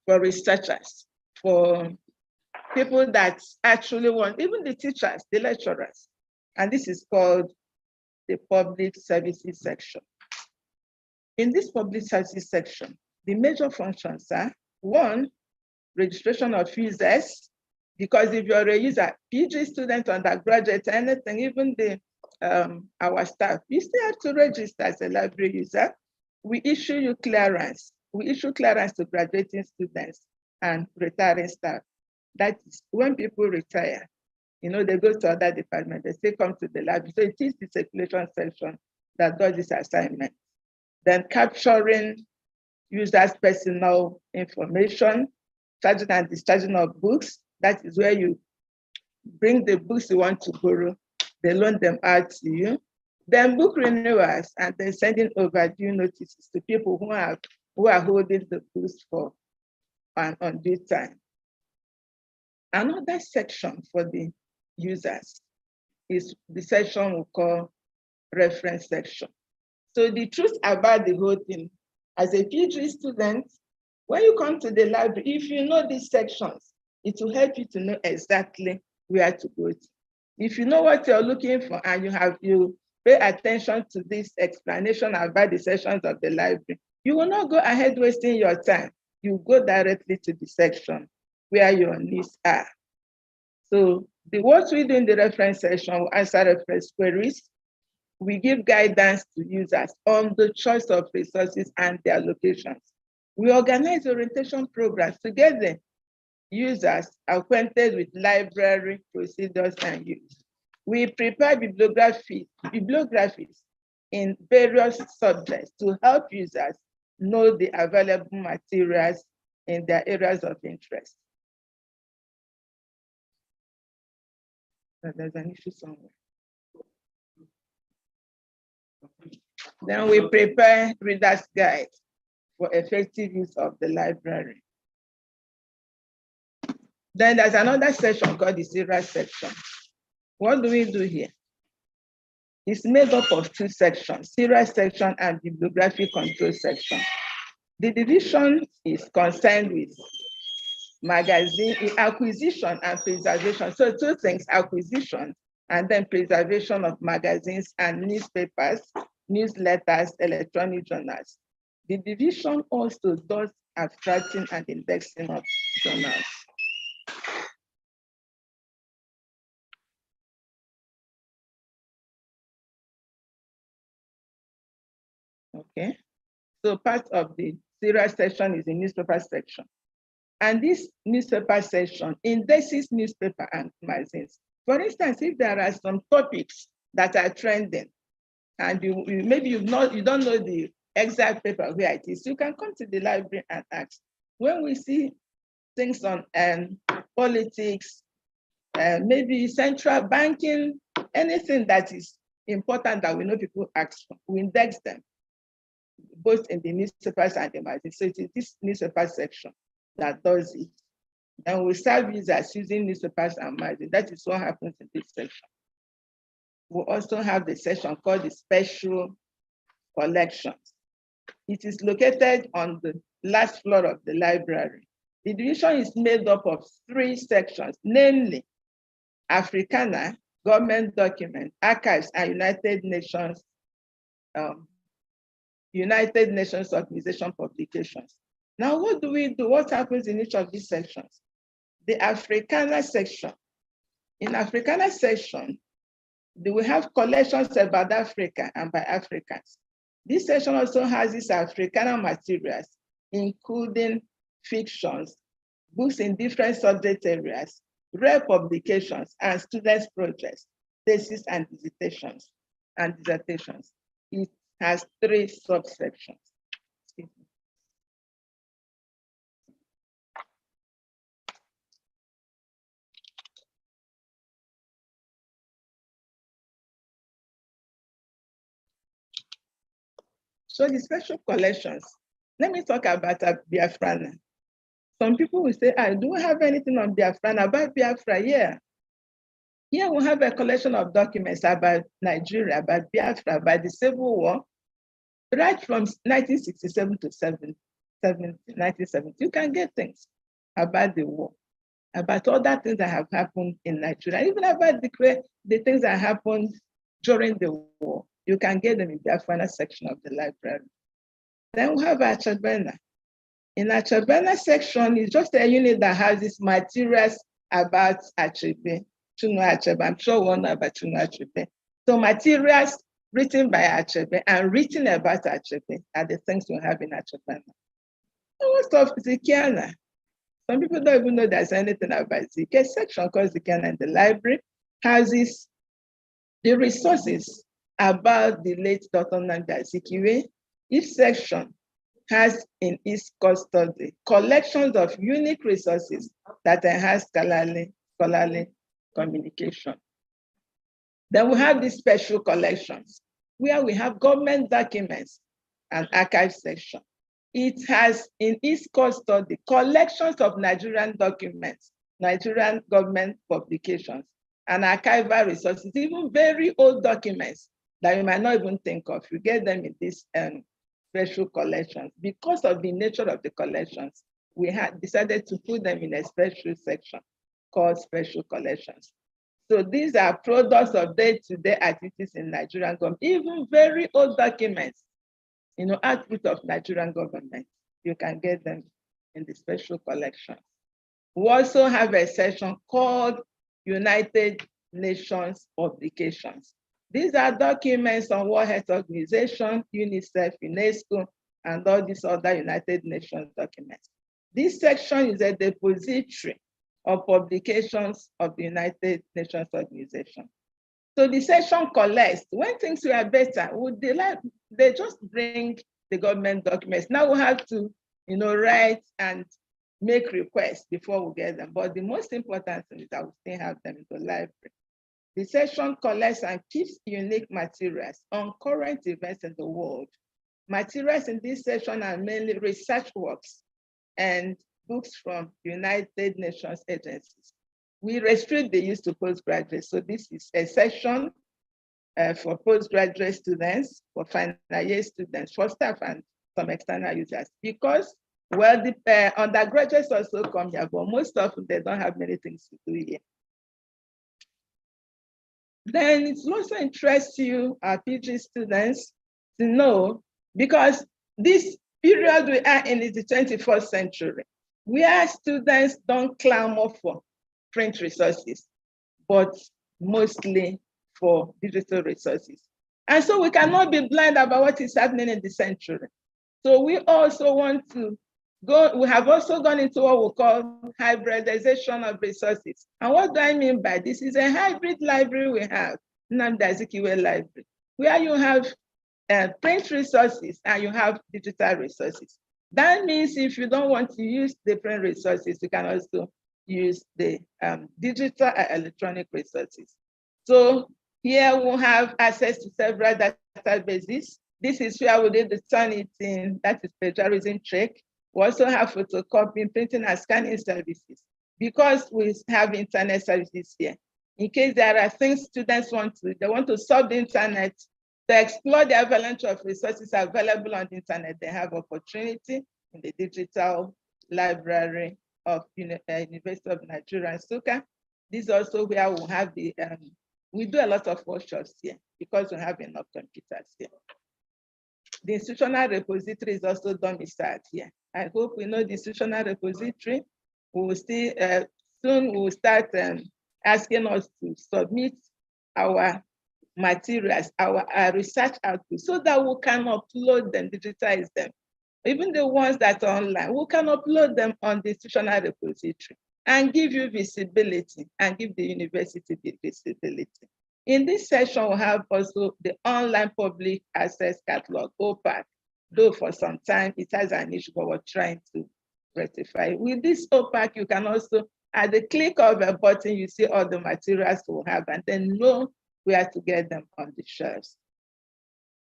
for researchers, for people that actually want, even the teachers, the lecturers. And this is called the public services section. In this public services section, the major functions are, one, registration of users, because if you're a user, PG student, undergraduate, anything, even our staff, you still have to register as a library user. We issue you clearance. We issue clearance to graduating students and retiring staff. That is when people retire, they go to other departments, they still come to the library. So it is the circulation section that does this assignment. Then capturing users' personal information, charging and discharging of books. That is where you bring the books you want to borrow, they loan them out to you. Then book renewals, and then sending overdue notices to people who are holding the books for an undue time. Another section for the users is the section we call reference section. So the truth about the whole thing, as a PG student, when you come to the library, if you know these sections, it will help you to know exactly where to go to. If you know what you're looking for and you pay attention to this explanation about the sections of the library, you will not go ahead wasting your time. You go directly to the section where your needs are. So what we do in the reference section, we answer reference queries. We give guidance to users on the choice of resources and their locations. We organize orientation programs to get the users acquainted with library procedures and use. We prepare bibliographies in various subjects to help users know the available materials in their areas of interest. There's an issue somewhere. Then we prepare reader's guide for effective use of the library. Then there's another section called the serial section. What do we do here? It's made up of two sections, serial section and bibliography control section. The division is concerned with magazine acquisition and preservation. So two things, acquisition and then preservation of magazines and newspapers, newsletters, electronic journals. The division also does abstracting and indexing of journals. Okay, so part of the serial section is the newspaper section. And this newspaper section indexes newspaper and magazines. For instance, if there are some topics that are trending, and maybe you don't know the exact paper where it is, you can come to the library and ask. When we see things on politics, maybe central banking, anything that is important that we know people ask for, we index them, both in the newspapers and the magazines. So it is this newspaper section that does it. And we serve users using newspapers and magazines. That is what happens in this section. We also have the section called the special collections. It is located on the last floor of the library. The division is made up of 3 sections, namely Africana, government document, archives, and United Nations Organization publications. Now, what do we do? What happens in each of these sections? The Africana section. In Africana section, we have collections about Africa and by Africans. This section also has these Africana materials, including fictions, books in different subject areas, rare publications, and students' projects, theses and dissertations. It has 3 subsections. So the special collections, let me talk about Biafra. Some people will say, I don't have anything on Biafra. About Biafra, yeah. Here we have a collection of documents about Nigeria, about Biafra, about the Civil War, right from 1967 to 1970. You can get things about the war, about other things that have happened in Nigeria, even about the things that happened during the war. You can get them in the Biafra section of the library. Then we have Achebena. In Achebena section, it's just a unit that has these materials about Achebe, Chuno Achebe. I'm sure one about Chuno Achebe. So materials written by Achebe and written about Achebe are the things we have in Achebena. Most of Zikiana. Some people don't even know there's anything about Zikiana. Section called Zikiana in the library houses the resources about the late Dr. Nanda Zikiwe. Each section has in its custody collections of unique resources that enhance scholarly communication. Then we have these special collections where we have government documents and archive section. It has in its custody collections of Nigerian documents, Nigerian government publications, and archival resources, even very old documents that you might not even think of. You get them in these special collections. Because of the nature of the collections, we had decided to put them in a special section called special collections. So these are products of day-to-day activities in Nigerian government, even very old documents, output of Nigerian government. You can get them in the special collection. We also have a section called United Nations publications. These are documents on World Health Organization, UNICEF, UNESCO, and all these other United Nations documents. This section is a depository of publications of the United Nations Organization. So the section collects, when things were better, they just bring the government documents. Now we have to write and make requests before we get them. But the most important thing is that we still have them in the library. The section collects and keeps unique materials on current events in the world. Materials in this section are mainly research works and books from United Nations agencies. We restrict the use to postgraduates. So this is a section for postgraduate students, for final year students, for staff and some external users. Because, well, the undergraduates also come here, but most of them, they don't have many things to do here. Then it also interests you, our PG students, to know, because this period we are in is the 21st century, where students don't clamor for print resources, but mostly for digital resources. And so we cannot be blind about what is happening in the century. So we also want to go, we have also gone into what we call hybridization of resources. And what do I mean by this? Is a hybrid library we have, Nnamdi Azikiwe Library, where you have print resources and you have digital resources. That means if you don't want to use the print resources, you can also use the digital and electronic resources. So here we'll have access to several databases. This is where we did the Turnitin, that is plagiarism check. We also have photocopying, printing, and scanning services because we have internet services here. In case there are things students want to solve the internet, to explore the avalanche of resources available on the internet, they have opportunity in the digital library of University of Nigeria, Nsukka. This is also where we have the, we do a lot of workshops here because we have enough computers here. The institutional repository is also domiciled here. I hope we know the institutional repository. We will still, soon we will start asking us to submit our materials, our research output, so that we can upload them, digitize them. Even the ones that are online, we can upload them on the institutional repository and give you visibility and give the university the visibility. In this session, we have also the online public access catalog, OPAC, though for some time it has an issue, but we're trying to rectify. With this OPAC, you can also, at the click of a button, you see all the materials we have and then know where to get them on the shelves.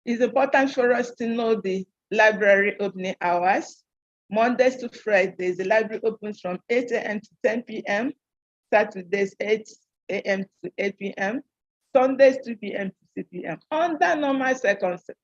It's important for us to know the library opening hours. Mondays to Fridays, the library opens from 8 a.m. to 10 p.m. Saturdays, 8 a.m. to 8 p.m. Sundays, 2 p.m. to 6 p.m. under normal circumstances.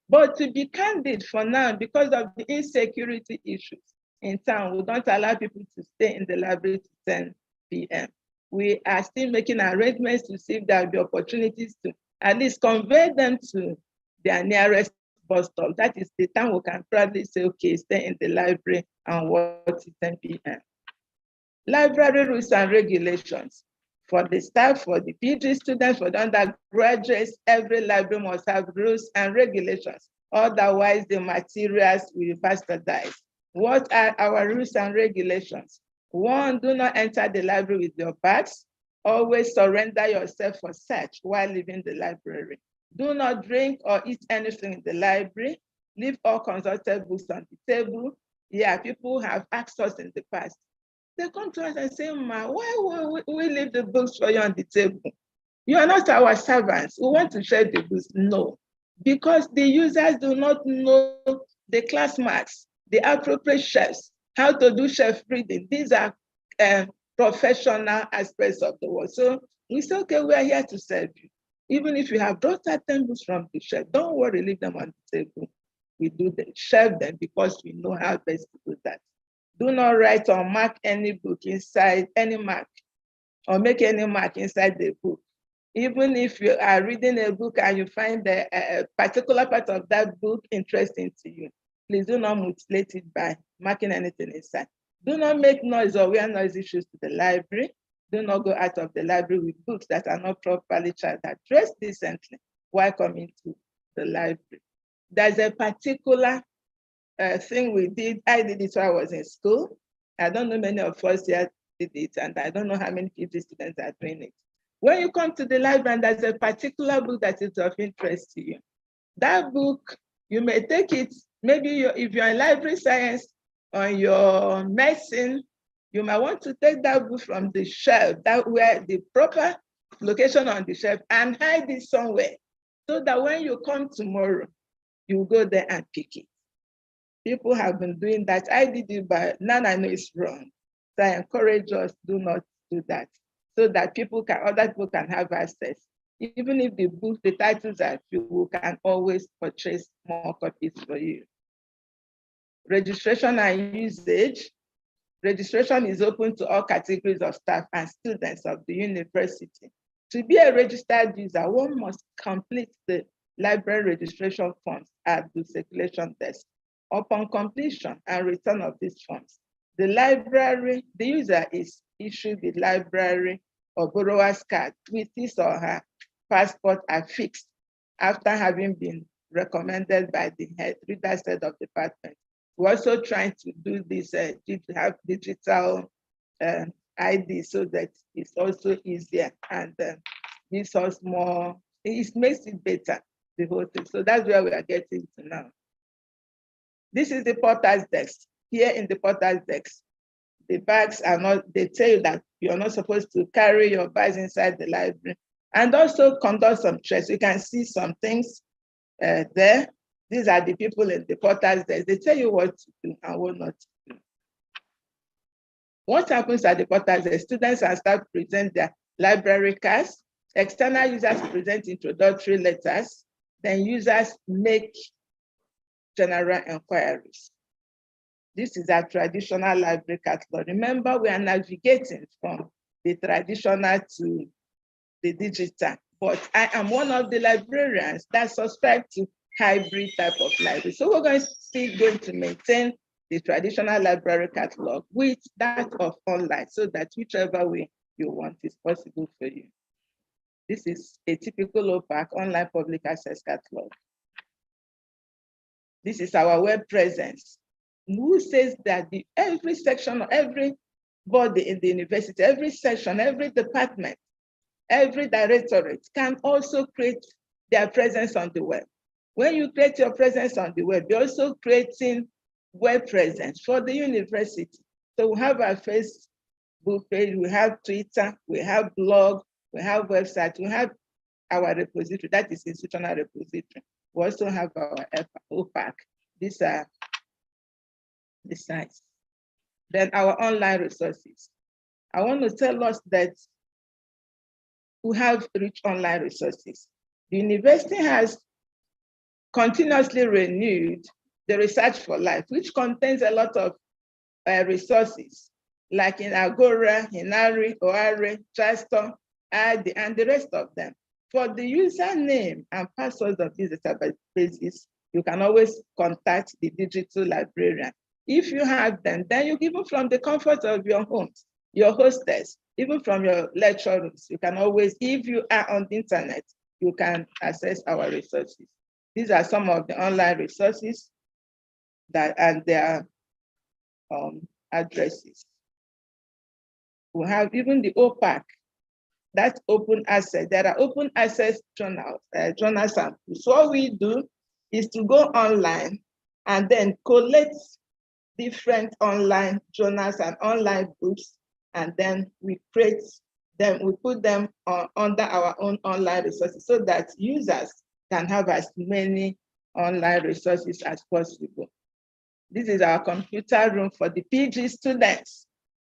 But to be candid for now, because of the insecurity issues in town, we don't allow people to stay in the library to 10 p.m. We are still making arrangements to see if there will be opportunities to at least convey them to their nearest bus stop. That is the time we can proudly say, okay, stay in the library and work till 10 p.m. Library rules and regulations. For the staff, for the PG students, for the undergraduates, every library must have rules and regulations. Otherwise, the materials will be bastardized. What are our rules and regulations? 1, do not enter the library with your bags. Always surrender yourself for search while leaving the library. Do not drink or eat anything in the library. Leave all consulted books on the table. Yeah, people have asked us in the past. They come to us and say, Ma, why will we leave the books for you on the table? You are not our servants. We want to share the books. No, because the users do not know the class marks, the appropriate shelves, how to do shelf reading. These are professional aspects of the work. So we say, okay, we are here to serve you. Even if you have brought 10 books from the shelf, don't worry, leave them on the table. We do the shelf them because we know how best to do that. Do not write or mark any book inside any mark or make any mark inside the book. Even if you are reading a book and you find a particular part of that book interesting to you, please do not mutilate it by marking anything inside. Do not make noise or wear noise issues to the library. Do not go out of the library with books that are not properly charged. Dress decently while coming to the library. There's a particular thing we did. I did it when I was in school. I don't know many of us here did it, and I don't know how many PhD students are doing it. When you come to the library and there's a particular book that is of interest to you, that book, you may take it, maybe if you're in library science or your medicine, you might want to take that book from the shelf, that where the proper location on the shelf, and hide it somewhere so that when you come tomorrow, you go there and pick it. People have been doing that. I did it, but now I know it's wrong. So I encourage us, do not do that, so that other people can have access. Even if the book, the titles are few, we can always purchase more copies for you. Registration and usage. Registration is open to all categories of staff and students of the university. To be a registered user, one must complete the library registration forms at the circulation desk. Upon completion and return of these forms, the user is issued the library or borrower's card with his or her passport affixed after having been recommended by the reader's head of department. We're also trying to do this, have digital ID so that it's also easier and gives us more, it makes it better, the whole thing. So that's where we are getting to now. This is the porter's desk. Here in the porter's desk, the bags are not, they tell you that you're not supposed to carry your bags inside the library, and also conduct some checks. You can see some things there. These are the people in the porter's desk. They tell you what to do and what not to do. What happens at the porter's desk? Students are start to present their library cards. External users present introductory letters. Then users make general inquiries. This is a traditional library catalog. Remember, we are navigating from the traditional to the digital, but I am one of the librarians that subscribe to hybrid type of library. So we're still going to maintain the traditional library catalog with that of online, so that whichever way you want is possible for you. This is a typical OPAC, online public access catalog. This is our web presence. Who says that every section, every body in the university, every section, every department, every directorate can also create their presence on the web. When you create your presence on the web, you're also creating web presence for the university. So we have our Facebook page, we have Twitter, we have blog, we have website, we have our repository, that is institutional repository. We also have our OPAC. These are the sites. Then our online resources. I want to tell us that we have rich online resources. The university has continuously renewed the Research for Life, which contains a lot of resources, like in Agora, Hinari, Oare, Trastor, ADI, and the rest of them. For the username and passwords of these databases, you can always contact the digital librarian. If you have them, then you give them from the comfort of your homes, your hostels, even from your lecture rooms. You can always, if you are on the internet, you can access our resources. These are some of the online resources that and their addresses. We have even the OPAC, that's open access. There are open access journals, journal samples. So what we do is to go online and then collect different online journals and online books, and then we create them, we put them under our own online resources so that users can have as many online resources as possible. This is our computer room for the PG students.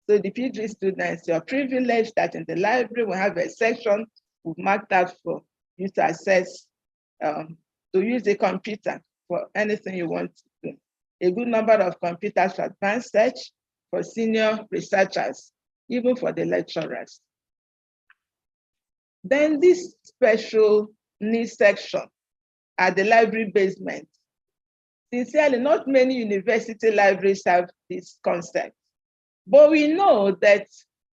So the PG students, you're privileged that in the library we have a section we've marked out for you to access, to use a computer for anything you want to do. A good number of computers for advanced search, for senior researchers, even for the lecturers. Then this special needs section at the library basement. Sincerely, not many university libraries have this concept, but we know that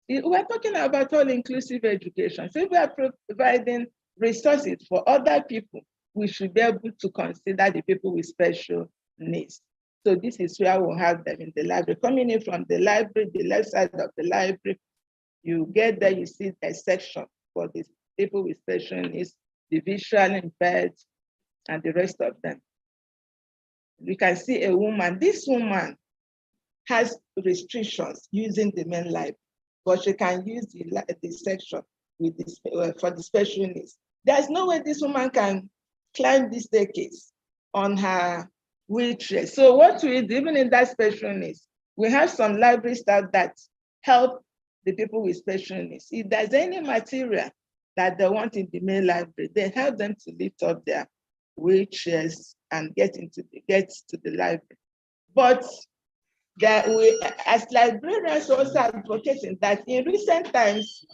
we're talking about all-inclusive education. So if we are providing resources for other people, we should be able to consider the people with special needs. So this is where we'll have them in the library. Coming in from the library, the left side of the library, you get there, you see a section for these people with special needs, the visually impaired, and the rest of them. You can see a woman. This woman has restrictions using the main library, but she can use the section with this, for the special needs. There's no way this woman can climb this staircase on her wheelchair. So what we do, even in that special needs, we have some library staff that help the people with special needs. If there's any material that they want in the main library, they help them to lift up their wheelchairs and get to the library. But that we, as librarians, also advocating that in recent times,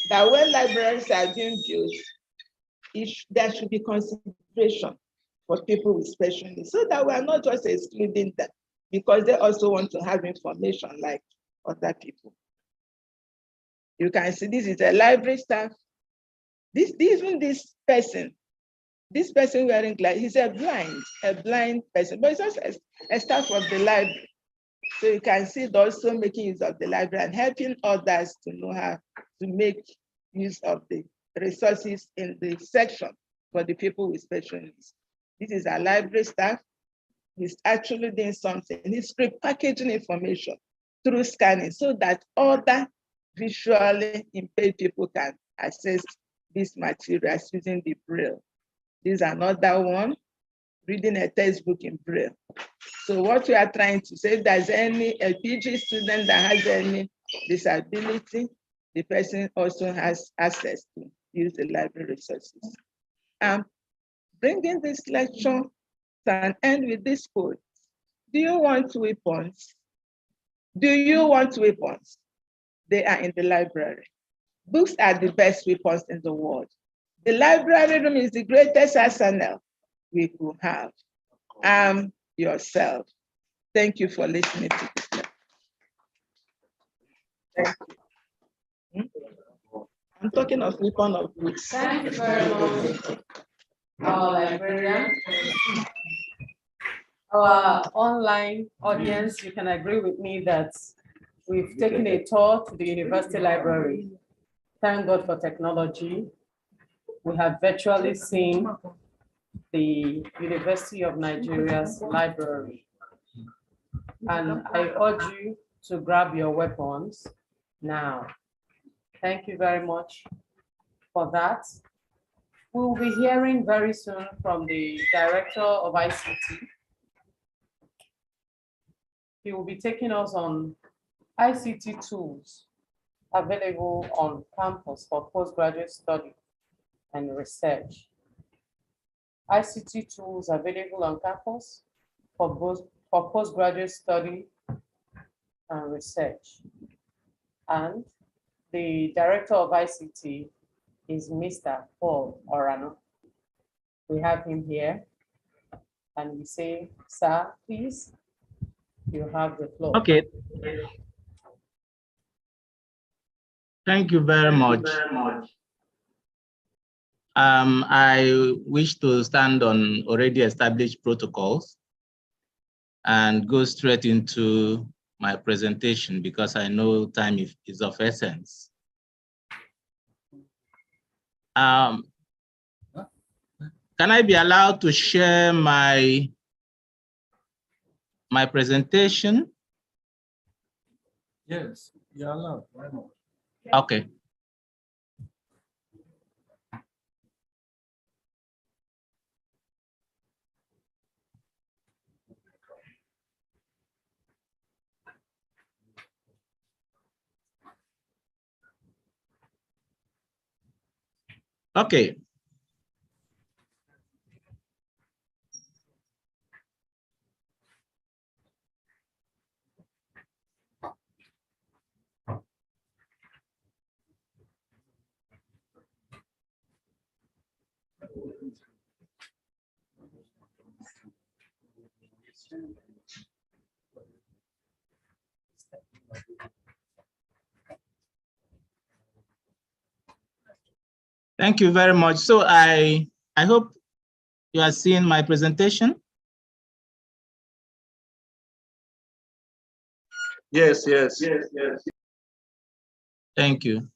that when libraries are being built, there should be consideration for people with special needs, so that we are not just excluding them, because they also want to have information like other people. You can see this is a library staff. Even this person wearing glasses, he's a blind person, but it's also a staff of the library. So you can see it also making use of the library and helping others to know how to make use of the resources in the section for the people with special needs. This is our library staff. He's actually doing something. He's repackaging information through scanning so that other visually impaired people can access these materials using the Braille. This is another one, reading a textbook in Braille. So what we are trying to say, if there's any PG student that has any disability, the person also has access to use the library resources. Bringing this lecture to an end with this quote. Do you want weapons? Do you want weapons? They are in the library. Books are the best weapons in the world. The library room is the greatest arsenal we could have. Arm yourself. Thank you for listening to this. Thank you. I'm talking of weapon of books. Thank you very much, our librarian. Our online audience, you can agree with me that we've taken a tour to the university library. Thank God for technology. We have virtually seen the University of Nigeria's library. And I urge you to grab your weapons now. Thank you very much for that. We'll be hearing very soon from the Director of ICT. He will be taking us on ICT tools available on campus for postgraduate study and research. ICT tools available on campus for postgraduate study and research. And the Director of ICT is Mr. Paul Orano. We have him here, and we say, sir, please, you have the floor. Okay. Thank you very much. I wish to stand on already established protocols and go straight into my presentation because I know time is of essence. Can I be allowed to share my presentation? Yes, you're allowed. Why not? Okay. Okay. Thank you very much. So I hope you are seeing my presentation. Yes. Thank you.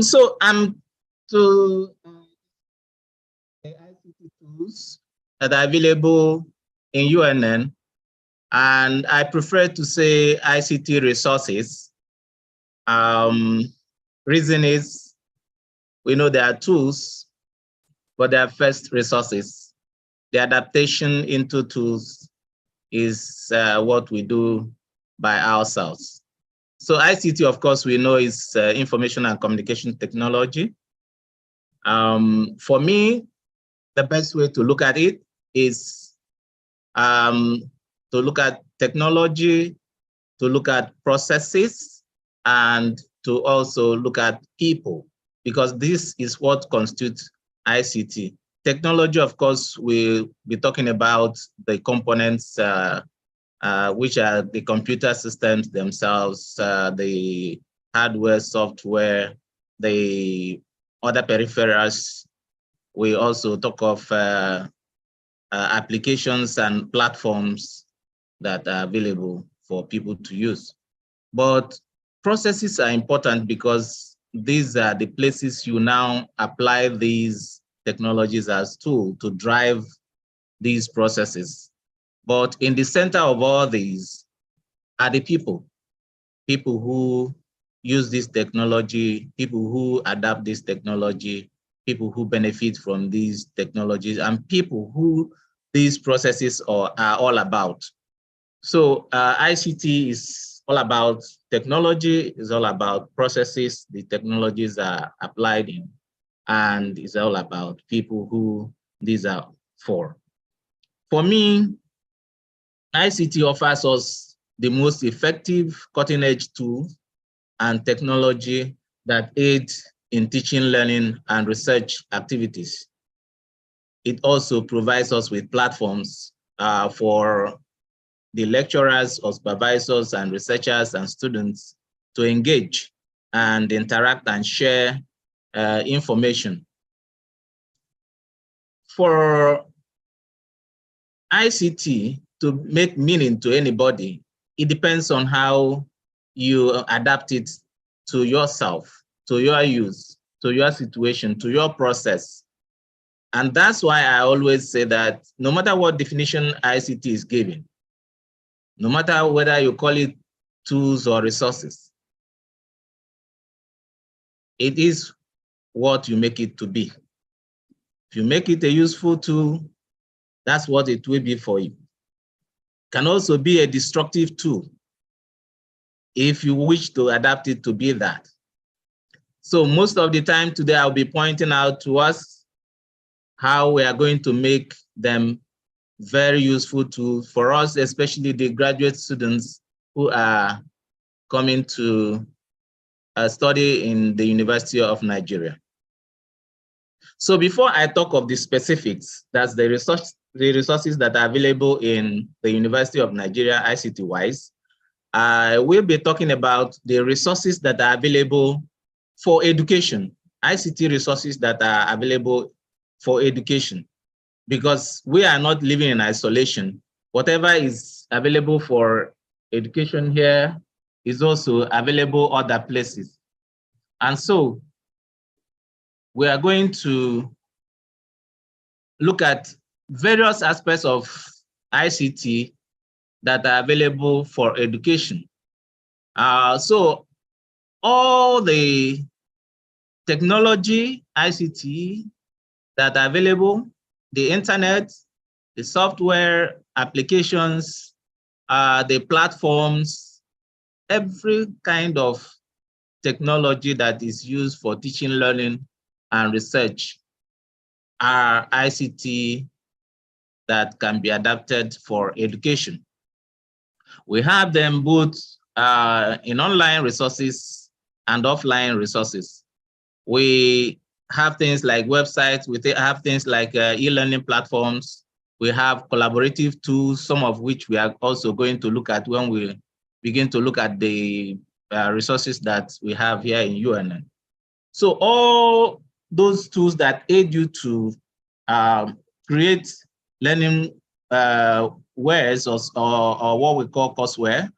So I'm to the ICT tools that are available in UNN, and I prefer to say ICT resources. Reason is, we know there are tools, but they are first resources. The adaptation into tools is what we do by ourselves. So ICT, of course, we know is information and communication technology. For me, the best way to look at it is to look at technology, to look at processes, and to also look at people, because this is what constitutes ICT. Technology, of course, we'll be talking about the components, which are the computer systems themselves, the hardware, software, the other peripherals. We also talk of applications and platforms that are available for people to use. But processes are important because these are the places you now apply these technologies as tool to drive these processes. But in the center of all these are the people who use this technology, people who adapt this technology, people who benefit from these technologies, and people who these processes are all about. So ICT is all about technology, is all about processes the technologies are applied in, and it's all about people who these are for. For me, ICT offers us the most effective cutting-edge tool and technology that aid in teaching, learning, and research activities. It also provides us with platforms for the lecturers or supervisors and researchers and students to engage and interact and share information. For ICT to make meaning to anybody, it depends on how you adapt it to yourself, to your use, to your situation, to your process. And that's why I always say that no matter what definition ICT is given, no matter whether you call it tools or resources, it is what you make it to be. If you make it a useful tool, that's what it will be for you. It can also be a destructive tool if you wish to adapt it to be that. So most of the time today, I'll be pointing out to us how we are going to make them very useful tools for us, especially the graduate students who are coming to study in the University of Nigeria. So before I talk of the specifics, that's the resources that are available in the University of Nigeria ICT-wise, I will be talking about the resources that are available for education, ICT resources that are available for education, because we are not living in isolation. Whatever is available for education here is also available other places. And so we are going to look at various aspects of ICT that are available for education. So all the technology, ICT that are available, the internet, the software applications, the platforms, every kind of technology that is used for teaching, learning, and research are ICT that can be adapted for education. We have them both in online resources and offline resources. We have things like websites, we have things like e-learning platforms, we have collaborative tools, some of which we are also going to look at when we begin to look at the resources that we have here in UNN. So all those tools that aid you to create learning wares or what we call courseware,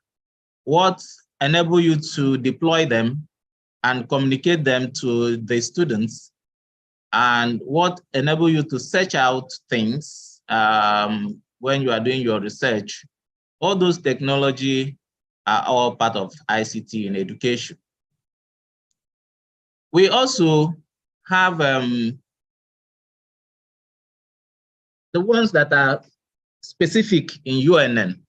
what enable you to deploy them and communicate them to the students, and what enable you to search out things when you are doing your research. All those technology are all part of ICT in education. We also have the ones that are specific in UNN.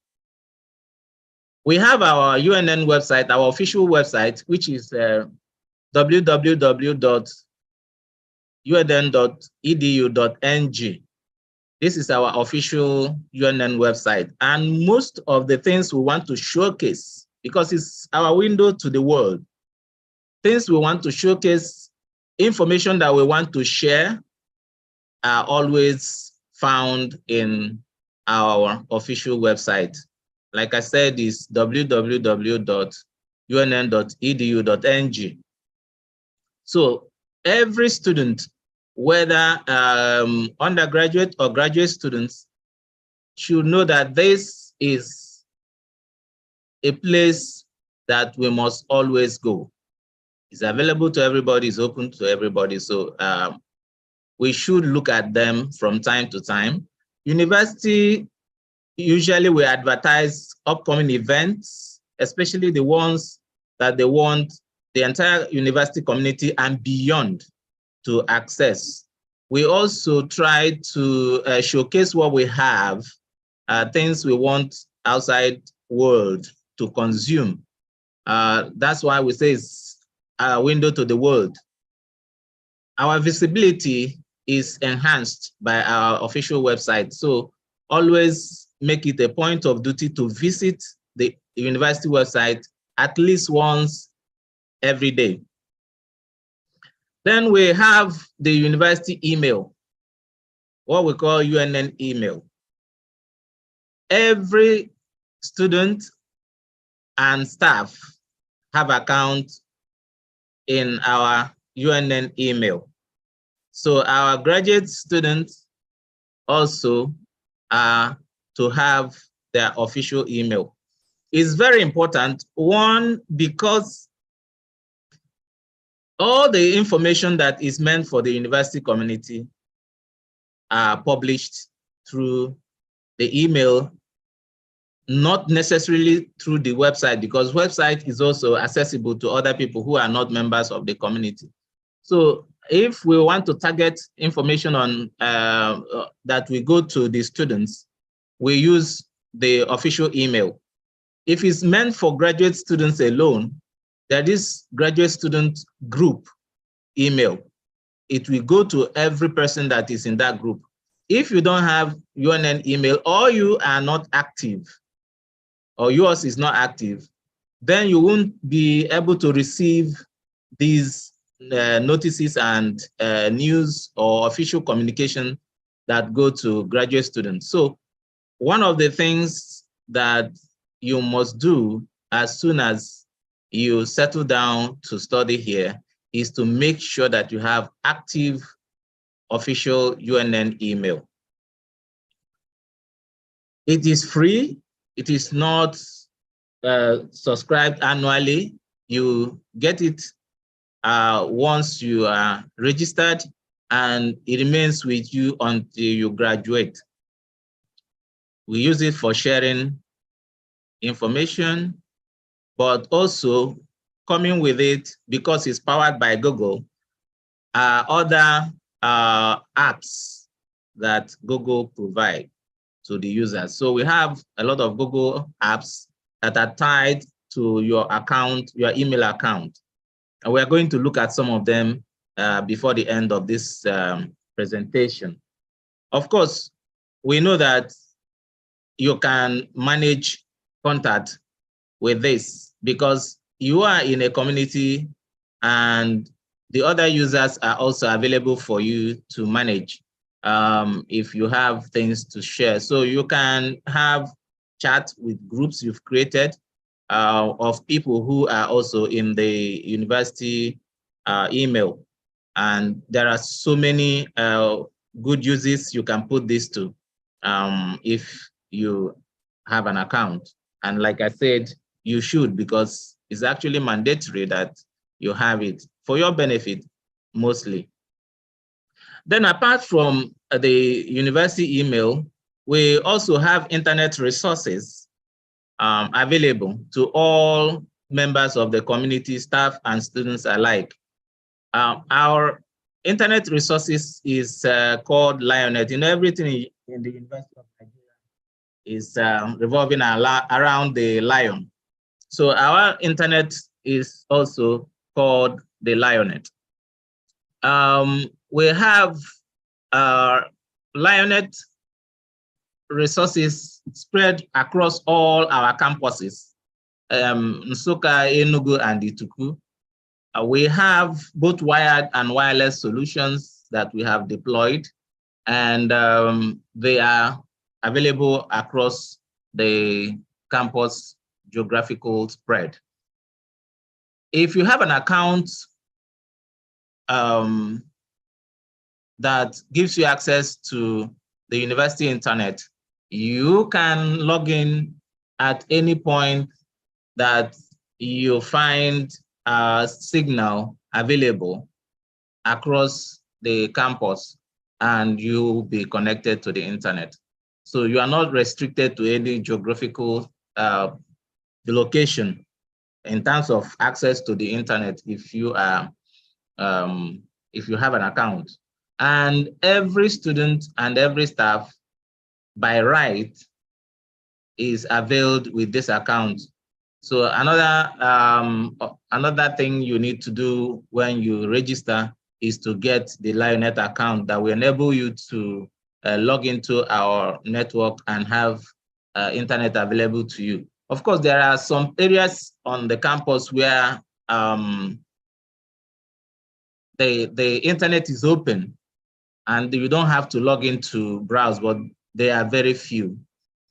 We have our UNN website, our official website, which is www.unn.edu.ng. This is our official UNN website. And most of the things we want to showcase, because it's our window to the world, things we want to showcase, information that we want to share, are always found in our official website. Like I said, it's www.unn.edu.ng. So every student, whether undergraduate or graduate students, should know that this is a place that we must always go. It's available to everybody, it's open to everybody. So we should look at them from time to time. University, usually we advertise upcoming events, especially the ones that they want the entire university community and beyond to access. We also try to showcase what we have, things we want outside world to consume. That's why we say it's a window to the world. Our visibility is enhanced by our official website. So always make it a point of duty to visit the university website at least once every day. Then we have the university email, what we call UNN email. Every student and staff have account in our UNN email. So our graduate students also are to have their official email. It's very important, one, because all the information that is meant for the university community are published through the email, not necessarily through the website, because website is also accessible to other people who are not members of the community. So if we want to target information on that we go to the students, we use the official email. If it's meant for graduate students alone, there is graduate student group email. It will go to every person that is in that group. If you don't have UNN email, or you are not active, or yours is not active, then you won't be able to receive these notices and news or official communication that go to graduate students. So one of the things that you must do as soon as you settle down to study here is to make sure that you have active official UNN email. It is free. It is not subscribed annually. You get it once you are registered, and it remains with you until you graduate. We use it for sharing information, but also coming with it, because it's powered by Google, other apps that Google provide to the users. So we have a lot of Google apps that are tied to your account, your email account. And we're going to look at some of them before the end of this presentation. Of course, we know that you can manage contact with this because you are in a community and the other users are also available for you to manage if you have things to share. So you can have chat with groups you've created of people who are also in the university email. And there are so many good uses you can put this to if you have an account. And like I said, you should, because it's actually mandatory that you have it for your benefit mostly. Then apart from the university email, we also have internet resources available to all members of the community, staff and students alike. Our internet resources is called Lionet. You know, everything in the University of Nigeria is revolving around the Lion. So our internet is also called the Lionet. We have Lionet resources spread across all our campuses, Nsukka, Enugu, and Ituku. We have both wired and wireless solutions that we have deployed. and they are available across the campus geographical spread. If you have an account that gives you access to the university internet, you can log in at any point that you find a signal available across the campus, and you will be connected to the internet. So you are not restricted to any geographical location in terms of access to the internet if you are if you have an account. And every student and every staff by right is availed with this account. So another thing you need to do when you register is to get the Lionet account that will enable you to log into our network and have internet available to you. Of course, there are some areas on the campus where the internet is open and you don't have to log in to browse, but there are very few.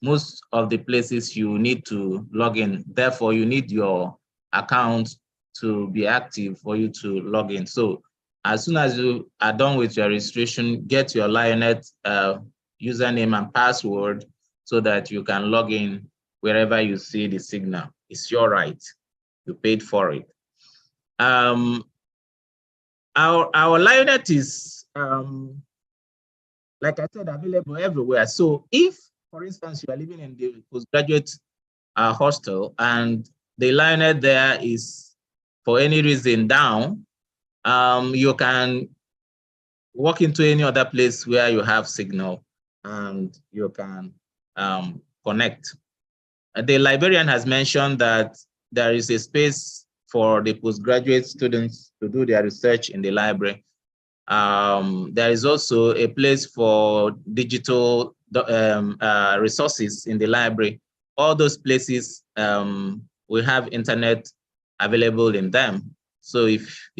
Most of the places you need to log in. Therefore, you need your account to be active for you to log in. So as soon as you are done with your registration, get your Lionet username and password so that you can log in wherever you see the signal. It's your right. You paid for it. Our Lionet is, like I said, available everywhere. So if, for instance, you are living in the postgraduate hostel and the Lionet there is for any reason down, you can walk into any other place where you have signal and you can connect. The librarian has mentioned that there is a space for the postgraduate students to do their research in the library. There is also a place for digital resources in the library. All those places we have internet available in them. So if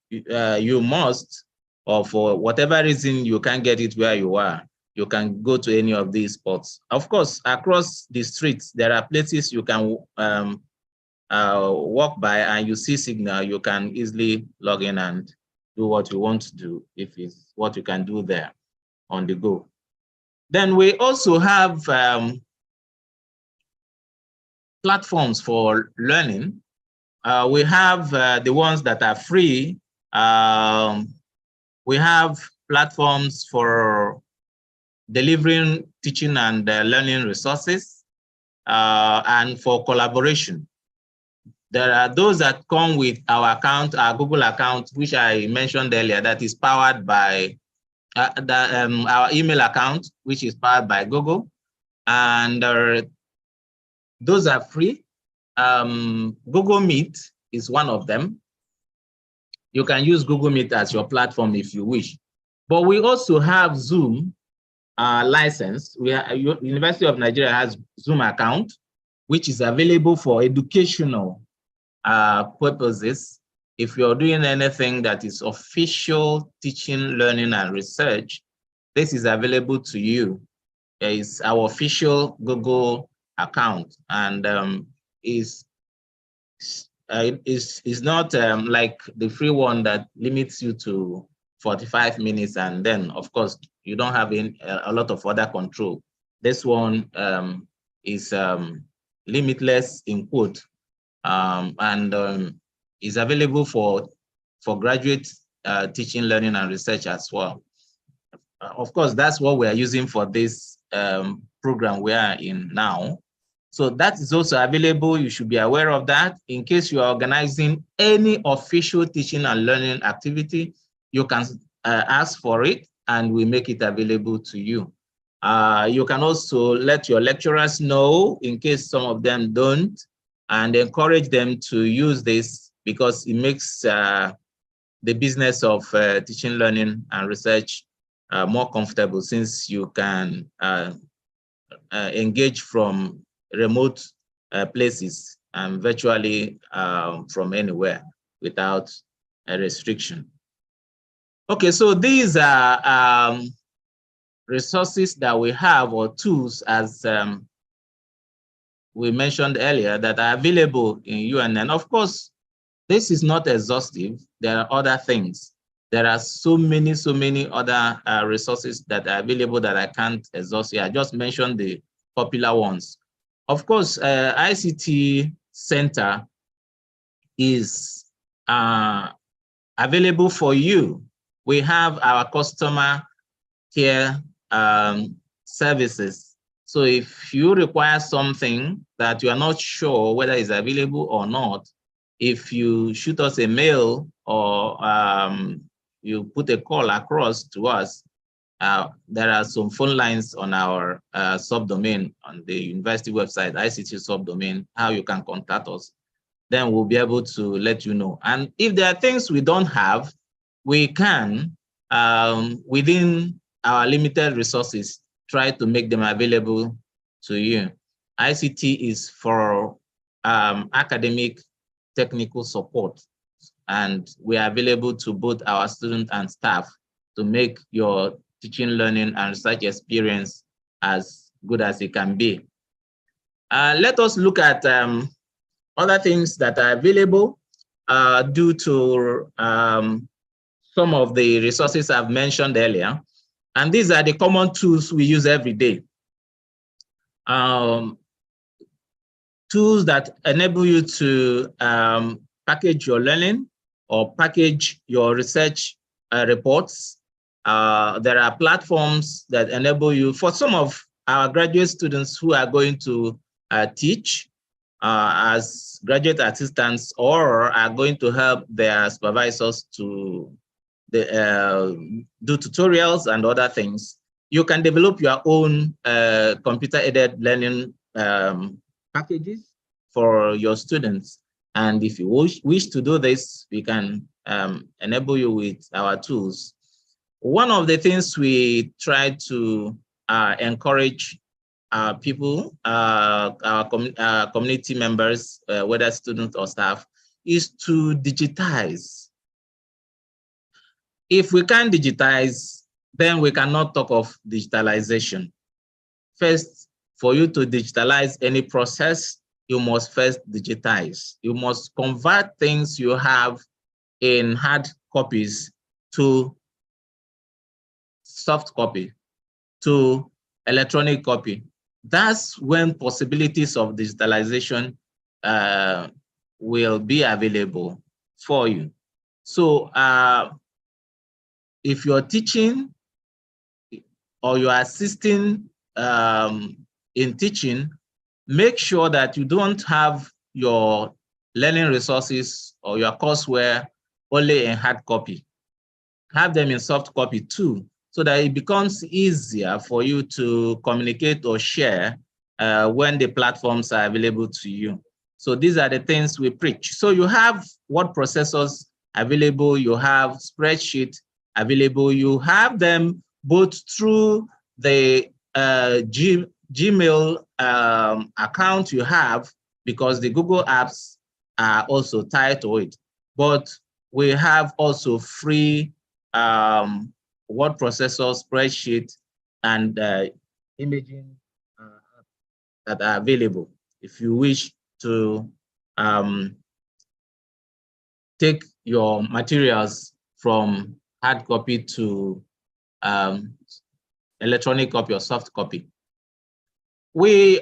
you must, or for whatever reason you can't get it where you are, you can go to any of these spots. Of course, across the streets, there are places you can walk by and you see signal, you can easily log in and do what you want to do if it's what you can do there on the go. Then we also have platforms for learning. We have the ones that are free. We have platforms for delivering teaching and learning resources and for collaboration. There are those that come with our account, our Google account, which I mentioned earlier, that is powered by our email account, which is powered by Google. And those are free. Google Meet is one of them. You can use Google Meet as your platform if you wish. But we also have Zoom license. University of Nigeria has Zoom account, which is available for educational purposes. If you're doing anything that is official teaching, learning, and research, this is available to you. It's our official Google account, and is not like the free one that limits you to 45 minutes, and then of course you don't have a lot of other control. This one is limitless in quote, and is available for graduate teaching, learning, and research as well. Of course, that's what we are using for this program we are in now. So that is also available. You should be aware of that. In case you are organizing any official teaching and learning activity, you can ask for it and we make it available to you. You can also let your lecturers know in case some of them don't, and encourage them to use this because it makes the business of teaching, learning, and research more comfortable, since you can engage from remote places and virtually from anywhere without a restriction. Okay, so these are resources that we have or tools, as we mentioned earlier, that are available in UNN. Of course, this is not exhaustive. There are other things. There are so many other resources that are available that I can't exhaust here. I just mentioned the popular ones. Of course, ICT Center is available for you. We have our customer care services. So if you require something that you are not sure whether it's available or not, if you shoot us a mail or you put a call across to us, there are some phone lines on our subdomain on the university website, ICT subdomain, how you can contact us. Then we'll be able to let you know. And if there are things we don't have, we can, within our limited resources, try to make them available to you. ICT is for academic technical support, and we are available to both our students and staff to make your teaching, learning, and research experience as good as it can be. Let us look at other things that are available due to some of the resources I've mentioned earlier. And these are the common tools we use every day. Tools that enable you to package your learning or package your research reports. There are platforms that enable you, for some of our graduate students who are going to teach as graduate assistants or are going to help their supervisors to do tutorials and other things. You can develop your own computer-aided learning packages for your students. And if you wish to do this, we can enable you with our tools. One of the things we try to encourage people, our community members, whether students or staff, is to digitize. If we can't digitize, then we cannot talk of digitalization. First, for you to digitalize any process, you must first digitize. You must convert things you have in hard copies to soft copy, to electronic copy. That's when possibilities of digitalization will be available for you. So if you're teaching or you're assisting in teaching, make sure that you don't have your learning resources or your courseware only in hard copy. Have them in soft copy too, so that it becomes easier for you to communicate or share when the platforms are available to you. So these are the things we preach. So you have word processors available, you have spreadsheet available, you have them both through the Gmail account you have, because the Google apps are also tied to it. But we have also free word processor, spreadsheet, and imaging that are available. If you wish to take your materials from hard copy to electronic copy or soft copy. We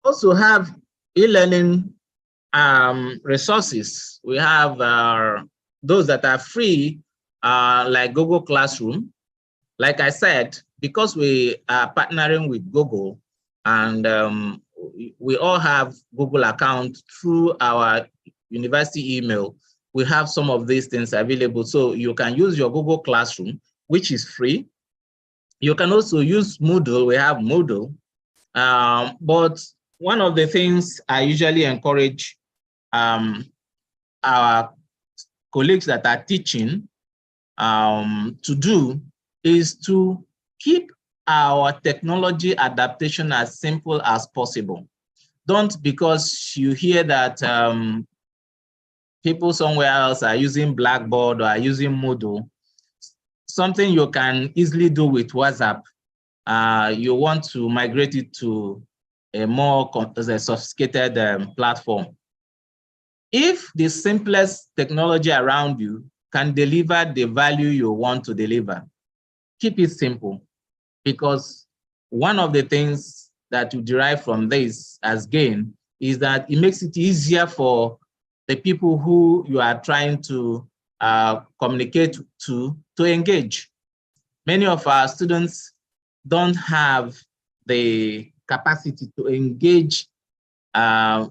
also have e-learning resources. We have those that are free, like Google Classroom. Like I said, because we are partnering with Google, and we all have Google accounts through our university email, we have some of these things available. So you can use your Google Classroom, which is free. You can also use Moodle. We have Moodle. But one of the things I usually encourage our colleagues that are teaching to do is to keep our technology adaptation as simple as possible. Don't, because you hear that people somewhere else are using Blackboard or are using Moodle, something you can easily do with WhatsApp, you want to migrate it to a more sophisticated platform. If the simplest technology around you can deliver the value you want to deliver, keep it simple, because one of the things that you derive from this as gain is that it makes it easier for the people who you are trying to communicate to engage. Many of our students don't have the capacity to engage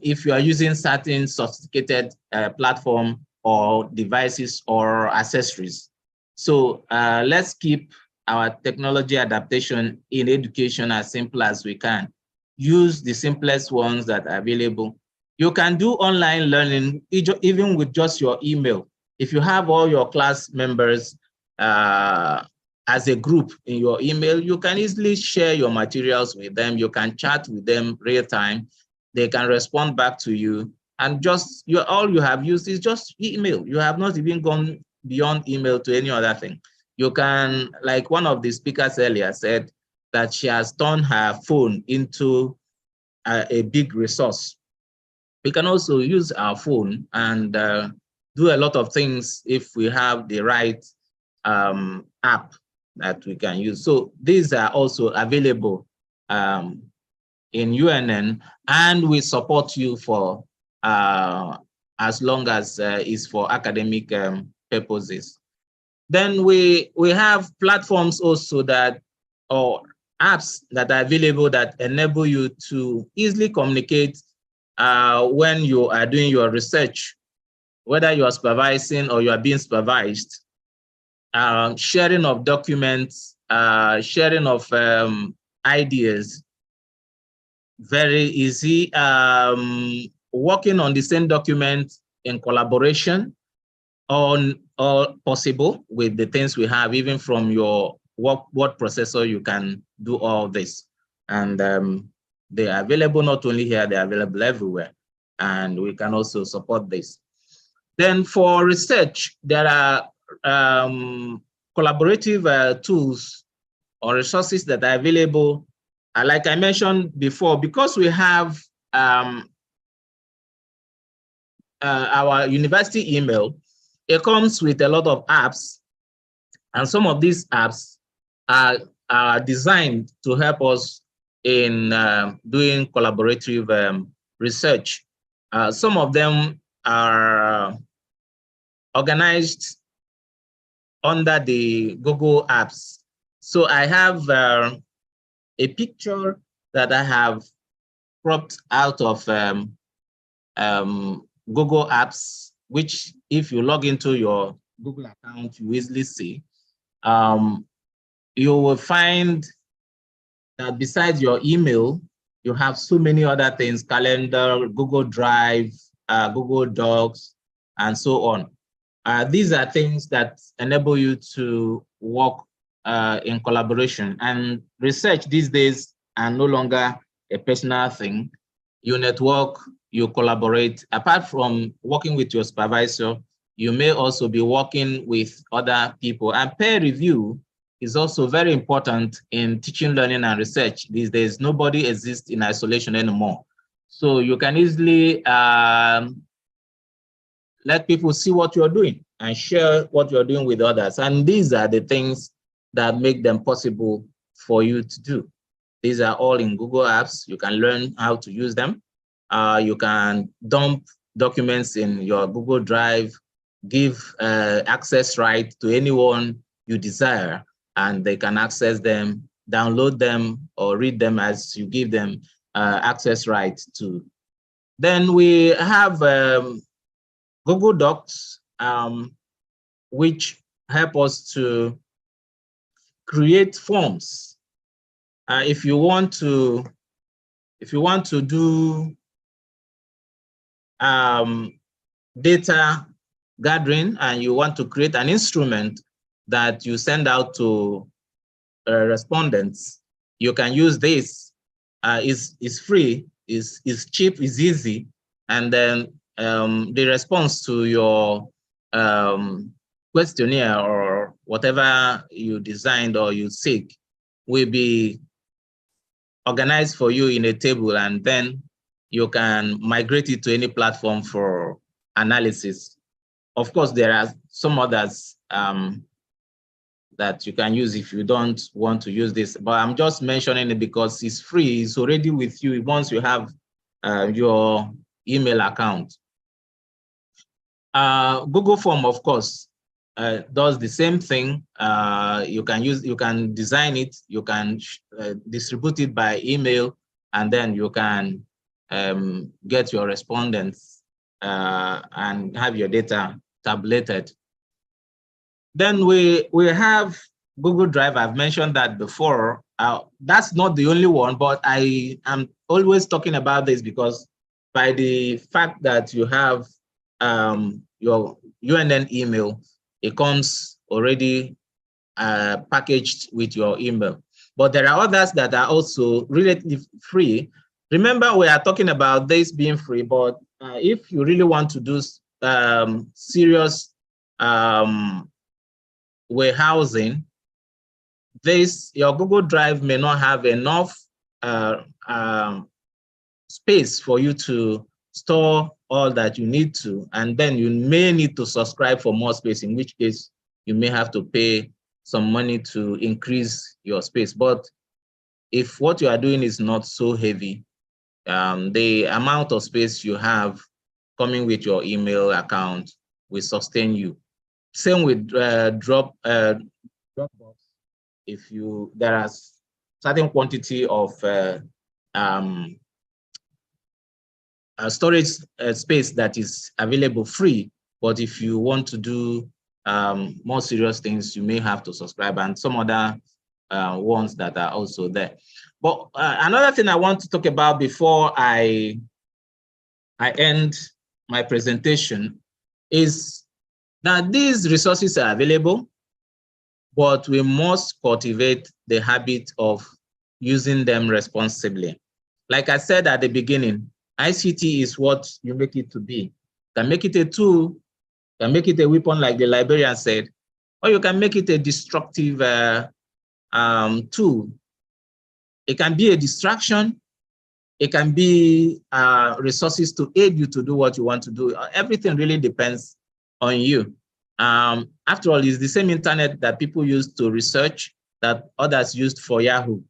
if you are using certain sophisticated platform or devices or accessories. So let's keep our technology adaptation in education as simple as we can. Use the simplest ones that are available. You can do online learning even with just your email. If you have all your class members as a group in your email, you can easily share your materials with them. You can chat with them real time. They can respond back to you. And just all you have used is just email. You have not even gone beyond email to any other thing. You can, like one of the speakers earlier said, that she has turned her phone into a big resource. We can also use our phone and do a lot of things if we have the right app that we can use. So these are also available in UNN, and we support you for as long as it's for academic purposes. Then we have platforms also that, or apps that are available that enable you to easily communicate when you are doing your research, whether you are supervising or you are being supervised. Sharing of documents, sharing of ideas, very easy. Working on the same document in collaboration or possible with the things we have, even from your word processor, you can do all this. And they are available not only here, they are available everywhere. And we can also support this. Then for research, there are collaborative tools or resources that are available. Like I mentioned before, because we have our university email, it comes with a lot of apps, and some of these apps are designed to help us in doing collaborative research. Some of them are organized under the Google Apps. So I have a picture that I have cropped out of Google Apps, which if you log into your Google account, you easily see. You will find that besides your email, you have so many other things: calendar, Google Drive, Google Docs, and so on. These are things that enable you to work in collaboration. And research these days are no longer a personal thing. You network, you collaborate. Apart from working with your supervisor, you may also be working with other people. And peer review is also very important in teaching, learning, and research. These days, nobody exists in isolation anymore. So you can easily let people see what you're doing and share what you're doing with others. And these are the things that make them possible for you to do. These are all in Google Apps. You can learn how to use them. You can dump documents in your Google Drive, give access right to anyone you desire, and they can access them, download them, or read them as you give them access right to. Then we have Google Docs, which help us to create forms. If you want to do data gathering and you want to create an instrument that you send out to respondents, you can use this. It's free, it's cheap, it's easy, and then the response to your questionnaire or whatever you designed or you seek will be organized for you in a table, and then you can migrate it to any platform for analysis. Of course, there are some others that you can use if you don't want to use this, but I'm just mentioning it because it's free. It's already with you once you have your email account. Google Form, of course, does the same thing. You can design it, you can distribute it by email, and then you can get your respondents and have your data tabulated. Then we have Google Drive. I've mentioned that before. That's not the only one, but I am always talking about this because by the fact that you have your UNN email, it comes already packaged with your email. But there are others that are also relatively free. Remember, we are talking about this being free, but if you really want to do serious warehousing, your Google Drive may not have enough space for you to store all that you need to, and then you may need to subscribe for more space, in which case you may have to pay some money to increase your space. But if what you are doing is not so heavy, the amount of space you have coming with your email account will sustain you. Same with Dropbox. If there are certain quantity of storage space that is available free, but if you want to do more serious things, you may have to subscribe, and some other ones that are also there. But another thing I want to talk about before I end my presentation is that these resources are available, but we must cultivate the habit of using them responsibly. Like I said at the beginning, ICT is what you make it to be. You can make it a tool, you can make it a weapon, like the librarian said, or you can make it a destructive tool. It can be a distraction. It can be resources to aid you to do what you want to do. Everything really depends on you. After all, it's the same internet that people use to research that others used for Yahoo,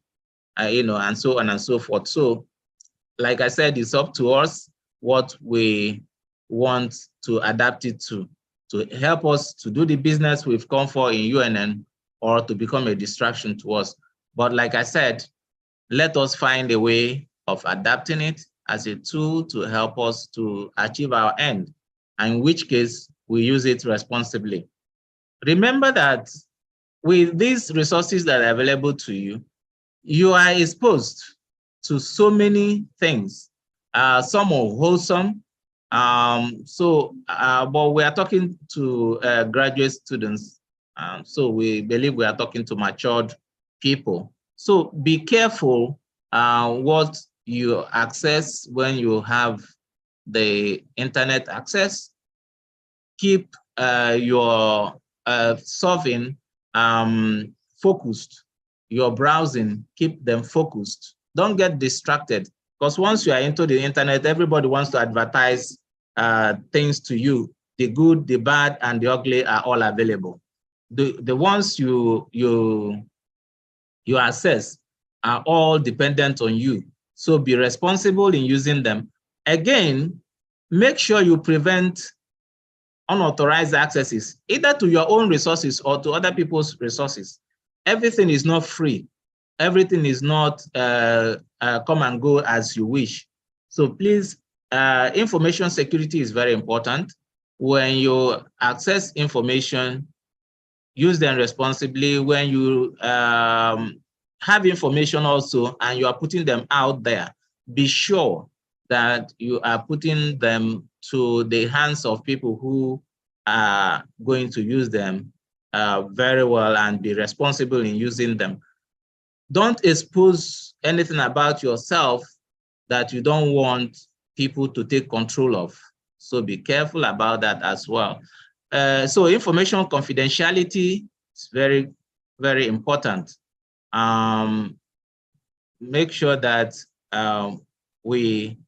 and so on and so forth. So, like I said, it's up to us what we want to adapt it to help us to do the business we've come for in UNN, or to become a distraction to us. But like I said, let us find a way of adapting it as a tool to help us to achieve our end, and in which case we use it responsibly. Remember that with these resources that are available to you, you are exposed to so many things. Some are wholesome. But we are talking to graduate students. So we believe we are talking to matured people. So be careful what you access when you have the internet access. Keep your surfing focused, your browsing, keep them focused. Don't get distracted, because once you are into the internet, everybody wants to advertise things to you. The good, the bad, and the ugly are all available. The ones you access are all dependent on you. So be responsible in using them. Again, make sure you prevent unauthorized accesses, either to your own resources or to other people's resources. Everything is not free. Everything is not come and go as you wish. So please, information security is very important. When you access information, use them responsibly. When you have information also and you are putting them out there, be sure that you are putting them to the hands of people who are going to use them very well, and be responsible in using them. Don't expose anything about yourself that you don't want people to take control of. So be careful about that as well. So information confidentiality is very, very important. make sure that we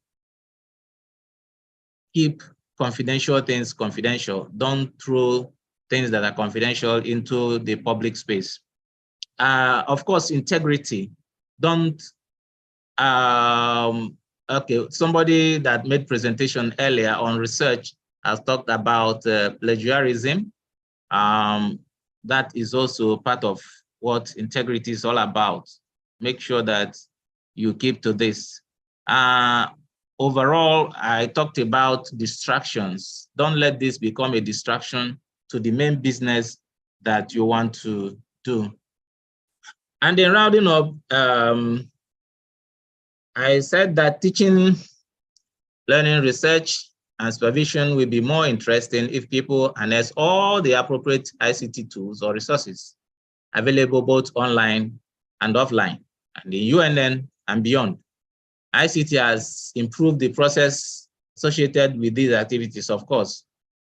keep confidential things confidential. Don't throw things that are confidential into the public space. Of course, integrity. Don't, okay, somebody that made presentation earlier on research has talked about plagiarism. That is also part of what integrity is all about. Make sure that you keep to this. Overall, I talked about distractions. Don't let this become a distraction to the main business that you want to do. And then rounding up, I said that teaching, learning, research, and supervision will be more interesting if people harness all the appropriate ICT tools or resources available both online and offline, and in UNN and beyond. ICT has improved the process associated with these activities, of course.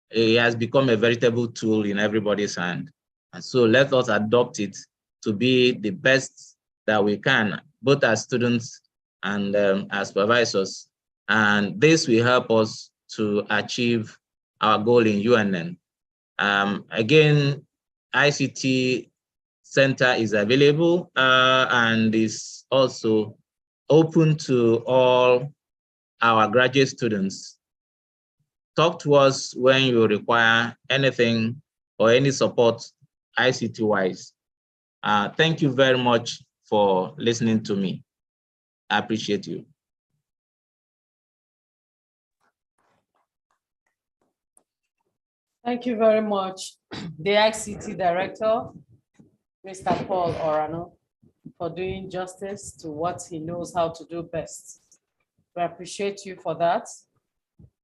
It has become a veritable tool in everybody's hand. And so let us adopt it to be the best that we can, both as students and as supervisors. And this will help us to achieve our goal in UNN. Again, ICT Center is available and is also open to all our graduate students. Talk to us when you require anything or any support ICT-wise. Thank you very much for listening to me. I appreciate you. Thank you very much, the ICT Director, Mr. Paul Orano, for doing justice to what he knows how to do best. We appreciate you for that.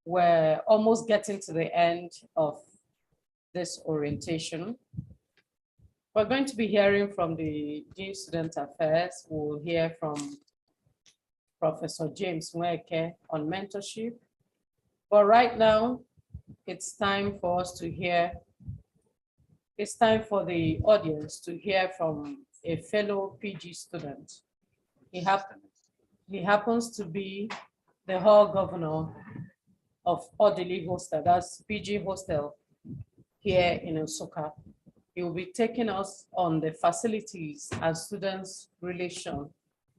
We're almost getting to the end of this orientation. We're going to be hearing from the Dean Student Affairs. We'll hear from Professor James Mweke on mentorship. But right now, it's time for us to hear, it's time for the audience to hear from a fellow PG student. He happens to be the hall governor of Odili Hostel, that's PG Hostel here in Nsukka. He will be taking us on the facilities and students' relation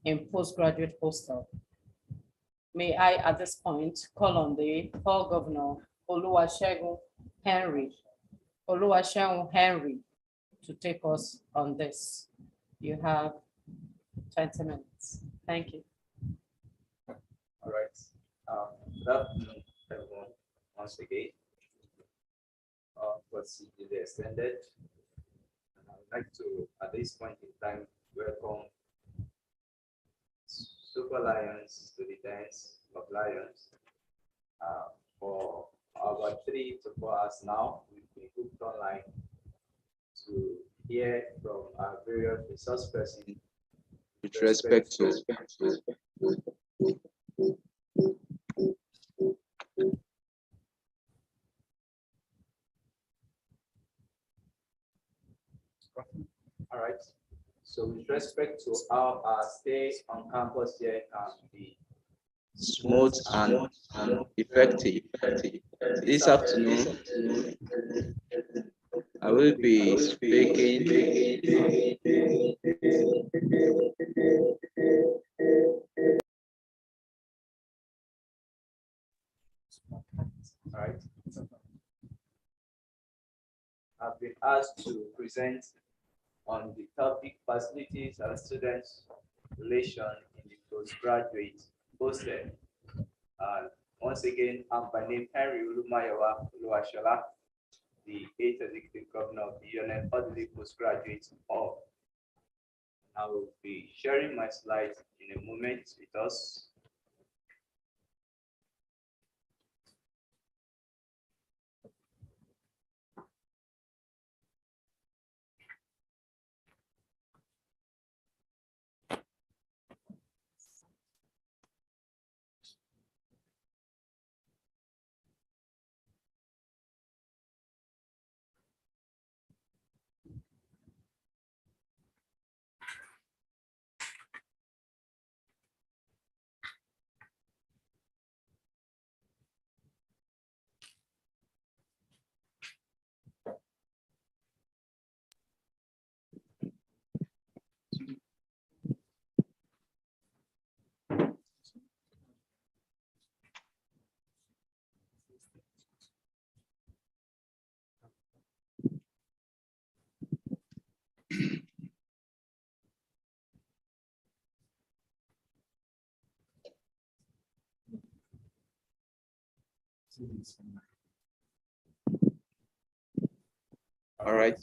in postgraduate hostel. May I, at this point, call on the hall governor, Oluwasegun Henry, to take us on this. You have 20 minutes. Thank you. All right. Good afternoon, everyone, once again. What's the extended? And I'd like to, at this point in time, welcome Super Lions to the dance of Lions. For about 3 to 4 hours now, we've been hooked online to hear from our various resource persons with respect to all right. So with respect to how our stay on campus here can be Smooth and effective. This afternoon, I will be speaking all right. I've been asked to present on the topic facilities and students relation in the postgraduate hostel. Once again, I'm by name Henry Ulumayowa Oluwashola, the 8th Executive Governor of the UNN Odili Postgraduate Hall. I will be sharing my slides in a moment with us. All right.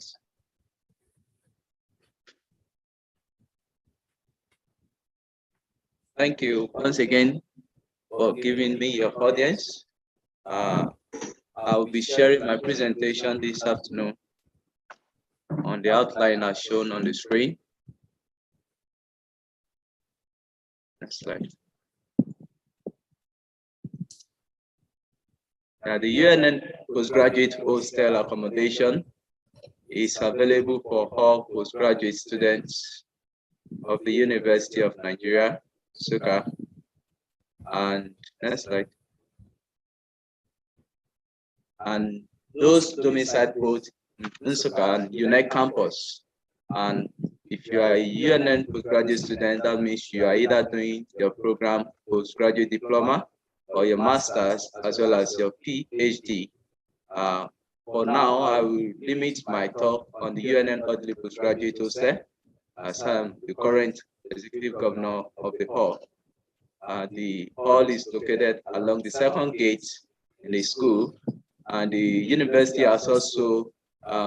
Thank you once again for giving me your audience. I'll be sharing my presentation this afternoon on the outline as shown on the screen. Next slide. Now, the UNN postgraduate hostel accommodation is available for all postgraduate students of the University of Nigeria, Nsukka. And next slide. And those domiciled both in Nsukka and Unite campus. And if you are a UNN postgraduate student, that means you are either doing your program postgraduate diploma or your master's as well as your PhD. For now, I will limit my talk on the UNN Audley Postgraduate Hostel as I am the current executive governor of the hall. The hall is located along the second gate in the school, and the university has also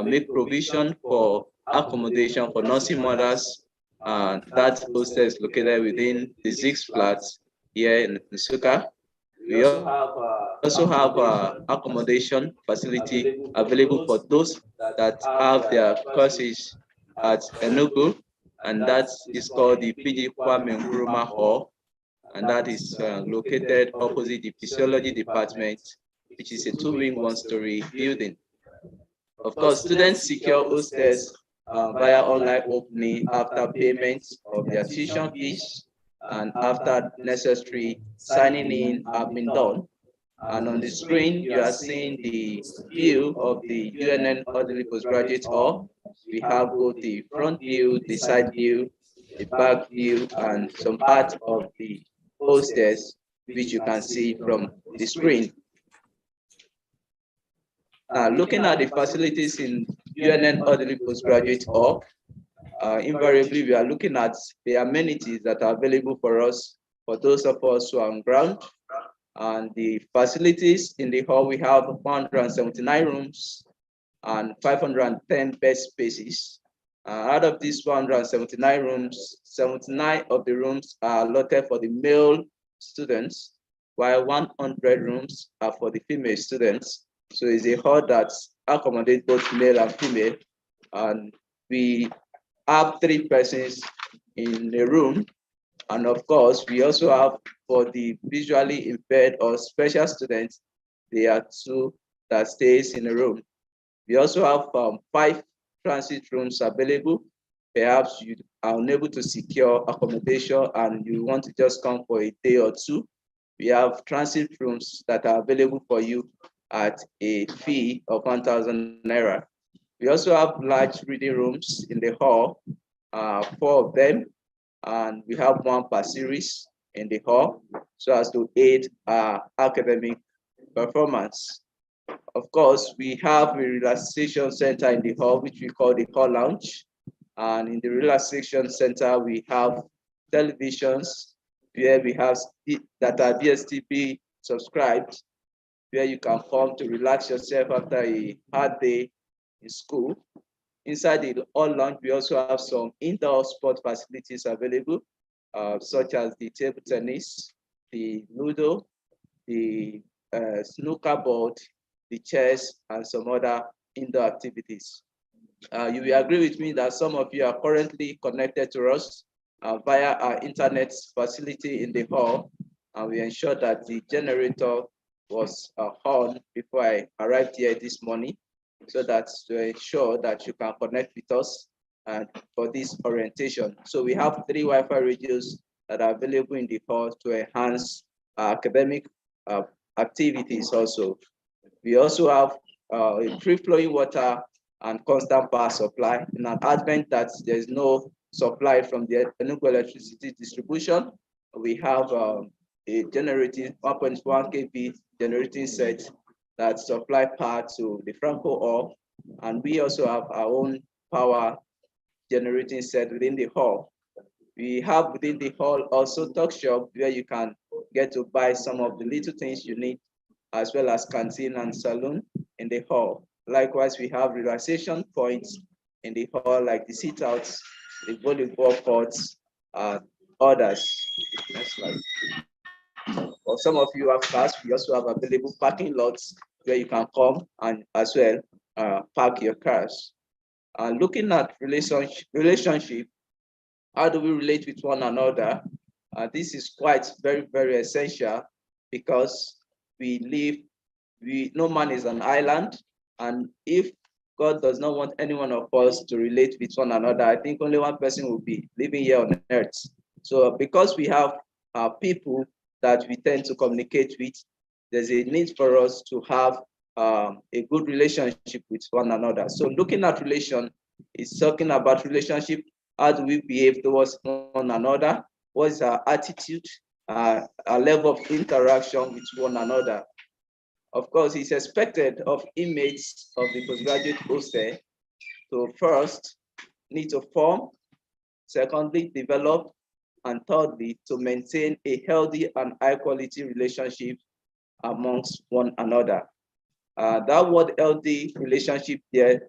made provision for accommodation for nursing mothers. That hostel is located within the 6 flats here in Nsukka. We also have accommodation facility available for those that have their courses at Enugu, and that is called the PG Kwame Nkrumah Hall, and that is located opposite the physiology department, which is a 2-wing, 1-story building. Of course, students secure hostels via online opening after payment of their tuition fees and after necessary signing in have been done. And on the screen, you are seeing the view of the UNN Audley Postgraduate Hall. We have both the front view, the side view, the back view, and some part of the hostels, which you can see from the screen. Looking at the facilities in UNN Audley Postgraduate Hall, invariably we are looking at the amenities that are available for us, for those of us who are on ground. And the facilities in the hall, we have 179 rooms and 510 bed spaces. Out of these 179 rooms, 79 of the rooms are allotted for the male students, while 100 rooms are for the female students. So it's a hall that accommodates both male and female. And we have 3 persons in a room. And of course, we also have for the visually impaired or special students, there are 2 that stays in a room. We also have 5 transit rooms available. Perhaps you are unable to secure accommodation and you want to just come for a day or 2. We have transit rooms that are available for you at a fee of 1,000 naira. We also have large reading rooms in the hall, 4 of them, and we have 1 per series in the hall, so as to aid our academic performance. Of course, we have a relaxation center in the hall, which we call the hall lounge. And in the relaxation center, we have televisions where we have that are DSTV subscribed, where you can come to relax yourself after a hard day in school. Inside the hall lounge, we also have some indoor sport facilities available, such as the table tennis, the Ludo, the snooker board, the chess, and some other indoor activities. You will agree with me that some of you are currently connected to us via our internet facility in the hall, and we ensure that the generator was on before I arrived here this morning, so that to ensure that you can connect with us and for this orientation. So we have 3 Wi-Fi radios that are available in the hall to enhance academic activities also. We also have a free-flowing water and constant power supply. In an advent that there's no supply from the Enugu electricity distribution, we have a generating 1.1 kV generating set that supply power to the Franco Hall, and we also have our own power generating set within the hall. We have within the hall also talk shop where you can get to buy some of the little things you need, as well as canteen and saloon in the hall. Likewise, we have relaxation points in the hall, like the sit outs, the volleyball courts, others. Next slide. For some of you have cars, we also have available parking lots where you can come and as well park your cars. Looking at relationship, how do we relate with one another? This is quite very essential because no man is an island, and if God does not want any one of us to relate with one another, I think only one person will be living here on earth. So because we have people that we tend to communicate with, there's a need for us to have a good relationship with one another. So looking at relation is talking about relationship. How do we behave towards one another? What is our attitude, our level of interaction with one another? Of course, it's expected of inmates of the postgraduate hostel to first need to form, secondly, develop, and thirdly, to maintain a healthy and high quality relationship amongst one another. That word healthy relationship there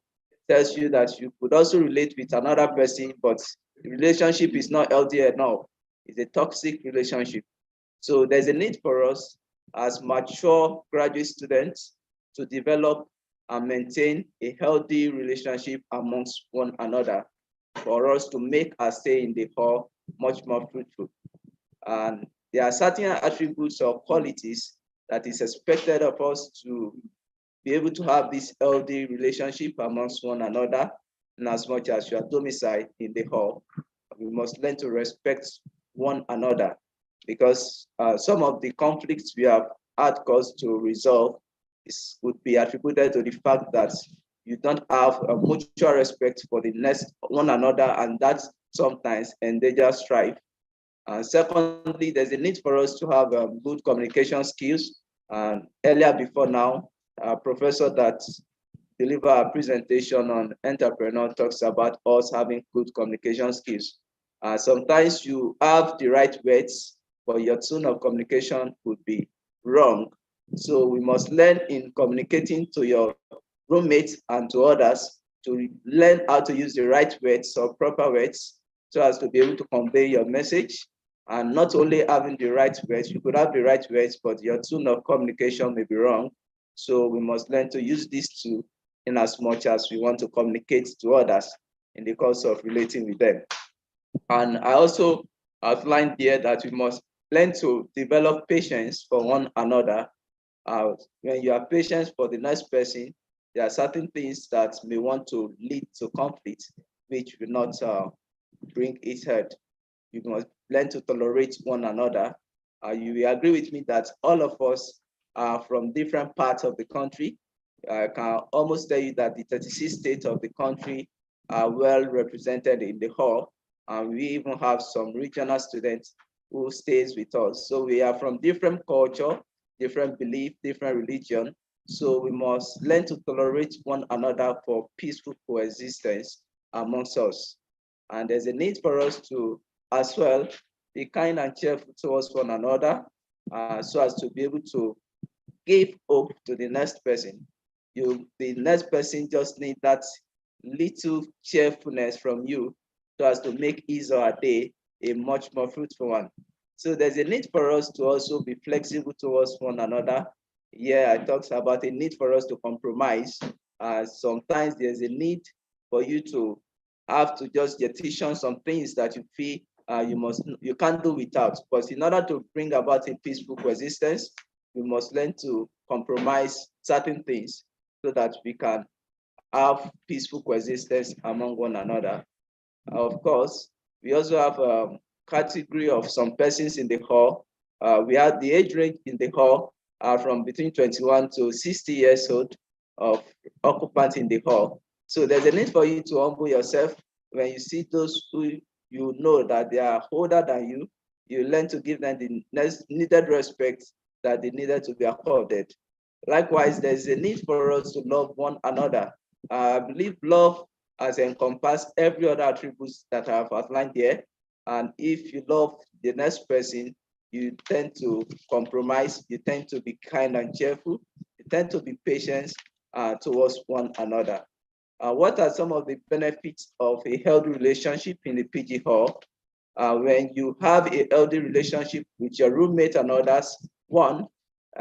tells you that you could also relate with another person, but the relationship is not healthy enough. It's a toxic relationship. So there's a need for us as mature graduate students to develop and maintain a healthy relationship amongst one another for us to make our stay in the hall much more fruitful. And there are certain attributes or qualities that is expected of us to be able to have this healthy relationship amongst one another. And as much as you are domiciled in the hall, we must learn to respect one another, because some of the conflicts we have had cause to resolve would be attributed to the fact that you don't have a mutual respect for the next one another, and that sometimes endangers strife. Secondly, there's a need for us to have good communication skills. Earlier before now, a professor that delivered a presentation on entrepreneur talks about us having good communication skills. Sometimes you have the right words, but your tone of communication could be wrong. So we must learn in communicating to your roommates and to others to learn how to use the right words or proper words so as to be able to convey your message. And not only having the right words, you could have the right words, but your tone of communication may be wrong. So we must learn to use these two in as much as we want to communicate to others in the course of relating with them. And I also outlined here that we must learn to develop patience for one another. When you have patience for the next person, there are certain things that may want to lead to conflict, which will not bring its head. You must learn to tolerate one another. You will agree with me that all of us are from different parts of the country. I can almost tell you that the 36 states of the country are well represented in the hall. And we even have some regional students who stays with us. So we are from different culture, different belief, different religion. So we must learn to tolerate one another for peaceful coexistence amongst us. And there's a need for us to, as well, be kind and cheerful towards one another, so as to be able to give hope to the next person. The next person just need that little cheerfulness from you so as to make his or her day a much more fruitful one. So there's a need for us to also be flexible towards one another. Yeah, I talked about a need for us to compromise. Sometimes there's a need for you to have to just petition some things that you feel you can't do without. But in order to bring about a peaceful coexistence, we must learn to compromise certain things so that we can have peaceful coexistence among one another. Of course, we also have a category of some persons in the hall. We have the age range in the hall from between 21 to 60 years old of occupants in the hall. So there's a need for you to humble yourself when you see those who you know that they are older than you. You learn to give them the needed respect that they needed to be accorded. Likewise, there's a need for us to love one another. I believe love has encompassed every other attributes that I have outlined here. And if you love the next person, you tend to compromise, you tend to be kind and cheerful, you tend to be patient towards one another. What are some of the benefits of a healthy relationship in the PG hall? When you have a healthy relationship with your roommate and others, one,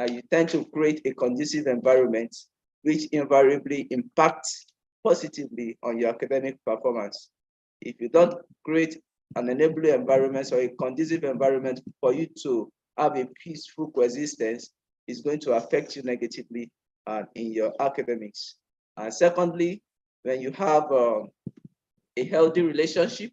you tend to create a conducive environment which invariably impacts positively on your academic performance. If you don't create an enabling environment or a conducive environment for you to have a peaceful coexistence, it's going to affect you negatively in your academics. And secondly, when you have a healthy relationship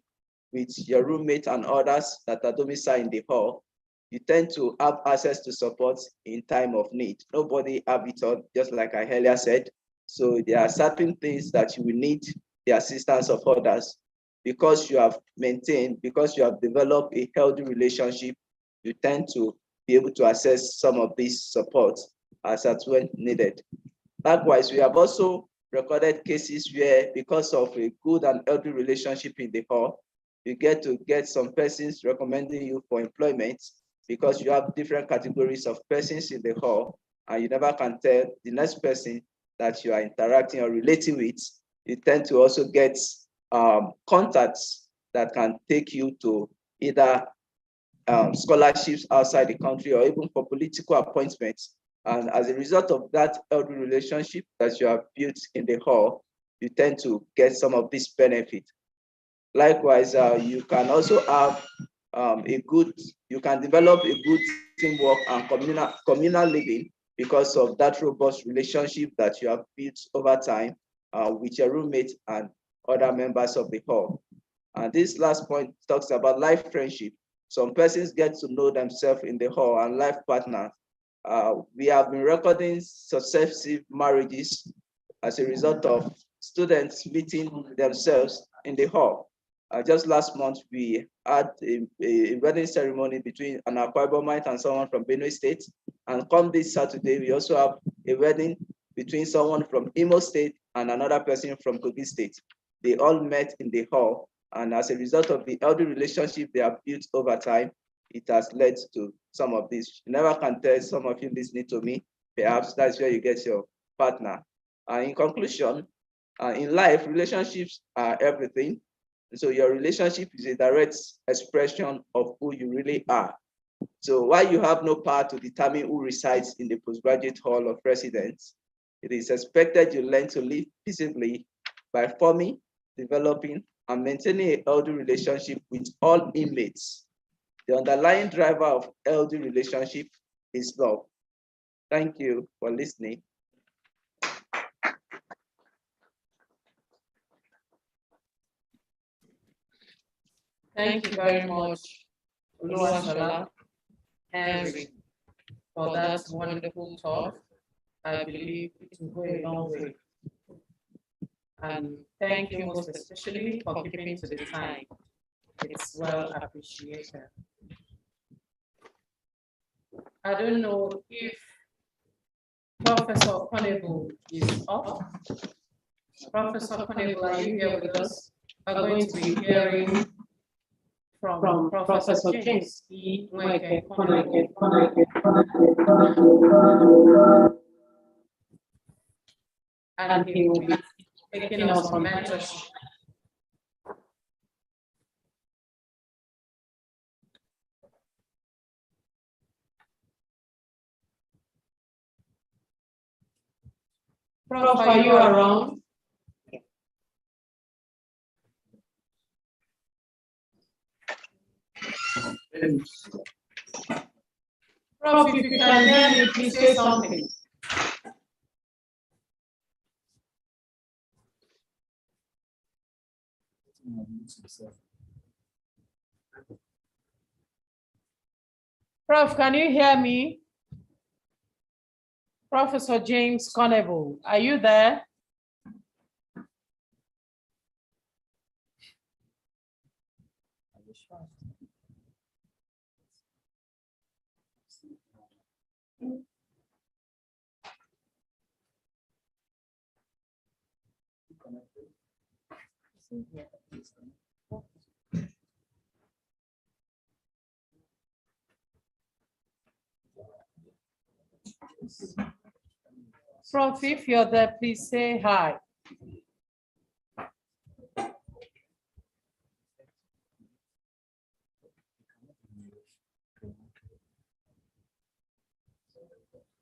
with your roommate and others that are domiciled in the hall, you tend to have access to support in time of need. Nobody have it all, just like I earlier said. So there are certain things that you will need the assistance of others. Because you have maintained, because you have developed a healthy relationship, you tend to be able to access some of these supports as at when needed. Likewise, we have also recorded cases where, because of a good and healthy relationship in the hall, you get to get some persons recommending you for employment because you have different categories of persons in the hall, and you never can tell the next person that you are interacting or relating with. You tend to also get contacts that can take you to either scholarships outside the country or even for political appointments. And as a result of that healthy relationship that you have built in the hall, you tend to get some of this benefit. Likewise, you can also have you can develop a good teamwork and communal living because of that robust relationship that you have built over time with your roommate and other members of the hall. And this last point talks about life friendship. Some persons get to know themselves in the hall and life partners. We have been recording successive marriages as a result of students meeting themselves in the hall. Just last month, we had a wedding ceremony between an Akwa Ibomite and someone from Benue State. And come this Saturday, we also have a wedding between someone from Imo State and another person from Kogi State. They all met in the hall. And as a result of the healthy relationship they have built over time, it has led to some of this. You never can tell, some of you listening to me, perhaps that's where you get your partner. In conclusion, in life, relationships are everything. So your relationship is a direct expression of who you really are. So while you have no power to determine who resides in the postgraduate hall of residence, it is expected you learn to live peaceably by forming, developing, and maintaining a healthy relationship with all inmates. The underlying driver of healthy relationship is love. Thank you for listening. Thank you very much, Oluwasola Henry, for that wonderful talk. I believe it will go a long way. And thank you most especially for keeping to the time. It's well appreciated. I don't know if Professor Conable is up. Professor Conable, are you here with us? We're going to be hearing from Professor James E. Nweke Conable. And he will be taking us on mentorship. Prof, are you around? Prof, if you can hear me, please say something. Prof, can you hear me? Professor James Conable, are you there? Prof, if you're there, please say hi.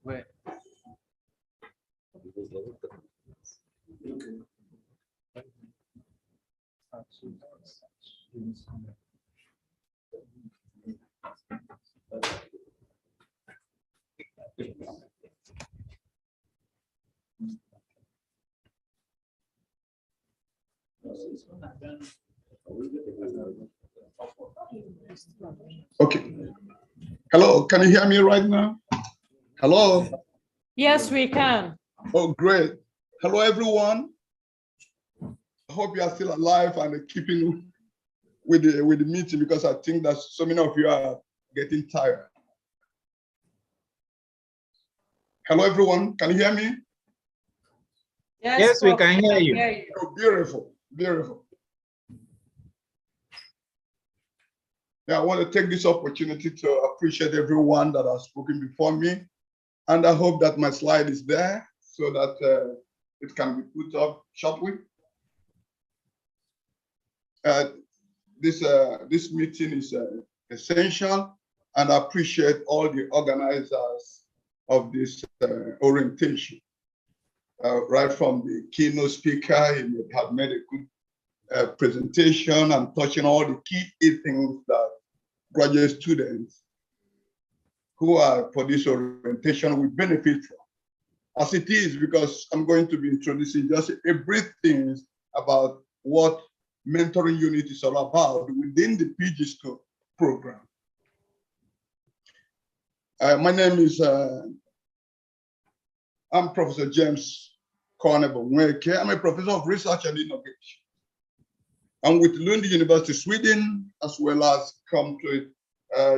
Where? Okay. Hello, can you hear me right now? Hello? Yes, we can. Oh, great. Hello, everyone. I hope you are still alive and keeping with the meeting, because I think that so many of you are getting tired. Hello, everyone. Can you hear me? Yes, we Prof, can hear you. Oh, beautiful, beautiful. Yeah, I want to take this opportunity to appreciate everyone that has spoken before me. And I hope that my slide is there so that it can be put up shortly. This meeting is essential, and I appreciate all the organizers of this orientation. Right from the keynote speaker, he had made a good presentation and touching all the key things that graduate students who are for this orientation will benefit from. As it is, because I'm going to be introducing just a brief things about what mentoring unit is all about within the PG school program. My name is, I'm Professor James Kornebo-Nweke. I'm a professor of research and innovation. I'm with Lund University, Sweden, as well as come to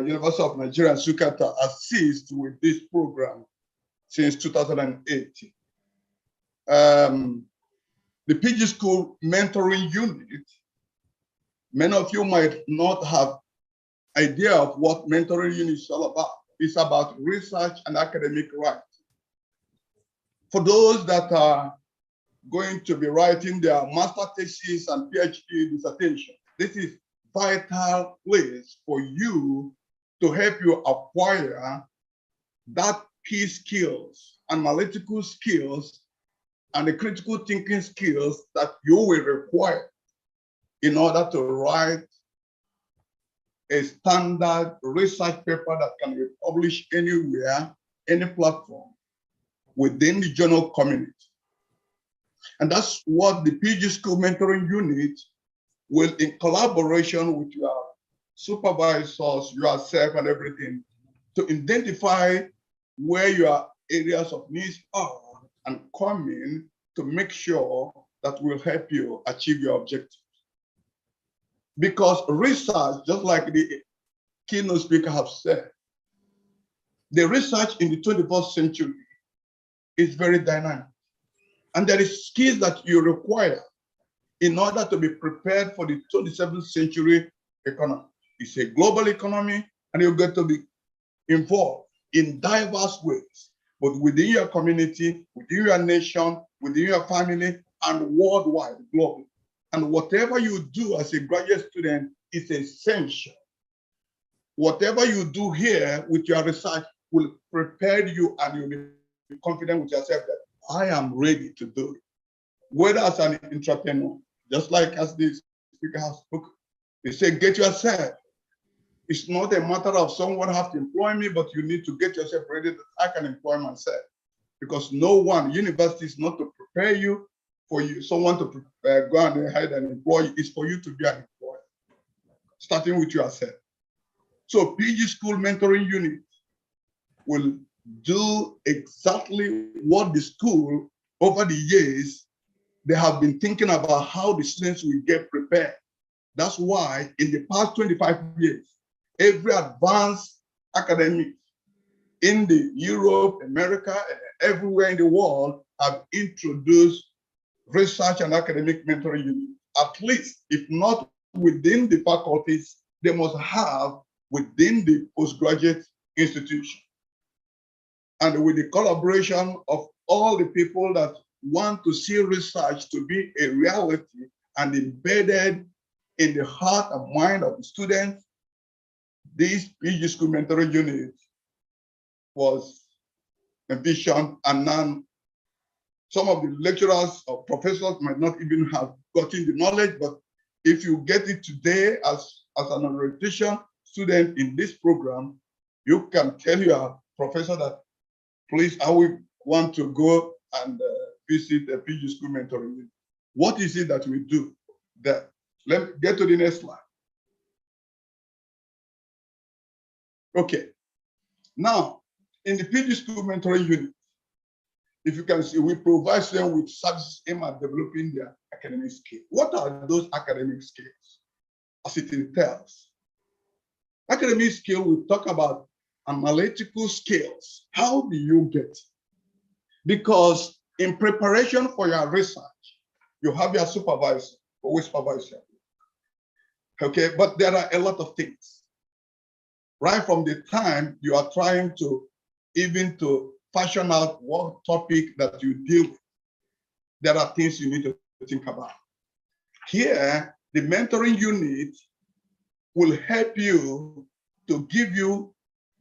University of Nigeria, Nsukka, to assist with this program since 2008. The PG School Mentoring Unit, many of you might not have idea of what mentoring unit is all about. It's about research and academic writing. For those that are going to be writing their master thesis and PhD dissertation, this is vital place for you to help you acquire that key skills, analytical skills, and the critical thinking skills that you will require in order to write a standard research paper that can be published anywhere, any platform within the journal community. And that's what the PG School Mentoring Unit will, in collaboration with your supervisors, yourself, and everything, to identify where your areas of needs are and come in to make sure that will help you achieve your objectives. Because research, just like the keynote speaker have said, the research in the 21st century is very dynamic. And there is skills that you require in order to be prepared for the 27th century economy. It's a global economy, and you're going to be involved in diverse ways, but within your community, within your nation, within your family, and worldwide, globally. And whatever you do as a graduate student is essential. Whatever you do here with your research will prepare you, and you'll be confident with yourself that I am ready to do it. Whether as an entrepreneur, just like as this speaker has spoken, they say, get yourself. It's not a matter of someone has to employ me, but you need to get yourself ready that I can employ myself. Because no one, university is not to prepare you for you, someone to go and hire an employee. It's for you to be an employer, starting with yourself. So PG School Mentoring Unit will do exactly what the school over the years, they have been thinking about how the students will get prepared. That's why in the past 25 years, every advanced academic in the Europe, America, and everywhere in the world have introduced research and academic mentoring unit. At least, if not within the faculties, they must have within the postgraduate institution. And with the collaboration of all the people that want to see research to be a reality and embedded in the heart and mind of the students, this PG School Mentoring Unit was envisioned, and now some of the lecturers or professors might not even have gotten the knowledge, but if you get it today as an orientation student in this program, you can tell your professor that, please, I will want to go and visit a PG School Mentoring Unit. What is it that we do? That, let me get to the next slide. Okay. Now, in the PG School Mentoring Unit, if you can see, we provide them with services aimed at developing their academic skills. What are those academic skills? As it entails. Academic skill, we talk about analytical skills. How do you get it? Because in preparation for your research, you have your supervisor, always supervisor. Okay, but there are a lot of things. Right from the time you are trying to even to fashion out what topic that you deal with, there are things you need to think about. Here, the mentoring unit will help you to give you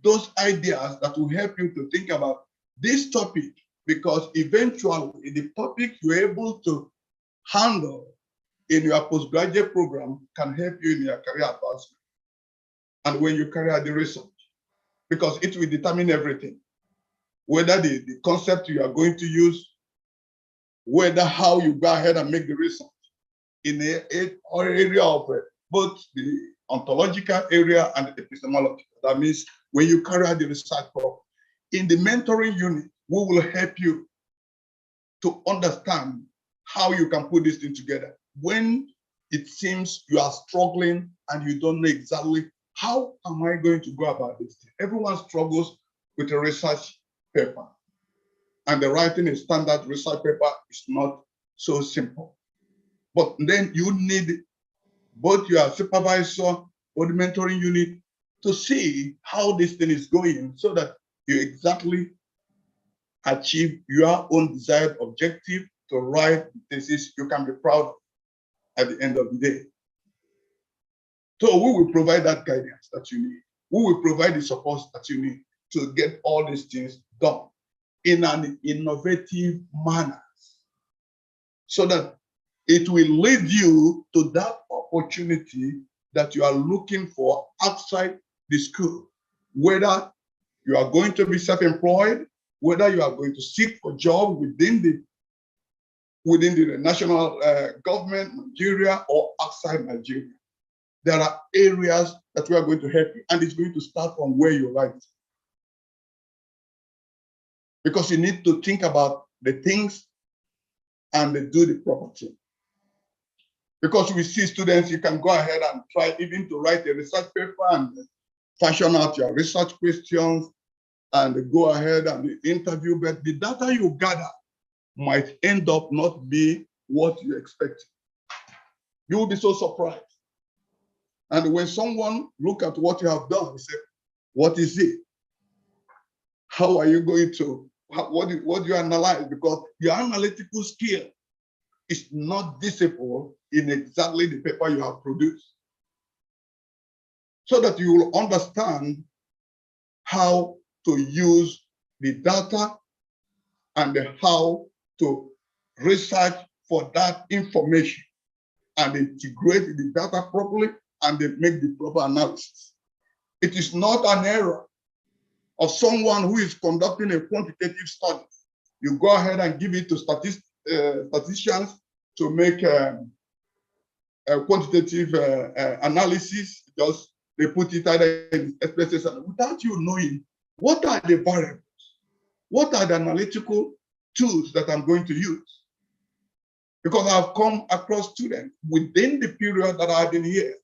those ideas that will help you to think about this topic, because eventually the topic you're able to handle in your postgraduate program can help you in your career advancement. And when you carry out the research, because it will determine everything, whether the concept you are going to use, whether how you go ahead and make the research in the area of both the ontological area and the epistemological. That means when you carry out the research program. In the mentoring unit, we will help you to understand how you can put this thing together. When it seems you are struggling and you don't know exactly how am I going to go about this thing. Everyone struggles with a research paper. And the writing a standard research paper is not so simple. But then you need both your supervisor or the mentoring unit to see how this thing is going so that you exactly achieve your own desired objective to write thesis you can be proud of at the end of the day. So we will provide that guidance that you need. We will provide the support that you need to get all these things done in an innovative manner so that it will lead you to that opportunity that you are looking for outside the school, whether you are going to be self-employed, whether you are going to seek for job within the national government, Nigeria, or outside Nigeria. There are areas that we are going to help you, and it's going to start from where you write. Because you need to think about the things and do the proper thing. Because we see students, you can go ahead and try even to write a research paper and fashion out your research questions and go ahead and interview, but the data you gather might end up not be what you expected. You will be so surprised. And when someone look at what you have done, they say, what is it? How are you going to, what do you analyze? Because your analytical skill is not visible in exactly the paper you have produced. So that you will understand how to use the data and how to research for that information and integrate the data properly and then make the proper analysis. It is not an error of someone who is conducting a quantitative study. You go ahead and give it to statisticians to make a quantitative analysis, because they put it either in expresses without you knowing what are the variables, what are the analytical tools that I'm going to use. Because I've come across students within the period that I've been here,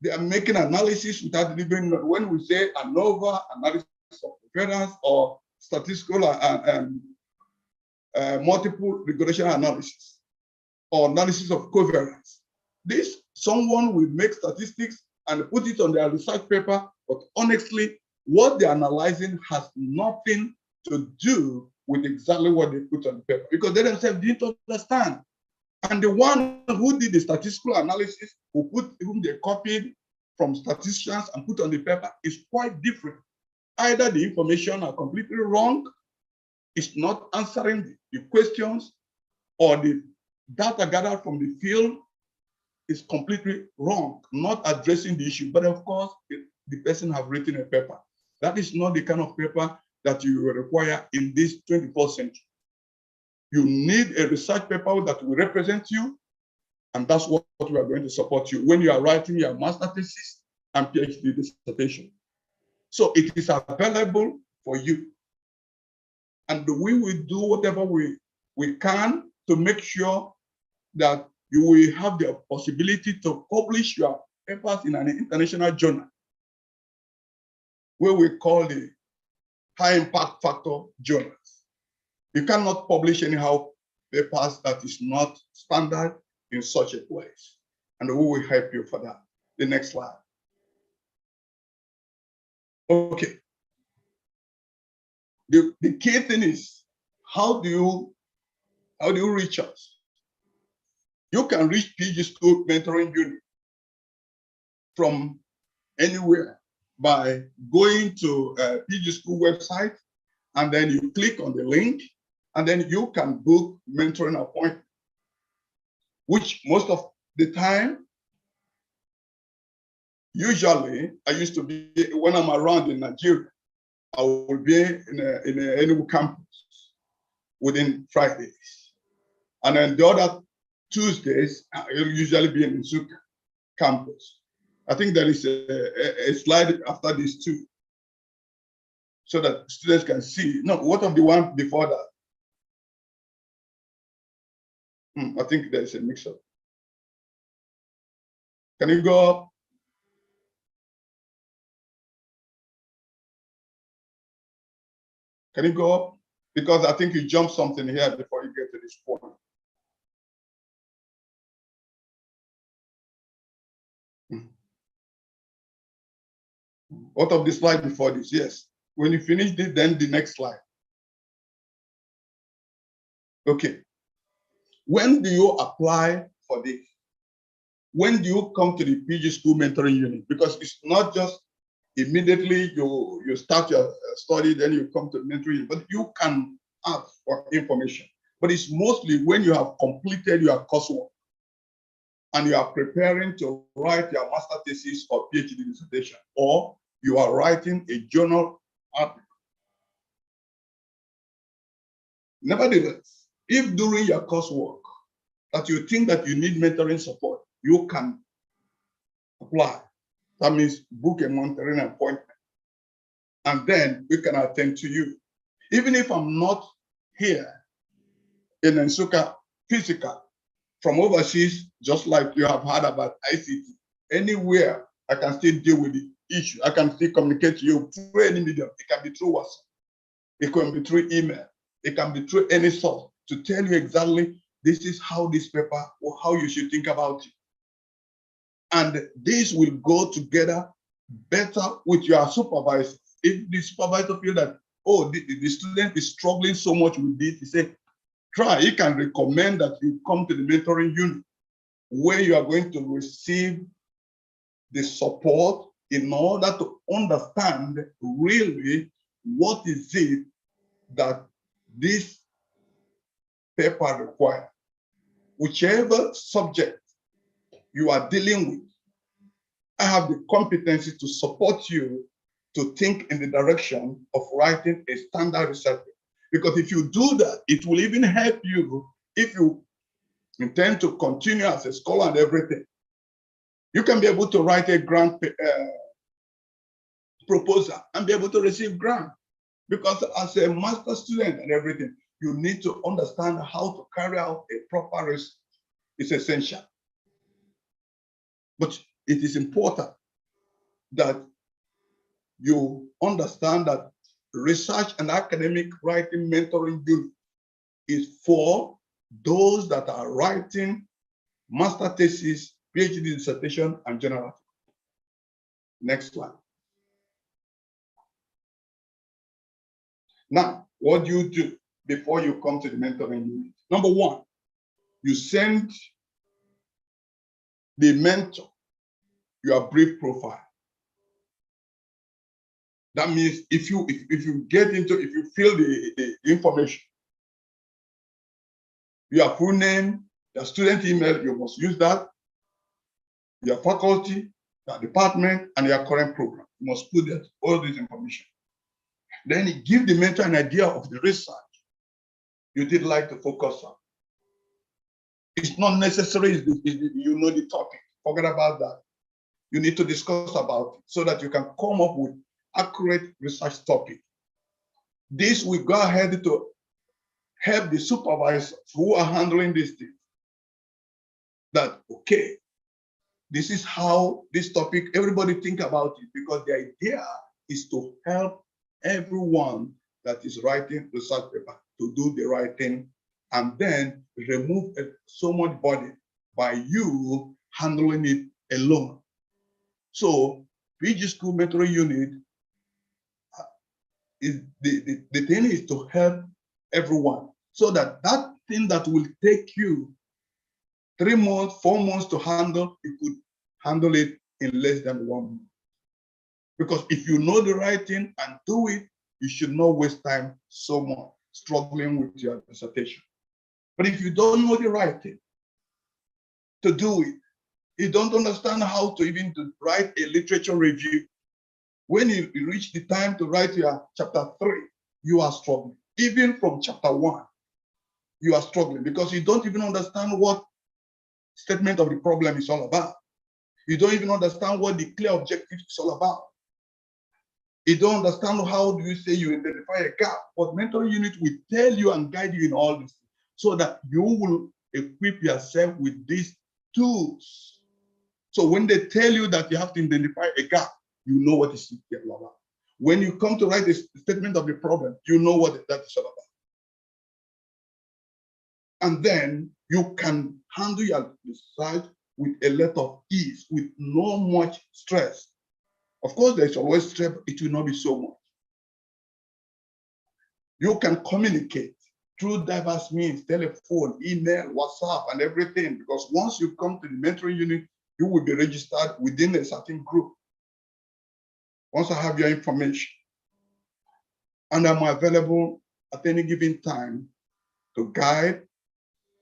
they are making analysis without even, when we say ANOVA, analysis of variance, or statistical multiple regression analysis. or analysis of covariance. This, someone will make statistics and put it on their research paper, but honestly, what they're analyzing has nothing to do with exactly what they put on the paper, because they themselves didn't understand. And the one who did the statistical analysis, whom they copied from statisticians and put on the paper, is quite different. Either the information are completely wrong, it's not answering the questions, or the data gathered from the field is completely wrong, not addressing the issue. But of course, the person have written a paper. That is not the kind of paper that you will require in this 21st century. You need a research paper that will represent you, and that's what we are going to support you when you are writing your master thesis and PhD dissertation. So it is available for you. And we will do whatever we can to make sure that you will have the possibility to publish your papers in an international journal, where we call the high impact factor journals. You cannot publish anyhow papers that is not standard in such a place. And we will help you for that. The next slide. Okay. The key thing is, how do you reach us? You can reach PG School Mentoring Unit from anywhere by going to PG School website, and then you click on the link, and then you can book mentoring appointment, which most of the time, usually I used to be, when I'm around in Nigeria, I will be in a Enugu campus within Fridays. And then the other Tuesdays, I'll usually be in Nsukka campus. I think there is a slide after these two, so that students can see. No, what of the one before that? I think there is a mix-up. Can you go up? Can you go up? Because I think you jumped something here before you get to this point. What of the slide before this? Yes. When you finish it, then the next slide. Okay. When do you apply for this? When do you come to the PG School Mentoring Unit? Because it's not just immediately you start your study, then you come to the mentoring unit, but you can ask for information. But it's mostly when you have completed your coursework and you are preparing to write your master thesis or PhD dissertation, or you are writing a journal article. Nevertheless, if during your coursework that you think that you need mentoring support, you can apply. That means book a mentoring appointment, and then we can attend to you. Even if I'm not here in Nsukka physical, from overseas, just like you have heard about ICT, anywhere I can still deal with the issue. I can still communicate to you through any medium. It can be through WhatsApp, it can be through email, it can be through any source to tell you exactly this is how this paper or how you should think about it. And this will go together better with your supervisor. If the supervisor feels that, oh, the student is struggling so much with this, he say, try, he can recommend that you come to the mentoring unit, where you are going to receive the support in order to understand really what is it that this paper requires. Whichever subject you are dealing with, I have the competency to support you to think in the direction of writing a standard research paper. Because if you do that, it will even help you if you intend to continue as a scholar and everything. You can be able to write a grant proposal and be able to receive grant. Because as a master student and everything, you need to understand how to carry out a proper research. It's essential. But it is important that you understand that research and academic writing mentoring unit is for those that are writing master thesis, PhD dissertation, and general. Next one. Now, what do you do before you come to the mentoring unit? Number one, you send the mentor your brief profile. That means if you fill the information, your full name, your student email, you must use that, your faculty, your department, and your current program. You must put that, all this information. Then you give the mentor an idea of the research you did like to focus on. It's not necessary you know the topic. Forget about that. You need to discuss about it so that you can come up with accurate research topic. This will go ahead to help the supervisors who are handling these things. That, okay, this is how this topic, everybody think about it, because the idea is to help everyone that is writing research paper to do the right thing, and then remove so much burden by you handling it alone. So PG School Mentoring Unit is the thing is to help everyone, so that that thing that will take you 3 months, 4 months to handle, you could handle it in less than 1 month. Because if you know the right thing and do it, you should not waste time so much struggling with your dissertation. But if you don't know the right thing to do it, you don't understand how to even to write a literature review. When you reach the time to write your chapter 3, you are struggling. Even from chapter 1, you are struggling because you don't even understand what statement of the problem is all about. You don't even understand what the clear objective is all about. You don't understand how do you say you identify a gap, but mentoring unit will tell you and guide you in all this so that you will equip yourself with these tools. So when they tell you that you have to identify a gap, you know what is all about. When you come to write a statement of the problem, you know what that is all about. And then you can handle your research with a lot of ease, with no much stress. Of course, there's always stress, but it will not be so much. You can communicate through diverse means, telephone, email, WhatsApp, and everything, because once you come to the mentoring unit, you will be registered within a certain group. Once I have your information, and I'm available at any given time to guide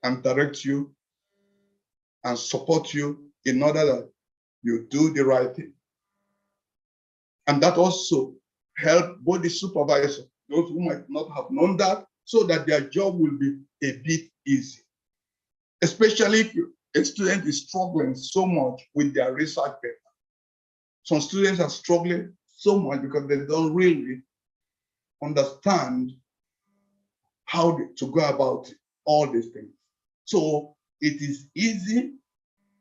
and direct you and support you in order that you do the right thing. And that also help both the supervisor, those who might not have known that, so that their job will be a bit easy. Especially if a student is struggling so much with their research paper. Some students are struggling so much because they don't really understand how to go about all these things. So it is easy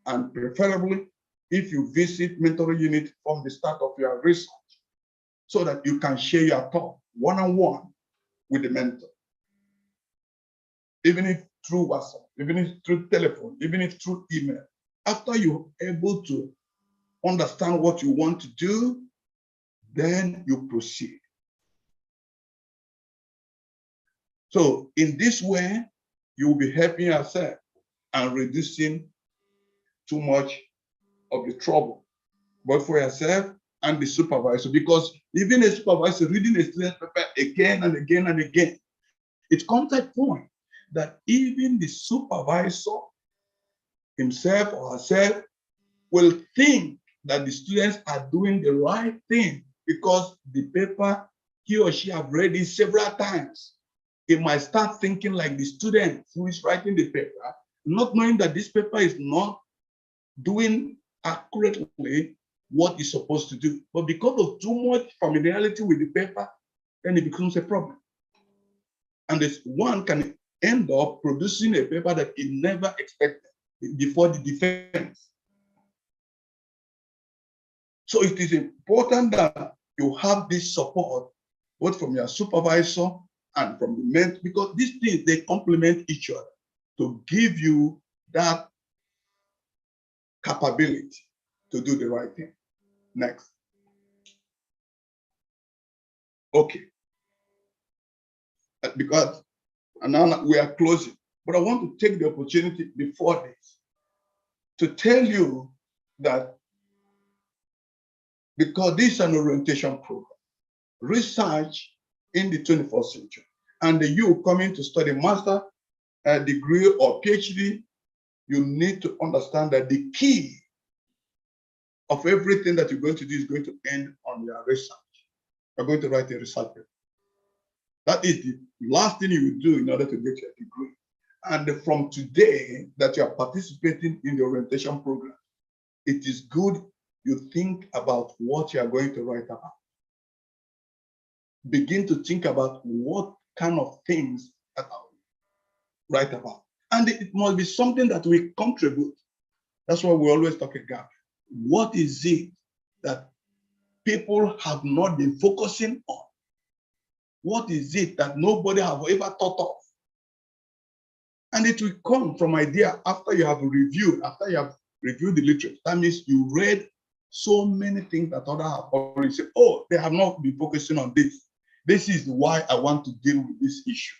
and preferably if you visit mentoring unit from the start of your research, so that you can share your thought one-on-one with the mentor. Even if through WhatsApp, even if through telephone, even if through email. After you're able to understand what you want to do, then you proceed. So in this way, you will be helping yourself and reducing too much of the trouble, both for yourself and the supervisor, because even a supervisor reading a student's paper again and again and again, it comes to a point that even the supervisor himself or herself will think that the students are doing the right thing because the paper he or she have read it several times. It might start thinking like the student who is writing the paper, not knowing that this paper is not doing accurately what it's supposed to do. But because of too much familiarity with the paper, then it becomes a problem. And this one can end up producing a paper that it never expected before the defense. So it is important that you have this support, both from your supervisor and from the mentor, because these things, they complement each other. to give you that capability to do the right thing. Next. Okay. Because now we are closing, but I want to take the opportunity before this to tell you that because this is an orientation program, research in the 21st century, and you coming to study master degree or PhD, you need to understand that the key of everything that you're going to do is going to end on your research. You're going to write a research paper. That is the last thing you will do in order to get your degree. And from today that you are participating in the orientation program, it is good you think about what you are going to write about. Begin to think about what kind of things that I write about. And it must be something that we contribute. That's why we always talk about what is it that people have not been focusing on? What is it that nobody have ever thought of? And it will come from idea after you have reviewed the literature. That means you read so many things that others have already said, oh, they have not been focusing on this. This is why I want to deal with this issue.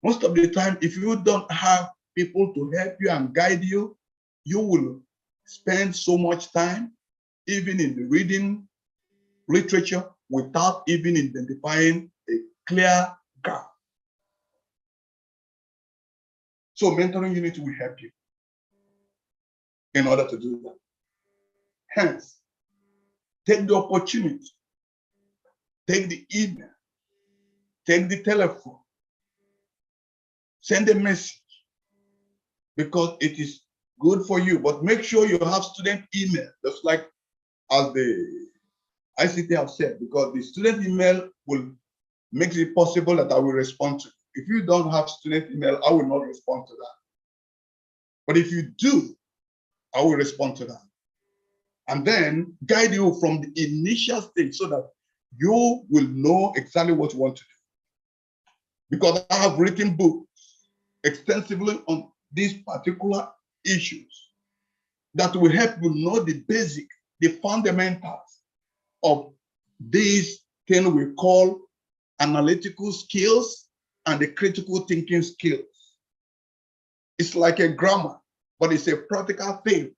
Most of the time, if you don't have people to help you and guide you, you will spend so much time, even in the reading literature, without even identifying a clear gap. So mentoring unit will help you in order to do that. Hence, take the opportunity, take the email, take the telephone, send a message, because it is good for you, but make sure you have student email, just like as the ICT have said, because the student email will make it possible that I will respond to. If you don't have student email, I will not respond to that. But if you do, I will respond to that. And then guide you from the initial stage so that you will know exactly what you want to do. Because I have written books extensively on these particular issues that will help you know the basic, the fundamentals of these things we call analytical skills and the critical thinking skills. It's like a grammar, but it's a practical thing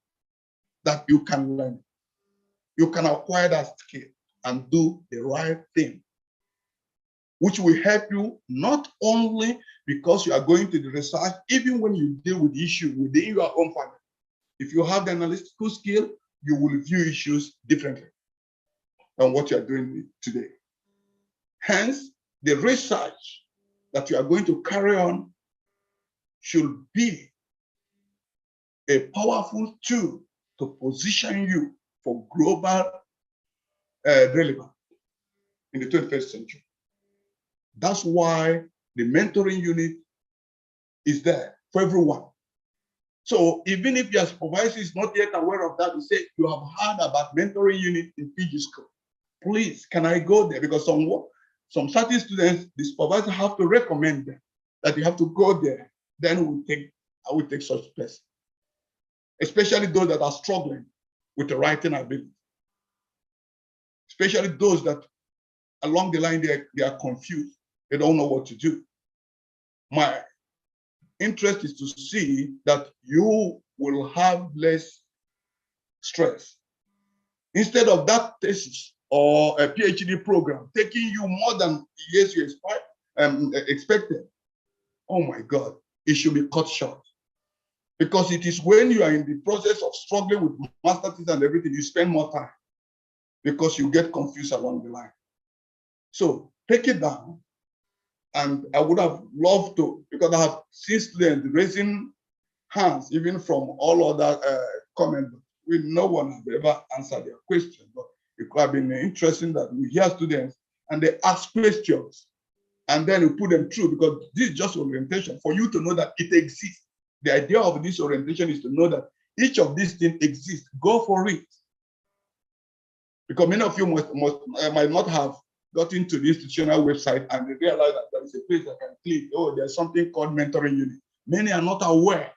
that you can learn. You can acquire that skill and do the right thing, which will help you not only because you are going to the research, even when you deal with issues within your own family. If you have the analytical skill, you will view issues differently than what you are doing today. Hence, the research that you are going to carry on should be a powerful tool to position you for global relevance in the 21st century. That's why the mentoring unit is there for everyone. So even if your supervisor is not yet aware of that, you say you have heard about mentoring unit in PG school. Please, can I go there? Because some certain students, the supervisor have to recommend them that you have to go there. Then I will take such person, especially those that are struggling with the writing ability, especially those that along the line they are confused. They don't know what to do. My interest is to see that you will have less stress. Instead of that thesis or a PhD program taking you more than years you expected, oh my God, it should be cut short. Because it is when you are in the process of struggling with master thesis and everything, you spend more time because you get confused along the line. So take it down. And I would have loved to, because I have seen students raising hands, even from all other comments. No one has ever answered their question, but it could have been interesting that we hear students and they ask questions, and then we put them through, because this is just orientation for you to know that it exists. The idea of this orientation is to know that each of these things exists. Go for it. Because many of you might not have got into the institutional website and they realized that there is a place that can click. Oh, there's something called mentoring unit. Many are not aware.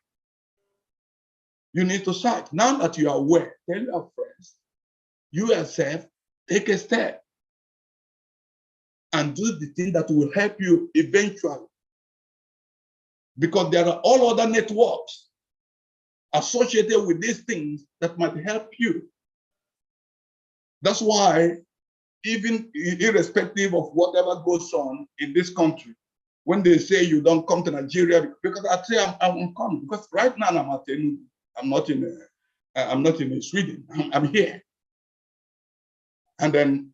You need to search. Now that you are aware, tell your friends, you yourself, take a step and do the thing that will help you eventually. Because there are all other networks associated with these things that might help you. That's why, even irrespective of whatever goes on in this country, when they say you don't come to Nigeria, because I say I'm coming, because right now I'm not in Sweden, I'm here. And then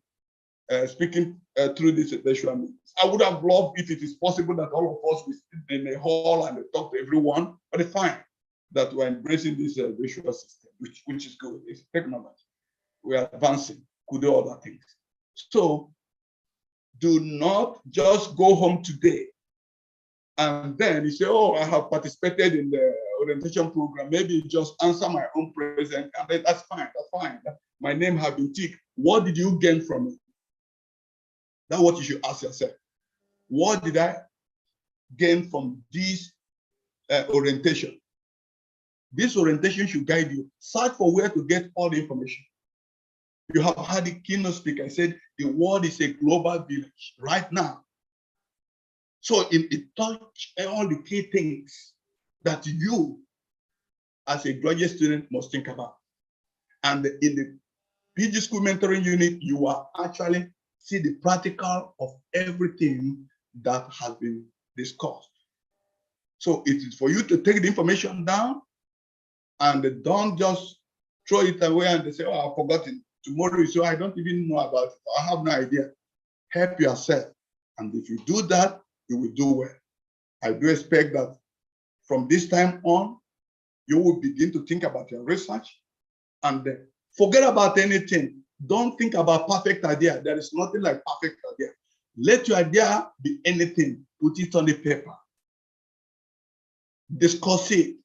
speaking through this virtual meeting. I would have loved if it is possible that all of us will sit in a hall and talk to everyone, but it's fine that we're embracing this visual system, which is good. It's technology. We are advancing, could do other things. So do not just go home today and then you say, oh, I have participated in the orientation program. Maybe just answer my own present, and then that's fine, that's fine. My name has been ticked. What did you gain from it? That's what you should ask yourself. What did I gain from this orientation? This orientation should guide you. Search for where to get all the information. You have had the keynote speaker said the world is a global village right now. So it touches all the key things that you, as a graduate student, must think about. And in the PG School Mentoring Unit, you are actually see the practical of everything that has been discussed. So it is for you to take the information down and don't just throw it away and say, oh, I've forgotten. Tomorrow, so I don't even know about it. I have no idea. Help yourself. And if you do that, you will do well. I do expect that from this time on, you will begin to think about your research and forget about anything. Don't think about perfect idea. There is nothing like perfect idea. Let your idea be anything. Put it on the paper. Discuss it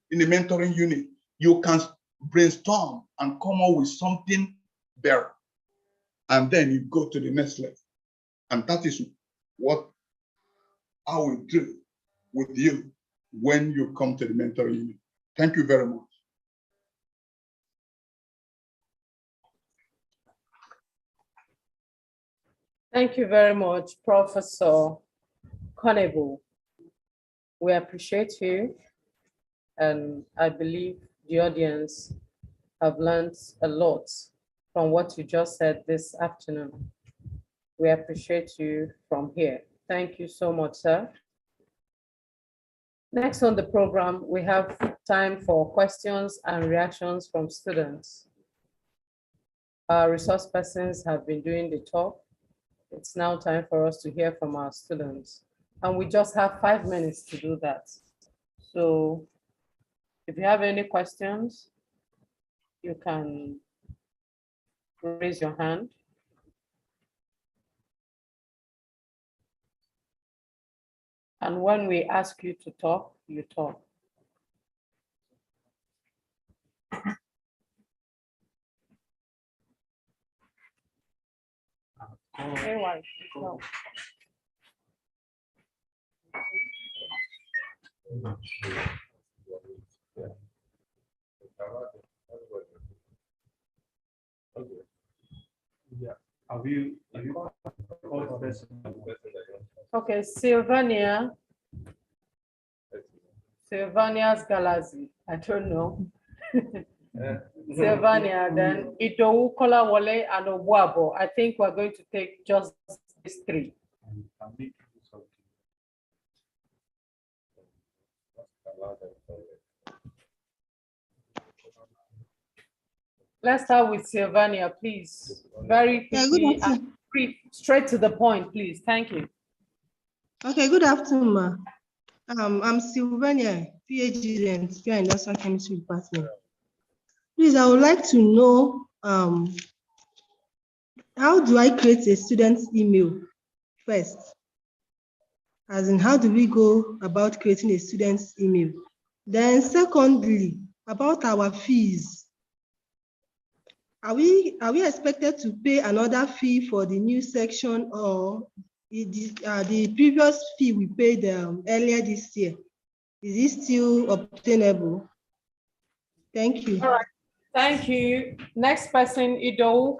in the mentoring unit. You can brainstorm and come up with something better. And then you go to the next level. And that is what I will do with you when you come to the mentoring unit. Thank you very much. Thank you very much, Professor Conable. We appreciate you, and I believe the audience have learned a lot from what you just said this afternoon. We appreciate you from here. Thank you so much, sir. Next on the program, we have time for questions and reactions from students. Our resource persons have been doing the talk. It's now time for us to hear from our students. And we just have 5 minutes to do that. So if you have any questions, you can raise your hand. And when we ask you to talk, you talk. Anyway, no. Okay, Sylvania's Galazi. I don't know. Sylvania, then Idowu Kolawole and Obuabo. I think we're going to take just these three. Let's start with Sylvania, please. Very quickly and brief, straight to the point, please. Thank you. Okay, good afternoon, ma. I'm Sylvania, PhD student here in Industrial Chemistry Department. Please, I would like to know how do I create a student's email first? As in, how do we go about creating a student's email? Then secondly, about our fees. Are we expected to pay another fee for the new section, or the previous fee we paid earlier this year? Is it still obtainable? Thank you. All right. Thank you. Next person, Ido.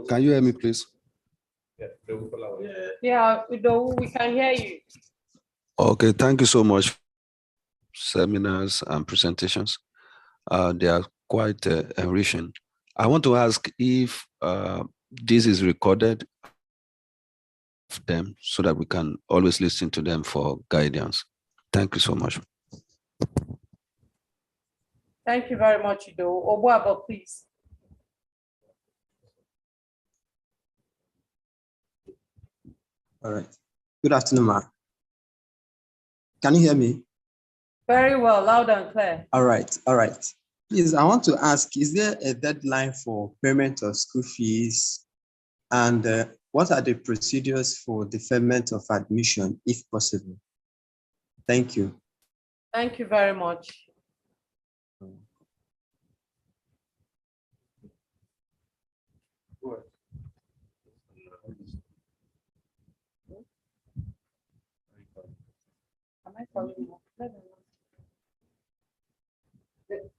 Can you hear me, please? Yeah, Ido, we can hear you. Okay, thank you so much. Seminars and presentations, they are quite enriching. I want to ask if this is recorded of them so that we can always listen to them for guidance. Thank you so much. Thank you very much, Ido. Obuabo, please. All right. Good afternoon, ma. Can you hear me? Very well, loud and clear. All right. All right. Please, I want to ask, is there a deadline for payment of school fees? And what are the procedures for deferment of admission, if possible? Thank you. Thank you very much. Am I calling you?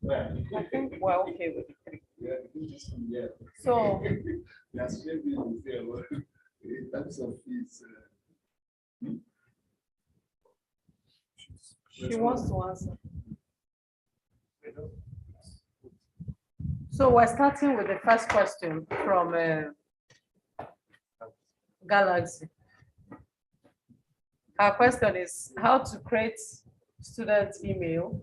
I think we're okay with the 3. So, she wants to answer. So we're starting with the first question from Galaxy. Our question is how to create student email.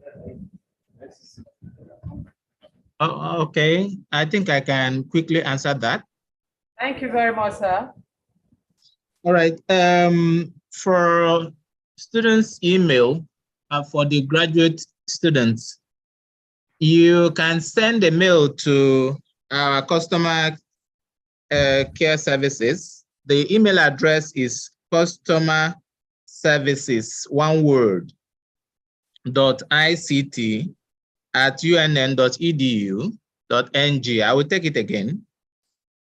Oh, okay, I think I can quickly answer that. Thank you very much, sir. All right, for students' email, for the graduate students, you can send a mail to our customer care services. The email address is customer services, one word, .ict@unn.edu.ng. I will take it again.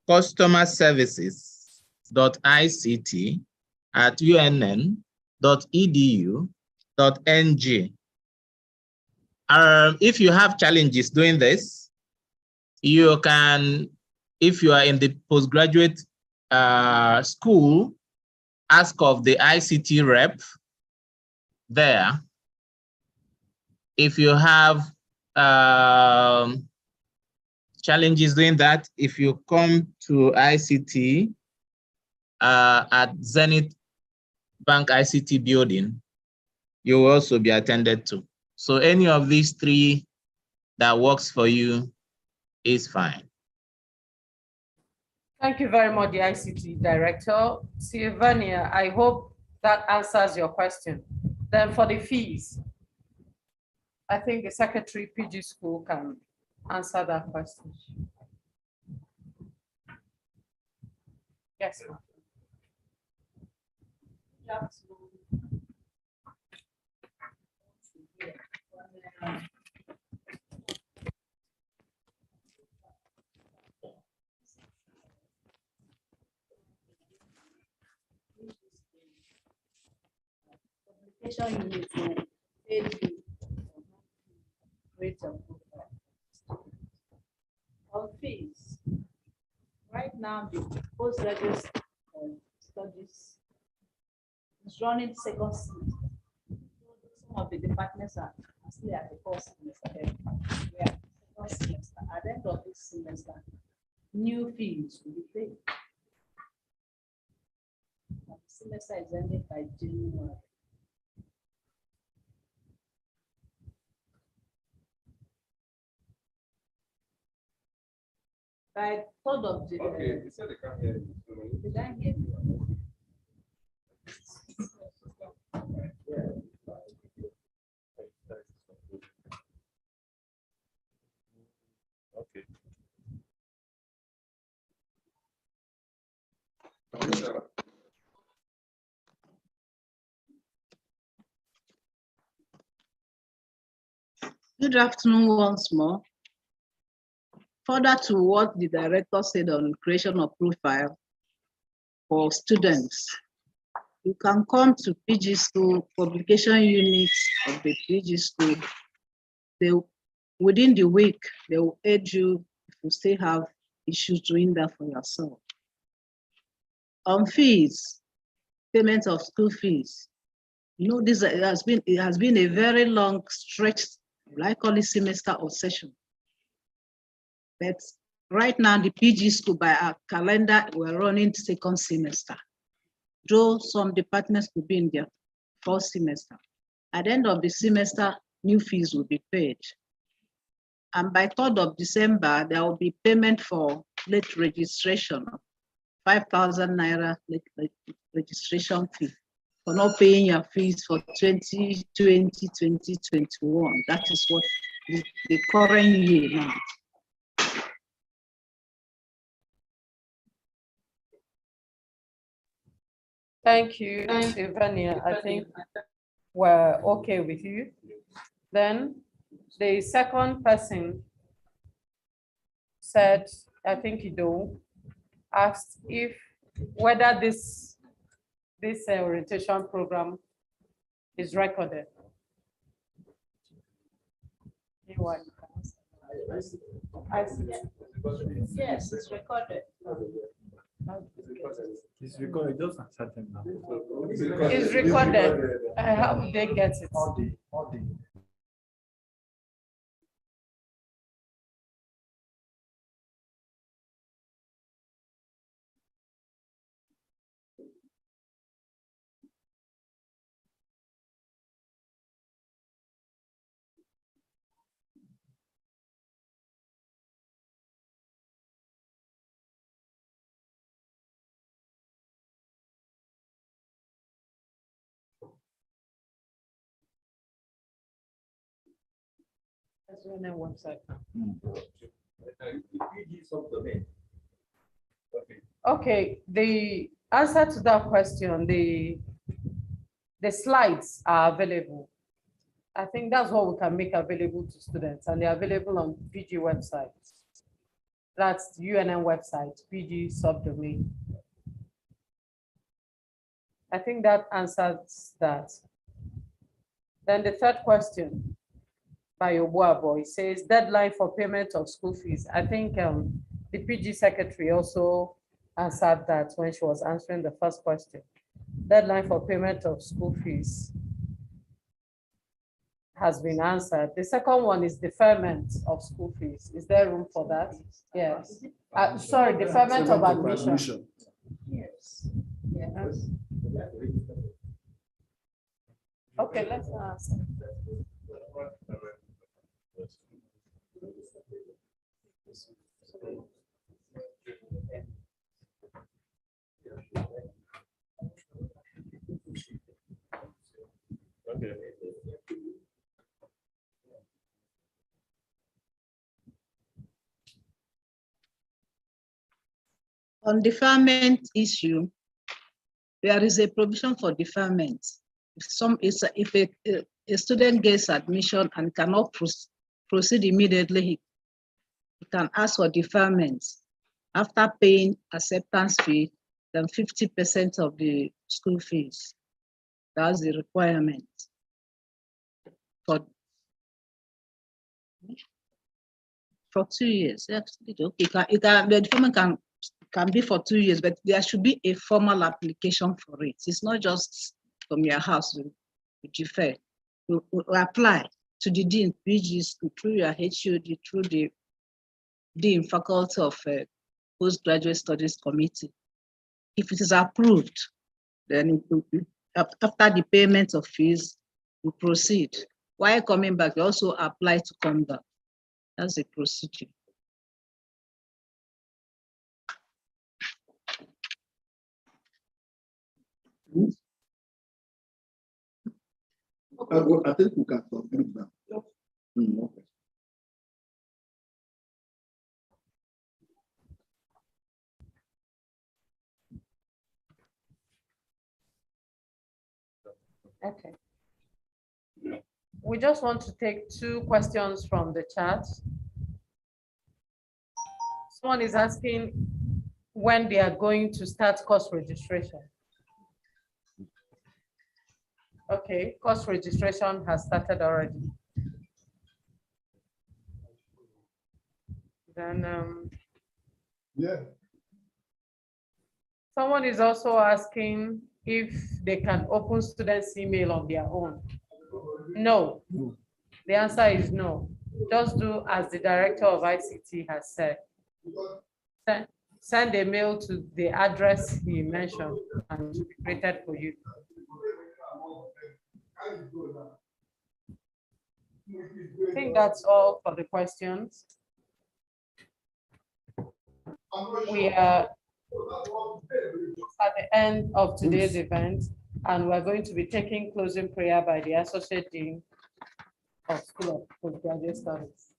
Customer services.ict@unn.edu.ng. If you have challenges doing this, you can, if you are in the postgraduate school, ask of the ICT rep there. If you have challenges doing that, if you come to ICT at Zenith Bank ICT building, you will also be attended to. So any of these 3 that works for you is fine. Thank you very much, the ICT director. Sylvania, I hope that answers your question. Then for the fees, I think the secretary PG school can answer that question. Yes, ma'am. Unit rate of on fees. Right now, the postgraduate studies is running second semester. Some of the departments are still at the first semester. We are second semester. At the end of this semester, new fees will be paid. The semester is ending by January. By 3rd of July. Okay, you said they can't hear you. Did I hear you? Okay. Good afternoon once more. Further to what the director said on creation of profile for students, you can come to PG school, publication units of the PG school. Within the week, they will aid you if you still have issues doing that for yourself. On fees, payment of school fees. You know, it has been a very long stretch, like call it semester or session. But right now, the PG school by our calendar, we're running second semester. Though some departments could be in their first semester. At the end of the semester, new fees will be paid. And by 3rd of December, there will be payment for late registration, 5,000 naira late registration fee for not paying your fees for 2020, 2021. That is what the current year now. Thank you, Sylvania. I think we're okay with you. Then the second person said, I think Ido asked if whether this orientation program is recorded. Yes, it's recorded. It's recorded, just accept them now. It's recorded. How would they get it? All the. That's on their website. Okay, the answer to that question, the slides are available. I think that's what we can make available to students, and they're available on PG website. That's UNN website, PG subdomain. I think that answers that. Then the third question by Obuabo, it says deadline for payment of school fees. I think the PG secretary also answered that when she was answering the first question. Deadline for payment of school fees has been answered. The second one is deferment of school fees. Is there room for that? Yes. Sorry, deferment of admission. Yes. Yes. Okay, let's ask. Okay. On deferment issue, there is a provision for deferment. If a student gets admission and cannot proceed immediately, he can ask for deferment after paying acceptance fee, then 50% of the school fees. That's the requirement for 2 years. Actually, okay. The deferment can be for 2 years, but there should be a formal application for it. It's not just from your house to defer. You apply to the dean, PG school, through your HOD, through the dean, faculty of postgraduate studies committee. If it is approved, then after the payment of fees, we proceed. While coming back, you also apply to come back. That's the procedure. I think we can conclude now. Okay. Okay. We just want to take 2 questions from the chat. Someone is asking when they are going to start course registration. Okay, course registration has started already. Then Yeah. someone is also asking if they can open students' email on their own. No, the answer is no. Just do as the director of ICT has said. Send a mail to the address he mentioned and it will be created for you. I think that's all for the questions. We are at the end of today's event, and we're going to be taking closing prayer by the Associate Dean of School of Postgraduate Studies.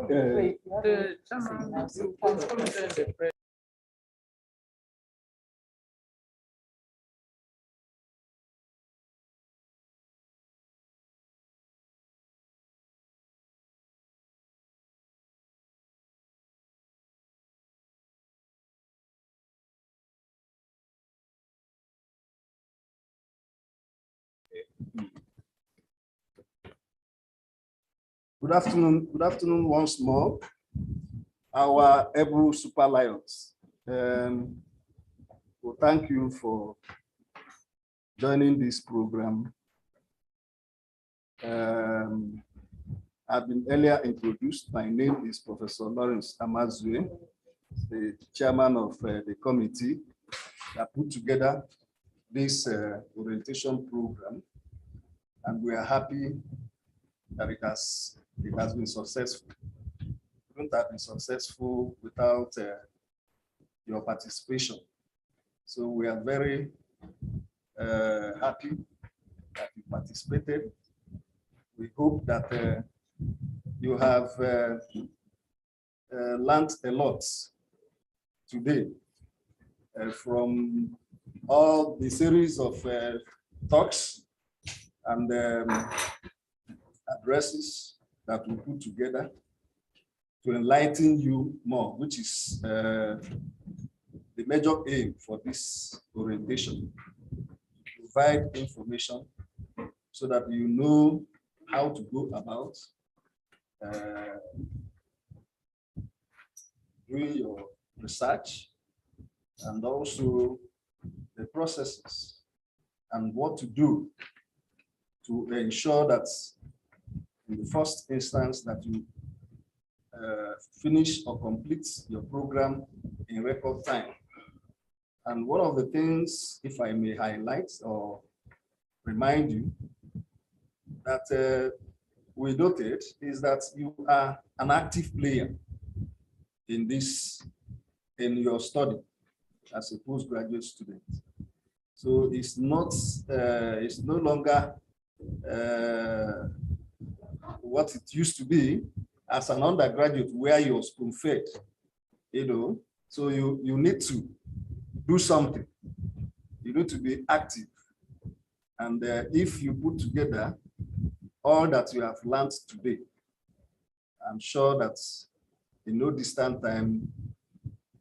The chairman. Good afternoon once more, our able Super Lions. Well, thank you for joining this program. I've been earlier introduced. My name is Professor Lawrence Amazue, the chairman of the committee that put together this orientation program, and we are happy that it has been successful. It wouldn't have been successful without your participation. So we are very happy that you participated. We hope that you have learned a lot today from all the series of talks and addresses that we put together to enlighten you more, which is the major aim for this orientation. Provide information so that you know how to go about doing your research, and also the processes and what to do to ensure that in the first instance that you finish or complete your program in record time. And one of the things, if I may highlight or remind you, that we noted is that you are an active player in your study as a postgraduate student. So it's no longer what it used to be as an undergraduate where you're spoon-fed, so you need to do something. You need to be active. And if you put together all that you have learned today, I'm sure that in no distant time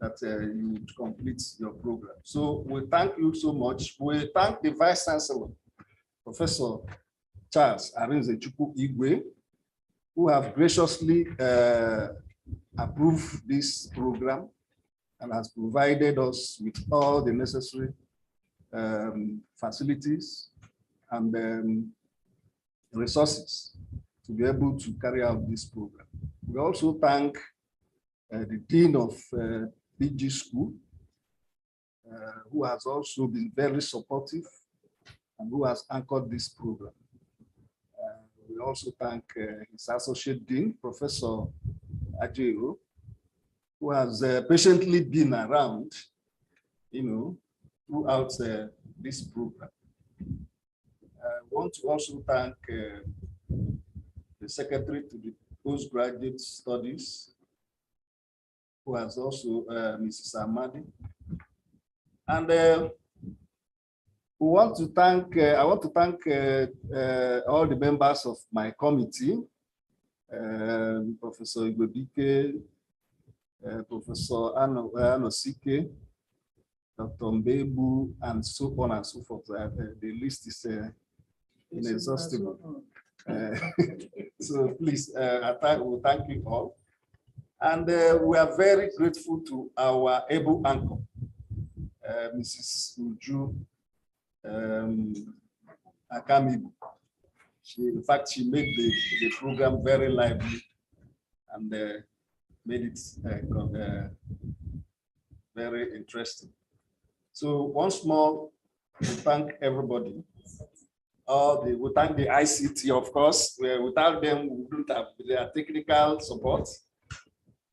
that you would complete your program. So we thank you so much. We thank the Vice Chancellor, Professor Charles Arinze-Chukwu Igwe, who have graciously approved this program and has provided us with all the necessary facilities and resources to be able to carry out this program. We also thank the Dean of PG School, who has also been very supportive and who has anchored this program. We also thank his Associate Dean, Professor Ajero, who has patiently been around, throughout this program. I want to also thank the Secretary to the Postgraduate Studies, who has also Mrs. Amadi, And we want to thank, I want to thank all the members of my committee, Professor Igbodike, Professor Anosike, Dr. Mbebu, and so on and so forth. The list is inexhaustible. So please, we thank you all. And we are very grateful to our able anchor, Mrs. Uju Akamibu. In fact, she made the program very lively and made it very interesting. So once more, we thank everybody. We thank the ICT, of course. Without them, we wouldn't have their technical support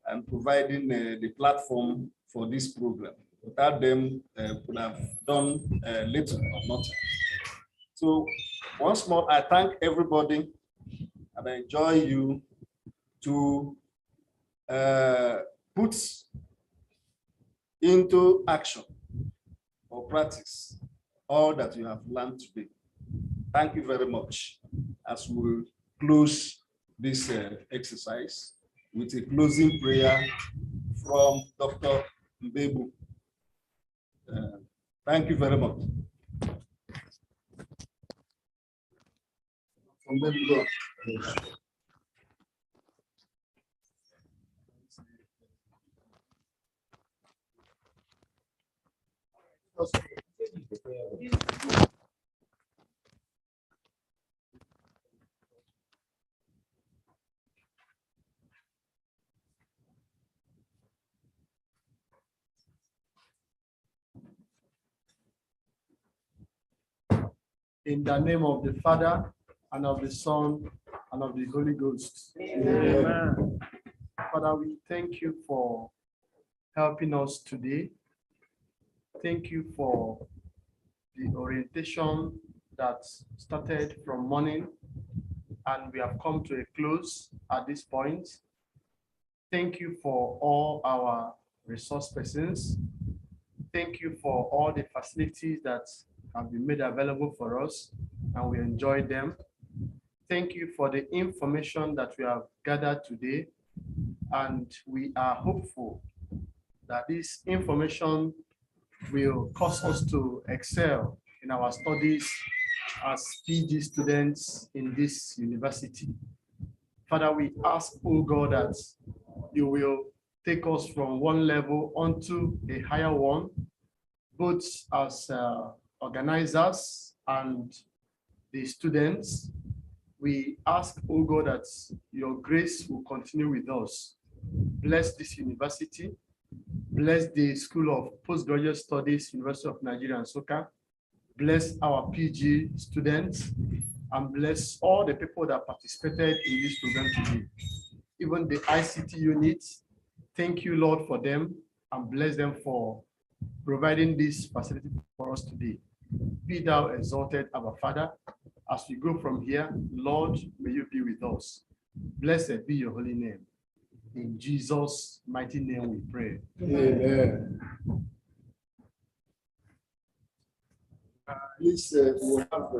and providing the platform for this program. Without them, we would have done little or nothing. So once more, I thank everybody and I enjoy you to put into action or practice all that you have learned today. Thank you very much. As we close this exercise with a closing prayer from Dr. Mbebu. Thank you very much. From Mbebu. In the name of the Father, and of the Son, and of the Holy Ghost. Amen. Father, we thank you for helping us today. Thank you for the orientation that started from morning, and we have come to a close at this point. Thank you for all our resource persons. Thank you for all the facilities that have been made available for us, and we enjoy them. Thank you for the information that we have gathered today, and we are hopeful that this information will cause us to excel in our studies as PG students in this university. Father, we ask, oh God, that you will take us from one level onto a higher one, both as organizers and the students. We ask, oh God, that your grace will continue with us. Bless this university. Bless the School of Postgraduate Studies, University of Nigeria and Nsukka. Bless our PG students and bless all the people that participated in this program today. Even the ICT units, thank you, Lord, for them, and bless them for providing this facility for us today. Be thou exalted, our Father. As we go from here, Lord, may you be with us. Blessed be your holy name. In Jesus' mighty name we pray. Amen. Please, we'll have